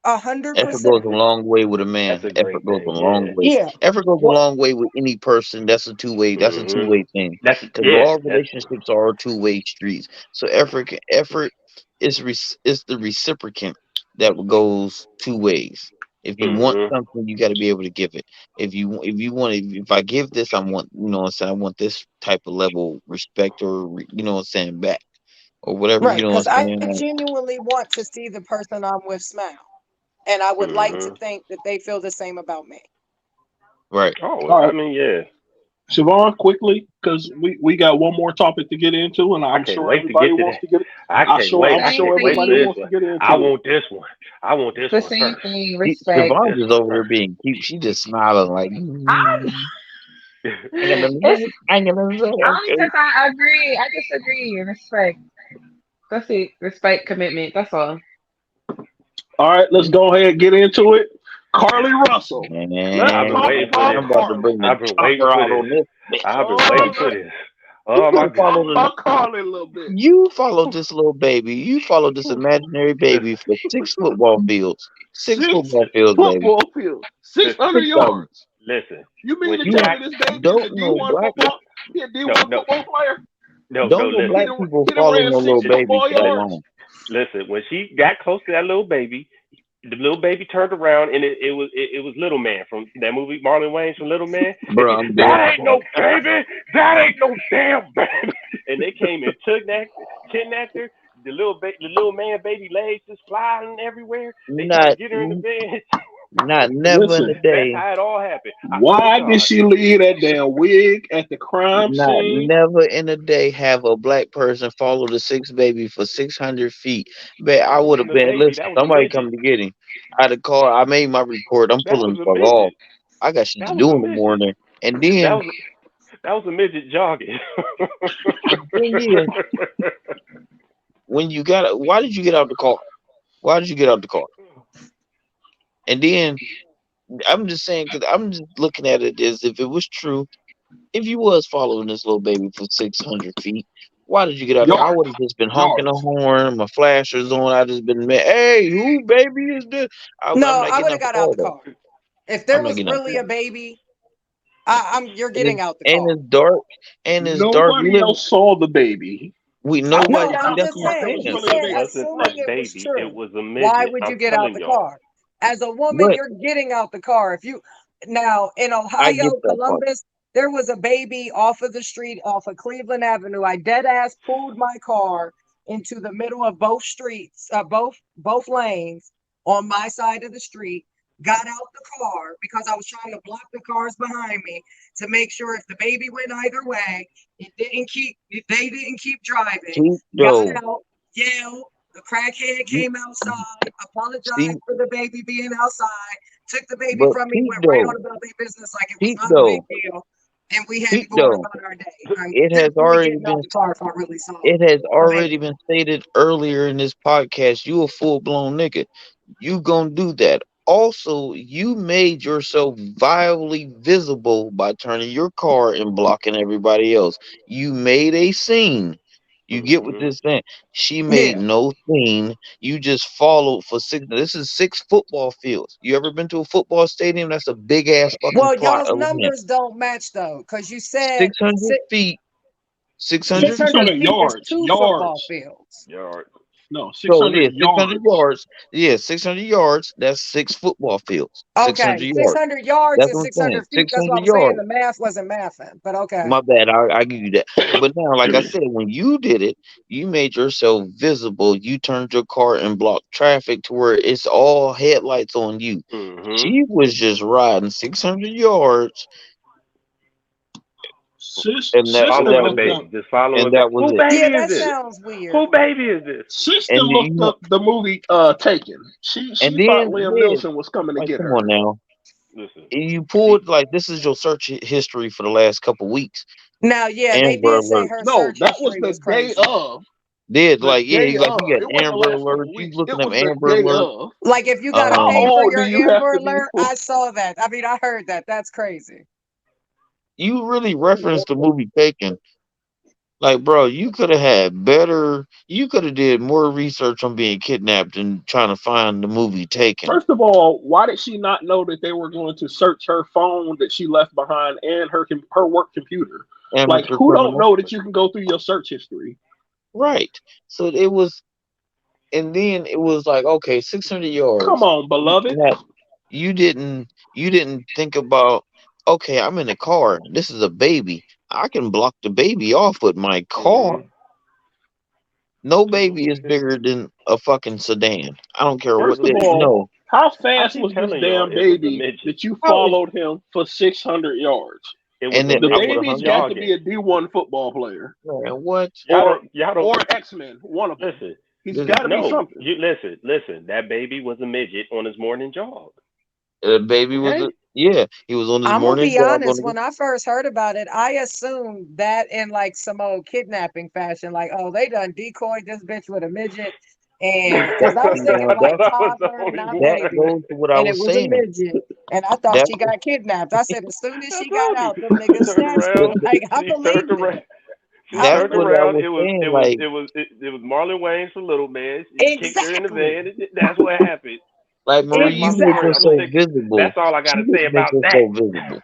[SPEAKER 5] a hundred
[SPEAKER 3] Effort goes
[SPEAKER 5] percent.
[SPEAKER 3] a long way with a
[SPEAKER 2] That's
[SPEAKER 3] man.
[SPEAKER 2] a
[SPEAKER 3] Effort
[SPEAKER 2] great
[SPEAKER 3] goes a
[SPEAKER 2] thing.
[SPEAKER 3] long
[SPEAKER 2] Yeah.
[SPEAKER 3] way.
[SPEAKER 5] Yeah.
[SPEAKER 3] Effort goes a
[SPEAKER 5] What
[SPEAKER 3] long way with any person. That's a two way. That's a two
[SPEAKER 2] Hmm.
[SPEAKER 3] way thing.
[SPEAKER 2] That's
[SPEAKER 3] Because
[SPEAKER 2] yeah.
[SPEAKER 3] all
[SPEAKER 2] That's.
[SPEAKER 3] relationships are two-way streets. So effort is the reciprocant that goes two ways. If you want
[SPEAKER 2] Hmm.
[SPEAKER 3] something, you got to be able to give it. If you want if I give this, I want what I'm saying. I want this type of level of respect or you know what I'm saying back. or whatever. You
[SPEAKER 5] Right,
[SPEAKER 3] know what
[SPEAKER 5] because
[SPEAKER 3] I'm
[SPEAKER 5] I
[SPEAKER 3] saying? Like,
[SPEAKER 5] genuinely want to see the person I'm with smile. And I would like to
[SPEAKER 2] Hmm.
[SPEAKER 5] think that they feel the same about me.
[SPEAKER 3] right.
[SPEAKER 2] Oh,
[SPEAKER 1] All
[SPEAKER 2] I
[SPEAKER 1] right,
[SPEAKER 2] mean, yeah.
[SPEAKER 1] Siobhan, quickly, because we got one more topic to get into, and
[SPEAKER 2] I
[SPEAKER 1] I'm
[SPEAKER 2] can't
[SPEAKER 1] sure
[SPEAKER 2] wait to
[SPEAKER 1] everybody
[SPEAKER 2] get to
[SPEAKER 1] wants
[SPEAKER 2] that.
[SPEAKER 1] to get.
[SPEAKER 2] I can't wait.
[SPEAKER 1] I'm
[SPEAKER 2] I
[SPEAKER 1] sure
[SPEAKER 2] can't wait
[SPEAKER 1] everybody
[SPEAKER 2] for this
[SPEAKER 4] Same
[SPEAKER 1] wants to
[SPEAKER 2] one.
[SPEAKER 1] get
[SPEAKER 2] I
[SPEAKER 1] into it.
[SPEAKER 2] want this one. I want this
[SPEAKER 4] the
[SPEAKER 2] one
[SPEAKER 4] same
[SPEAKER 2] first.
[SPEAKER 4] thing.
[SPEAKER 2] I
[SPEAKER 4] Respect.
[SPEAKER 2] want
[SPEAKER 3] Siobhan
[SPEAKER 2] this
[SPEAKER 3] just
[SPEAKER 2] one
[SPEAKER 3] over there
[SPEAKER 2] first.
[SPEAKER 3] being cute. She just smiling like,
[SPEAKER 4] I
[SPEAKER 3] I ain't gonna
[SPEAKER 4] it's
[SPEAKER 3] I ain't gonna say,
[SPEAKER 4] only
[SPEAKER 3] okay.
[SPEAKER 4] because I agree. I disagree. Respect. That's it. Respect, commitment. That's all.
[SPEAKER 1] All right, let's go ahead and get into it. Carly Russell. Let's
[SPEAKER 2] I've been
[SPEAKER 1] talk
[SPEAKER 3] Man,
[SPEAKER 2] waiting for
[SPEAKER 1] about
[SPEAKER 2] this.
[SPEAKER 3] I'm about to
[SPEAKER 1] Carly.
[SPEAKER 3] bring the
[SPEAKER 2] I've been waiting
[SPEAKER 3] chopper
[SPEAKER 2] for
[SPEAKER 3] out
[SPEAKER 2] this.
[SPEAKER 3] on this bitch.
[SPEAKER 2] I've been
[SPEAKER 1] Oh,
[SPEAKER 2] waiting for this.
[SPEAKER 3] You
[SPEAKER 2] Oh
[SPEAKER 3] could
[SPEAKER 2] my
[SPEAKER 3] have
[SPEAKER 1] let's talk
[SPEAKER 3] followed
[SPEAKER 2] goodness.
[SPEAKER 3] the,
[SPEAKER 1] about Carly a little bit.
[SPEAKER 3] you followed this little baby. You followed this imaginary baby
[SPEAKER 2] Listen,
[SPEAKER 3] for 6 football fields. Six
[SPEAKER 1] Six
[SPEAKER 3] football fields, baby.
[SPEAKER 1] football fields,
[SPEAKER 2] listen,
[SPEAKER 1] 600
[SPEAKER 3] 6 of them.
[SPEAKER 1] yards.
[SPEAKER 2] listen.
[SPEAKER 1] You mean
[SPEAKER 2] When
[SPEAKER 1] to
[SPEAKER 2] she
[SPEAKER 1] tell
[SPEAKER 3] You
[SPEAKER 1] me
[SPEAKER 2] got
[SPEAKER 1] this baby is a
[SPEAKER 3] don't know
[SPEAKER 1] D1
[SPEAKER 3] black,
[SPEAKER 2] no,
[SPEAKER 1] football? He a
[SPEAKER 2] no,
[SPEAKER 1] D1
[SPEAKER 2] no,
[SPEAKER 1] football player.
[SPEAKER 2] no.
[SPEAKER 3] don't know
[SPEAKER 1] He
[SPEAKER 3] black
[SPEAKER 2] Listen,
[SPEAKER 1] done,
[SPEAKER 3] people
[SPEAKER 1] he done
[SPEAKER 3] follow
[SPEAKER 1] ran
[SPEAKER 3] no little
[SPEAKER 1] six
[SPEAKER 3] baby
[SPEAKER 1] football
[SPEAKER 3] for that
[SPEAKER 1] yards.
[SPEAKER 3] long.
[SPEAKER 2] listen. When she got close to that little baby, the little baby turned around and it was Little Man from that movie Marlon Wayans from Little Man. And
[SPEAKER 3] Bro,
[SPEAKER 2] she,
[SPEAKER 3] I'm
[SPEAKER 2] that
[SPEAKER 3] dead.
[SPEAKER 2] ain't no baby. That ain't no damn baby. And they came and kidnapped her. The little man baby legs just flying everywhere. They trying to
[SPEAKER 3] Not,
[SPEAKER 2] get her in the bed.
[SPEAKER 3] not never in
[SPEAKER 1] Listen,
[SPEAKER 3] a
[SPEAKER 2] That's
[SPEAKER 3] day.
[SPEAKER 2] how it all happened. I swear to
[SPEAKER 1] why did
[SPEAKER 2] God.
[SPEAKER 1] she leave that damn wig at the crime
[SPEAKER 3] Not
[SPEAKER 1] scene?
[SPEAKER 3] never in a day have a black person follow the six baby for 600 feet. Man, I
[SPEAKER 2] That
[SPEAKER 3] would have
[SPEAKER 2] wasn't a
[SPEAKER 3] been.
[SPEAKER 2] baby.
[SPEAKER 3] Listen,
[SPEAKER 2] That was a
[SPEAKER 3] somebody
[SPEAKER 2] midget.
[SPEAKER 3] coming to get him. I had a call. I made my report. I'm
[SPEAKER 2] That
[SPEAKER 3] pulling
[SPEAKER 2] was
[SPEAKER 3] the
[SPEAKER 2] a
[SPEAKER 3] fuck off.
[SPEAKER 2] midget.
[SPEAKER 3] I got shit to
[SPEAKER 2] That was
[SPEAKER 3] do
[SPEAKER 2] a
[SPEAKER 3] in the
[SPEAKER 2] midget.
[SPEAKER 3] morning. And
[SPEAKER 2] That
[SPEAKER 3] then
[SPEAKER 2] was that was a midget jogging.
[SPEAKER 3] the thing is, when you got, why did you get out the car? Why did you get out the car? And then I'm just saying, because I'm just looking at it as if it was true. If you was following this little baby for 600 feet, why did you get out there? I would have
[SPEAKER 1] Yards,
[SPEAKER 3] just been honking the
[SPEAKER 1] yards.
[SPEAKER 3] horn, my flashers on. I just been, hey, who baby is this? I'm
[SPEAKER 5] No,
[SPEAKER 3] not
[SPEAKER 5] I
[SPEAKER 3] getting
[SPEAKER 5] would have
[SPEAKER 3] out the
[SPEAKER 5] got out
[SPEAKER 3] car
[SPEAKER 5] the
[SPEAKER 3] though.
[SPEAKER 5] car. If
[SPEAKER 3] I'm
[SPEAKER 5] there
[SPEAKER 3] not
[SPEAKER 5] was
[SPEAKER 3] getting out the
[SPEAKER 5] really
[SPEAKER 3] car.
[SPEAKER 5] a baby, you're
[SPEAKER 3] And
[SPEAKER 5] getting out the
[SPEAKER 3] and
[SPEAKER 5] car.
[SPEAKER 3] it's dark, and it's dark. We
[SPEAKER 1] Nobody
[SPEAKER 3] live.
[SPEAKER 1] else saw the baby.
[SPEAKER 3] We
[SPEAKER 1] I don't
[SPEAKER 5] No,
[SPEAKER 3] nobody
[SPEAKER 1] see
[SPEAKER 5] but
[SPEAKER 3] see.
[SPEAKER 1] how
[SPEAKER 5] I'm
[SPEAKER 1] the
[SPEAKER 3] That's
[SPEAKER 5] just
[SPEAKER 3] what
[SPEAKER 1] fuck that
[SPEAKER 3] I'm
[SPEAKER 5] saying,
[SPEAKER 1] was
[SPEAKER 5] you
[SPEAKER 3] saying.
[SPEAKER 1] really a
[SPEAKER 5] said,
[SPEAKER 2] It
[SPEAKER 1] baby.
[SPEAKER 2] wasn't a
[SPEAKER 5] assuming it was
[SPEAKER 2] baby. It
[SPEAKER 5] true,
[SPEAKER 2] was a
[SPEAKER 5] why
[SPEAKER 2] midget.
[SPEAKER 5] would
[SPEAKER 2] I'm
[SPEAKER 5] you get out
[SPEAKER 2] telling
[SPEAKER 5] the
[SPEAKER 2] y'all.
[SPEAKER 5] car? As a woman,
[SPEAKER 3] But
[SPEAKER 5] you're getting out the car. If you now in
[SPEAKER 3] I get
[SPEAKER 5] Ohio,
[SPEAKER 3] that part.
[SPEAKER 5] Columbus, there was a baby off of the street off of Cleveland Avenue. I dead ass pulled my car into the middle of both streets, both lanes on my side of the street. Got out the car because I was trying to block the cars behind me to make sure if the baby went either way, they didn't keep driving.
[SPEAKER 3] Keep
[SPEAKER 5] Got
[SPEAKER 3] though.
[SPEAKER 5] out, yelled. The crackhead
[SPEAKER 3] You
[SPEAKER 5] came outside,
[SPEAKER 3] see,
[SPEAKER 5] apologized for the baby being outside, took the baby
[SPEAKER 3] but
[SPEAKER 5] from me,
[SPEAKER 3] peep
[SPEAKER 5] went right
[SPEAKER 3] though.
[SPEAKER 5] on about their business like it was
[SPEAKER 3] Peep
[SPEAKER 5] not a big
[SPEAKER 3] though.
[SPEAKER 5] deal. And we had to
[SPEAKER 3] Peep
[SPEAKER 5] go on
[SPEAKER 3] though.
[SPEAKER 5] about our day. I'm
[SPEAKER 3] It has
[SPEAKER 5] definitely
[SPEAKER 3] already
[SPEAKER 5] getting out
[SPEAKER 3] been.
[SPEAKER 5] the car if I really saw
[SPEAKER 3] It has
[SPEAKER 5] a baby.
[SPEAKER 3] already been stated earlier in this podcast. You a full blown nigga. You gonna do that. Also, you made yourself viably visible by turning your car and blocking everybody else. You made a scene. You get what
[SPEAKER 2] Hmm.
[SPEAKER 3] this saying? She made
[SPEAKER 5] Yeah.
[SPEAKER 3] no scene. You just followed for six. This is 6 football fields. You ever been to a football stadium? That's a big ass fucking
[SPEAKER 5] Well,
[SPEAKER 3] plot
[SPEAKER 5] y'all's
[SPEAKER 3] of land.
[SPEAKER 5] numbers don't match though, because you said
[SPEAKER 3] 600 feet.
[SPEAKER 1] Six
[SPEAKER 3] 600
[SPEAKER 5] 600
[SPEAKER 3] feet.
[SPEAKER 1] 600
[SPEAKER 5] feet is
[SPEAKER 1] yards.
[SPEAKER 5] two football
[SPEAKER 1] Yards.
[SPEAKER 5] fields.
[SPEAKER 2] Yard.
[SPEAKER 1] No,
[SPEAKER 3] So
[SPEAKER 1] 600
[SPEAKER 3] yeah, 600
[SPEAKER 1] yards.
[SPEAKER 3] yards. Yeah, 600 yards. That's 6 football fields.
[SPEAKER 5] Okay,
[SPEAKER 3] 600 yards.
[SPEAKER 5] 600 yards
[SPEAKER 3] That's
[SPEAKER 5] is
[SPEAKER 3] what I'm saying.
[SPEAKER 5] 600 feet. That's
[SPEAKER 3] 600
[SPEAKER 5] what I'm saying.
[SPEAKER 3] yards.
[SPEAKER 5] The math wasn't mathing, but okay.
[SPEAKER 3] My bad. I give you that. But now, like I said, when you did it, you made yourself visible. You turned your car and blocked traffic to where it's all headlights on you.
[SPEAKER 2] Hmm.
[SPEAKER 3] She was just riding 600 yards, and that and
[SPEAKER 1] Sister
[SPEAKER 3] that
[SPEAKER 2] Following the
[SPEAKER 3] was
[SPEAKER 1] looked
[SPEAKER 3] it.
[SPEAKER 1] up.
[SPEAKER 2] baby. Just following
[SPEAKER 3] And
[SPEAKER 2] the baby.
[SPEAKER 3] that was
[SPEAKER 2] Who
[SPEAKER 3] it.
[SPEAKER 5] Yeah,
[SPEAKER 2] baby is
[SPEAKER 5] that
[SPEAKER 2] this?
[SPEAKER 5] sounds weird.
[SPEAKER 2] Who baby is this?
[SPEAKER 1] Sister
[SPEAKER 3] And
[SPEAKER 1] looked
[SPEAKER 3] you
[SPEAKER 1] up the movie Taken.
[SPEAKER 3] and
[SPEAKER 1] She thought
[SPEAKER 3] then
[SPEAKER 1] Liam
[SPEAKER 3] yeah,
[SPEAKER 1] Neeson was coming to
[SPEAKER 3] like
[SPEAKER 1] get
[SPEAKER 3] come
[SPEAKER 1] her.
[SPEAKER 3] on now.
[SPEAKER 2] Listen.
[SPEAKER 3] You
[SPEAKER 2] She.
[SPEAKER 3] pulled like this is your search history for the last couple weeks.
[SPEAKER 5] Now, yeah, they
[SPEAKER 3] Amber
[SPEAKER 5] did say
[SPEAKER 3] Alert.
[SPEAKER 5] her
[SPEAKER 1] No,
[SPEAKER 5] search
[SPEAKER 1] that was
[SPEAKER 5] history
[SPEAKER 1] the
[SPEAKER 5] was
[SPEAKER 1] day
[SPEAKER 5] crazy.
[SPEAKER 1] of.
[SPEAKER 3] Did
[SPEAKER 1] The
[SPEAKER 3] like
[SPEAKER 1] day
[SPEAKER 3] yeah, like
[SPEAKER 1] of.
[SPEAKER 3] you got
[SPEAKER 1] It wasn't the
[SPEAKER 3] Amber
[SPEAKER 1] last
[SPEAKER 3] Alert.
[SPEAKER 1] couple of
[SPEAKER 3] You
[SPEAKER 1] weeks.
[SPEAKER 3] looking
[SPEAKER 1] It
[SPEAKER 3] up
[SPEAKER 1] was the
[SPEAKER 3] Amber
[SPEAKER 1] day
[SPEAKER 3] Alert.
[SPEAKER 1] of.
[SPEAKER 5] Like if you gotta
[SPEAKER 1] How
[SPEAKER 5] pay
[SPEAKER 3] Um,
[SPEAKER 5] for
[SPEAKER 1] old do
[SPEAKER 5] your
[SPEAKER 1] you have
[SPEAKER 5] Amber
[SPEAKER 1] to be
[SPEAKER 5] Alert,
[SPEAKER 1] for?
[SPEAKER 5] I saw that. I mean, I heard that. That's crazy.
[SPEAKER 3] you really referenced the movie Taken. Like, bro, you could have had better. You could have did more research on being kidnapped and trying to find the movie Taken.
[SPEAKER 1] First of all, why did she not know that they were going to search her phone that she left behind and her work computer? Like,
[SPEAKER 3] Amateur
[SPEAKER 1] who don't
[SPEAKER 3] criminal,
[SPEAKER 1] know that you can go through your search history?
[SPEAKER 3] right? So it was, and then it was like, okay, 600
[SPEAKER 1] Come
[SPEAKER 3] yards.
[SPEAKER 1] on, beloved.
[SPEAKER 3] Now, you didn't think about, okay, I'm in a car. This is a baby. I can block the baby off with my car.
[SPEAKER 2] Hmm.
[SPEAKER 3] No baby is bigger than a fucking sedan. I don't care what
[SPEAKER 1] First of
[SPEAKER 3] they
[SPEAKER 1] all,
[SPEAKER 3] no.
[SPEAKER 1] how
[SPEAKER 2] I
[SPEAKER 1] fast
[SPEAKER 2] keep
[SPEAKER 1] was this
[SPEAKER 2] telling y'all
[SPEAKER 1] damn
[SPEAKER 2] it was a
[SPEAKER 1] baby
[SPEAKER 2] midget.
[SPEAKER 1] that you
[SPEAKER 3] How is
[SPEAKER 1] followed him for 600 yards?
[SPEAKER 2] It was
[SPEAKER 3] and
[SPEAKER 2] a
[SPEAKER 3] then
[SPEAKER 1] The
[SPEAKER 3] I
[SPEAKER 2] midget
[SPEAKER 3] would have
[SPEAKER 1] baby's
[SPEAKER 3] hung out.
[SPEAKER 1] got to be
[SPEAKER 2] jogging.
[SPEAKER 1] a D1 football player
[SPEAKER 3] Man, what?
[SPEAKER 2] Y'all don't
[SPEAKER 1] or X-Men, one of them.
[SPEAKER 2] listen.
[SPEAKER 1] He's
[SPEAKER 3] Listen,
[SPEAKER 1] got to be
[SPEAKER 2] No,
[SPEAKER 1] something.
[SPEAKER 2] you listen. That baby was a midget on his morning jog.
[SPEAKER 3] the baby was
[SPEAKER 1] Okay?
[SPEAKER 3] he was on his
[SPEAKER 5] I'm gonna
[SPEAKER 3] morning
[SPEAKER 5] be
[SPEAKER 3] jog
[SPEAKER 5] honest.
[SPEAKER 3] on
[SPEAKER 5] When I first heard about it, I assumed that in like some old kidnapping fashion, like, oh, they done decoyed this bitch with a midget, and because I was thinking
[SPEAKER 3] now
[SPEAKER 2] I
[SPEAKER 5] like
[SPEAKER 2] thought
[SPEAKER 3] that
[SPEAKER 2] that was the
[SPEAKER 5] toddler,
[SPEAKER 2] only
[SPEAKER 5] not
[SPEAKER 3] that
[SPEAKER 2] one.
[SPEAKER 5] baby,
[SPEAKER 3] goes to what I
[SPEAKER 5] and it
[SPEAKER 3] was
[SPEAKER 5] was a
[SPEAKER 3] saying.
[SPEAKER 5] midget, and I thought
[SPEAKER 3] That
[SPEAKER 5] she got kidnapped. I said as soon as
[SPEAKER 2] I
[SPEAKER 5] she got
[SPEAKER 2] told you.
[SPEAKER 5] out, them
[SPEAKER 2] She
[SPEAKER 5] niggas
[SPEAKER 2] turned
[SPEAKER 5] snatched her.
[SPEAKER 3] but
[SPEAKER 2] around.
[SPEAKER 5] Like I
[SPEAKER 2] She turned
[SPEAKER 5] believed
[SPEAKER 2] around.
[SPEAKER 5] it.
[SPEAKER 2] She
[SPEAKER 5] I
[SPEAKER 3] that's
[SPEAKER 2] turned
[SPEAKER 3] what
[SPEAKER 5] believed
[SPEAKER 3] I
[SPEAKER 2] around.
[SPEAKER 3] was saying. Like
[SPEAKER 2] It was Marlon Wayans for Little Man. He kicked her in the
[SPEAKER 5] exactly,
[SPEAKER 2] van. That's what happened.
[SPEAKER 3] Marie,
[SPEAKER 2] That's my
[SPEAKER 3] you make
[SPEAKER 2] story.
[SPEAKER 3] her
[SPEAKER 2] I'm
[SPEAKER 3] so
[SPEAKER 5] exactly.
[SPEAKER 2] sticking.
[SPEAKER 3] visible.
[SPEAKER 2] That's all I
[SPEAKER 3] She
[SPEAKER 2] gotta
[SPEAKER 3] just
[SPEAKER 2] say
[SPEAKER 3] makes
[SPEAKER 2] about
[SPEAKER 3] her
[SPEAKER 2] that.
[SPEAKER 3] so visible.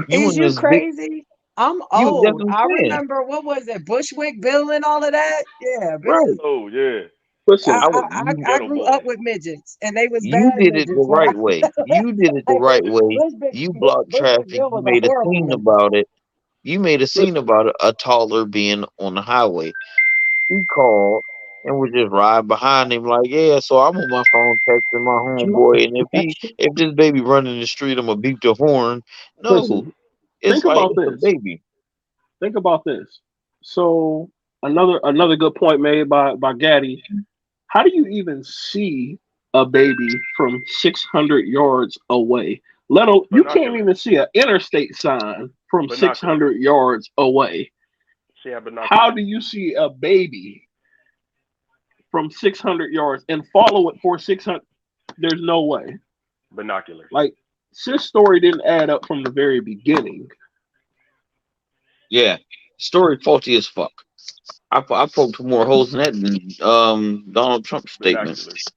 [SPEAKER 3] You
[SPEAKER 5] Is
[SPEAKER 3] and
[SPEAKER 5] you
[SPEAKER 3] this big
[SPEAKER 5] crazy? I'm
[SPEAKER 3] you that's
[SPEAKER 5] old.
[SPEAKER 3] what
[SPEAKER 5] I
[SPEAKER 3] I'm saying.
[SPEAKER 5] remember what was it, Bushwick Bill and all of that. Yeah, bitches.
[SPEAKER 3] Right.
[SPEAKER 2] Oh yeah,
[SPEAKER 1] Listen,
[SPEAKER 3] I
[SPEAKER 5] I,
[SPEAKER 3] would
[SPEAKER 5] I
[SPEAKER 3] you,
[SPEAKER 5] I I
[SPEAKER 2] ghetto
[SPEAKER 5] grew up
[SPEAKER 2] boy.
[SPEAKER 5] with midgets, and they was
[SPEAKER 3] you
[SPEAKER 5] bad
[SPEAKER 3] did it the
[SPEAKER 5] midgets. When I
[SPEAKER 3] right way. You did it the
[SPEAKER 5] like
[SPEAKER 3] right way. You blocked
[SPEAKER 5] Bushwick
[SPEAKER 3] traffic.
[SPEAKER 5] Bill
[SPEAKER 3] You
[SPEAKER 5] was a
[SPEAKER 3] made a
[SPEAKER 5] horrible
[SPEAKER 3] scene
[SPEAKER 5] midget.
[SPEAKER 3] about it. You made a scene
[SPEAKER 1] listen.
[SPEAKER 3] about a toddler being on the highway. We called and we just ride behind him like, yeah, so I'm on my phone texting my homeboy, and if this baby running the street, I'm gonna beep the horn. No,
[SPEAKER 1] Listen.
[SPEAKER 3] it's
[SPEAKER 1] Think
[SPEAKER 3] like
[SPEAKER 1] about
[SPEAKER 3] it's a
[SPEAKER 1] this.
[SPEAKER 3] baby.
[SPEAKER 1] Think about this. So another good point made by Gaddy. How do you even see a baby from 600 yards away? You can't
[SPEAKER 2] Binoculars.
[SPEAKER 1] even see an interstate sign from
[SPEAKER 2] Binoculars.
[SPEAKER 1] 600 yards away.
[SPEAKER 2] She had
[SPEAKER 1] How
[SPEAKER 2] binoculars.
[SPEAKER 1] do you see a baby from 600 yards and follow it for 600? There's no way.
[SPEAKER 2] Binoculars.
[SPEAKER 1] Like, sis story didn't add up from the very beginning.
[SPEAKER 3] Yeah, story faulty as fuck. I poked more holes in that than Donald Trump's statement.
[SPEAKER 2] Binoculars.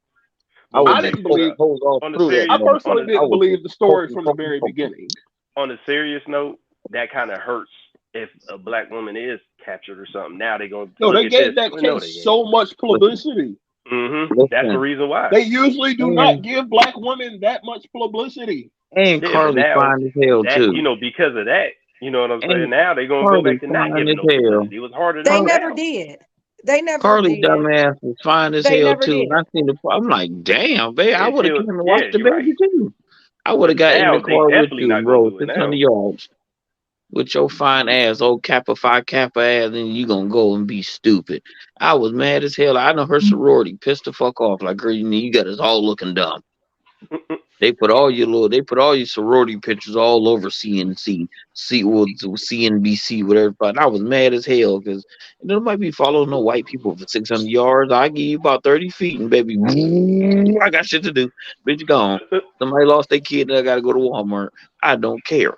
[SPEAKER 3] I
[SPEAKER 2] But
[SPEAKER 3] would
[SPEAKER 1] I
[SPEAKER 3] just
[SPEAKER 1] didn't
[SPEAKER 3] poke
[SPEAKER 1] believe.
[SPEAKER 3] holes all
[SPEAKER 2] on a
[SPEAKER 3] through that
[SPEAKER 1] I
[SPEAKER 2] serious
[SPEAKER 3] mother.
[SPEAKER 2] on
[SPEAKER 1] personally
[SPEAKER 2] a
[SPEAKER 3] I
[SPEAKER 1] didn't
[SPEAKER 3] would
[SPEAKER 1] believe
[SPEAKER 3] just
[SPEAKER 1] the
[SPEAKER 3] poke
[SPEAKER 1] story
[SPEAKER 3] and
[SPEAKER 1] from the
[SPEAKER 3] poke and
[SPEAKER 1] very
[SPEAKER 3] poke.
[SPEAKER 1] beginning.
[SPEAKER 2] on a serious note, that kind of hurts if a black woman is captured or something. Now they're gonna
[SPEAKER 1] No,
[SPEAKER 2] look
[SPEAKER 1] they
[SPEAKER 2] at this.
[SPEAKER 1] gave that
[SPEAKER 2] Well, no, they
[SPEAKER 1] case
[SPEAKER 2] ain't.
[SPEAKER 1] so much
[SPEAKER 3] Listen,
[SPEAKER 1] publicity.
[SPEAKER 2] That's the
[SPEAKER 3] listen,
[SPEAKER 2] reason why.
[SPEAKER 1] They usually do not
[SPEAKER 3] and
[SPEAKER 1] give black women that much publicity.
[SPEAKER 3] and
[SPEAKER 2] Yeah, but
[SPEAKER 3] Carly
[SPEAKER 2] now
[SPEAKER 3] fine as hell
[SPEAKER 2] that
[SPEAKER 3] too.
[SPEAKER 2] because of that, you know what I'm saying.
[SPEAKER 3] And
[SPEAKER 2] Now they're gonna go
[SPEAKER 3] Carly
[SPEAKER 2] back to not
[SPEAKER 3] fine
[SPEAKER 2] giving
[SPEAKER 3] as
[SPEAKER 2] no
[SPEAKER 3] hell.
[SPEAKER 2] publicity. It was hard
[SPEAKER 5] They
[SPEAKER 2] enough
[SPEAKER 3] Car-
[SPEAKER 5] never
[SPEAKER 2] now.
[SPEAKER 5] did. They never
[SPEAKER 3] Carly
[SPEAKER 5] did.
[SPEAKER 3] dumbass was fine as
[SPEAKER 5] They
[SPEAKER 3] hell
[SPEAKER 5] never
[SPEAKER 3] too. And I
[SPEAKER 5] did.
[SPEAKER 3] seen the. I'm like, damn, babe, I
[SPEAKER 2] Yeah,
[SPEAKER 3] would have came and
[SPEAKER 2] yeah,
[SPEAKER 3] watched the
[SPEAKER 2] you're right.
[SPEAKER 3] baby too. I would
[SPEAKER 2] But
[SPEAKER 3] have got in the
[SPEAKER 2] now they
[SPEAKER 3] car with
[SPEAKER 2] definitely
[SPEAKER 3] you
[SPEAKER 2] not
[SPEAKER 3] and
[SPEAKER 2] gonna
[SPEAKER 3] rode
[SPEAKER 2] do it
[SPEAKER 3] 600
[SPEAKER 2] now.
[SPEAKER 3] yards with your fine ass, old Kappa Phi Kappa ass, and you gonna go and be stupid. I was mad as hell. I know her sorority pissed the fuck off. Like, girl, you got us all looking dumb. They put all your sorority pictures all over CNC, CNBC, whatever. But I was mad as hell because nobody be following no white people for 600 yards. I give you about 30 feet, and baby, I got shit to do. Bitch, gone. Somebody lost their kid, and I gotta go to Walmart. I don't care.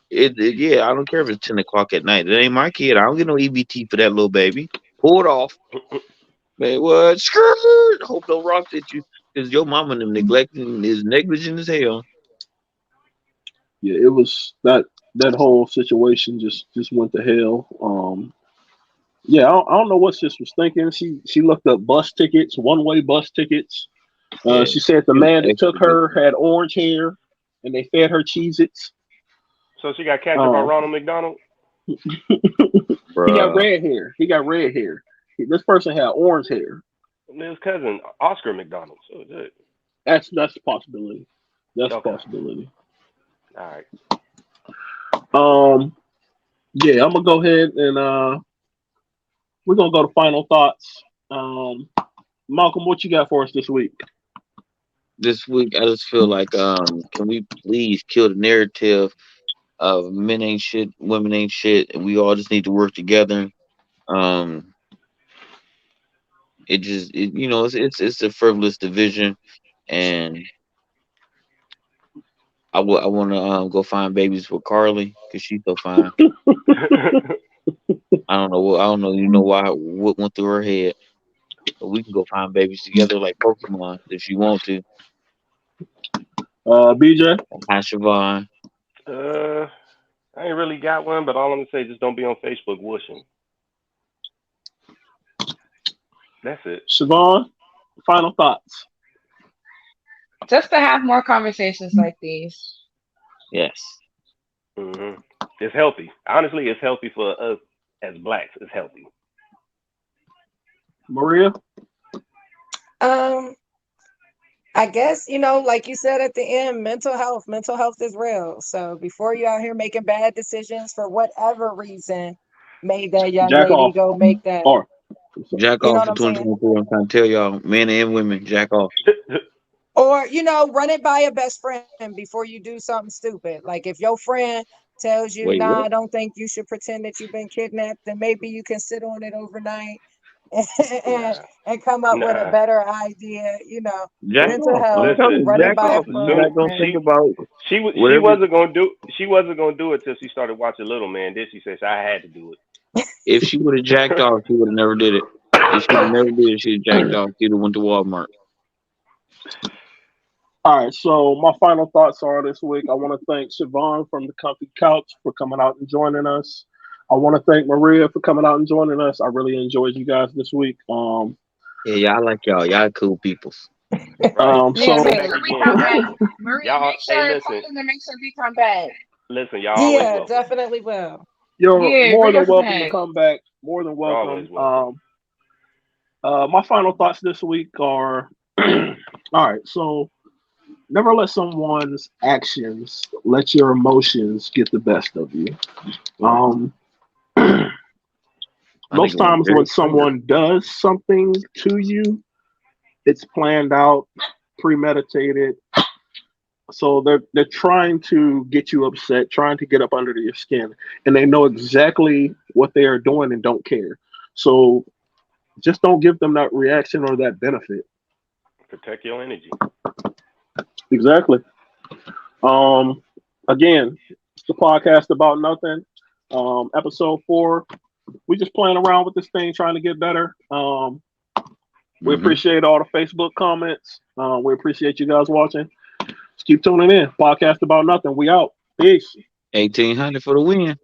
[SPEAKER 3] Yeah, I don't care if it's 10 o'clock at night. It ain't my kid. I don't get no EBT for that little baby. Pull it off. Man, what? Skirt. Hope no rocks hit you. Because your mama and them neglecting is negligent as hell.
[SPEAKER 1] Yeah, it was that whole situation just went to hell. Yeah, I don't know what sis was thinking. She looked up bus tickets, one way bus tickets.
[SPEAKER 3] Yeah.
[SPEAKER 1] She said the
[SPEAKER 3] It was
[SPEAKER 1] man that took
[SPEAKER 3] extra
[SPEAKER 1] her
[SPEAKER 3] good.
[SPEAKER 1] had orange hair, and they fed her Cheez-Its.
[SPEAKER 2] So she got captured by
[SPEAKER 1] Um,
[SPEAKER 2] Ronald McDonald.
[SPEAKER 1] he got
[SPEAKER 3] Bruh.
[SPEAKER 1] red hair. He got red hair. This person had orange hair.
[SPEAKER 2] His cousin Oscar McDonald. So it's it.
[SPEAKER 1] That's a possibility. That's a
[SPEAKER 2] Okay.
[SPEAKER 1] possibility.
[SPEAKER 2] All right.
[SPEAKER 1] Um, yeah, I'm gonna go ahead and we're gonna go to final thoughts. Malcolm, what you got for us this week?
[SPEAKER 3] This week, I just feel like, can we please kill the narrative of men ain't shit, women ain't shit, and we all just need to work together. Um, it's a frivolous division, and I want to go find babies with Carly because she's so fine. I don't know. You know why? What went through her head? But we can go find babies together like Pokemon if you want to.
[SPEAKER 1] BJ.
[SPEAKER 2] uh,
[SPEAKER 3] Hi, Siobhan.
[SPEAKER 2] I ain't really got one, but all I'm gonna say is just don't be on Facebook whooshing. That's it.
[SPEAKER 1] Siobhan, final thoughts.
[SPEAKER 4] Just to have more conversations like these.
[SPEAKER 3] Yes.
[SPEAKER 2] It's healthy. Honestly, it's healthy for us as blacks. It's healthy.
[SPEAKER 1] Maria?
[SPEAKER 5] I guess, like you said at the end, mental health is real. So before you out here making bad decisions for whatever reason made that young
[SPEAKER 1] Jack
[SPEAKER 5] lady
[SPEAKER 1] off.
[SPEAKER 5] go make that,
[SPEAKER 1] Or
[SPEAKER 3] Jack
[SPEAKER 5] you know
[SPEAKER 3] off
[SPEAKER 5] what
[SPEAKER 3] for
[SPEAKER 5] I'm saying?
[SPEAKER 3] 2024. I'm trying to tell y'all, men and women, jack off.
[SPEAKER 5] Or, run it by a best friend before you do something stupid. Like if your friend tells you,
[SPEAKER 3] Wait,
[SPEAKER 5] nah,
[SPEAKER 3] what?
[SPEAKER 5] I don't think you should pretend that you've been kidnapped, then maybe you can sit on it overnight and,
[SPEAKER 2] Nah,
[SPEAKER 5] and come up with a
[SPEAKER 2] nah.
[SPEAKER 5] better idea,
[SPEAKER 3] Jack
[SPEAKER 5] mental
[SPEAKER 3] off. I'm
[SPEAKER 5] health,
[SPEAKER 3] telling
[SPEAKER 2] Listen,
[SPEAKER 3] you,
[SPEAKER 5] run it
[SPEAKER 3] jack
[SPEAKER 5] by a
[SPEAKER 3] off.
[SPEAKER 2] listen.
[SPEAKER 3] You're
[SPEAKER 5] friend.
[SPEAKER 3] not gonna think about
[SPEAKER 2] She
[SPEAKER 3] whatever.
[SPEAKER 2] wasn't gonna do it till she started watching Little Man. Then she said, "I had to do
[SPEAKER 3] If she would have jacked off, she would have never did it. If she would have never did it, she'd have jacked off. She'd have went to Walmart.
[SPEAKER 1] all right, so my final thoughts are this week. I want to thank Siobhan from the Comfy Couch for coming out and joining us. I want to thank Maria for coming out and joining us. I really enjoyed you guys this week.
[SPEAKER 3] Yeah, I like y'all. Y'all cool people.
[SPEAKER 2] it." Right?
[SPEAKER 4] Yeah,
[SPEAKER 1] So
[SPEAKER 2] Come
[SPEAKER 4] make
[SPEAKER 2] back
[SPEAKER 4] sure we
[SPEAKER 2] again,
[SPEAKER 4] come back. Maria,
[SPEAKER 2] y'all.
[SPEAKER 4] make
[SPEAKER 2] Hey,
[SPEAKER 4] sure,
[SPEAKER 2] listen,
[SPEAKER 4] tell them to make sure we come back.
[SPEAKER 2] y'all always
[SPEAKER 5] Yeah,
[SPEAKER 2] welcome.
[SPEAKER 5] definitely will.
[SPEAKER 1] you're
[SPEAKER 4] Yeah,
[SPEAKER 1] more
[SPEAKER 4] bring
[SPEAKER 1] than
[SPEAKER 4] us
[SPEAKER 1] welcome to
[SPEAKER 4] back.
[SPEAKER 1] come back. More than
[SPEAKER 2] You're always
[SPEAKER 1] welcome.
[SPEAKER 2] welcome.
[SPEAKER 1] My final thoughts this week are all right. So never let someone's actions let your emotions get the best of you. Um,
[SPEAKER 3] I
[SPEAKER 1] most
[SPEAKER 3] think it went
[SPEAKER 1] times
[SPEAKER 3] very
[SPEAKER 1] when
[SPEAKER 3] clear.
[SPEAKER 1] someone does something to you, it's planned out, premeditated. So they're trying to get you upset, trying to get up under your skin, and they know exactly what they are doing and don't care. So just don't give them that reaction or that benefit.
[SPEAKER 2] Protect your energy.
[SPEAKER 1] Exactly. Again, it's the podcast about nothing. Episode 4. We just playing around with this thing, trying to get better. We
[SPEAKER 3] Mhm.
[SPEAKER 1] appreciate all the Facebook comments. We appreciate you guys watching. Just keep tuning in. Podcast about nothing. We out. Peace.
[SPEAKER 3] 1800 for the win.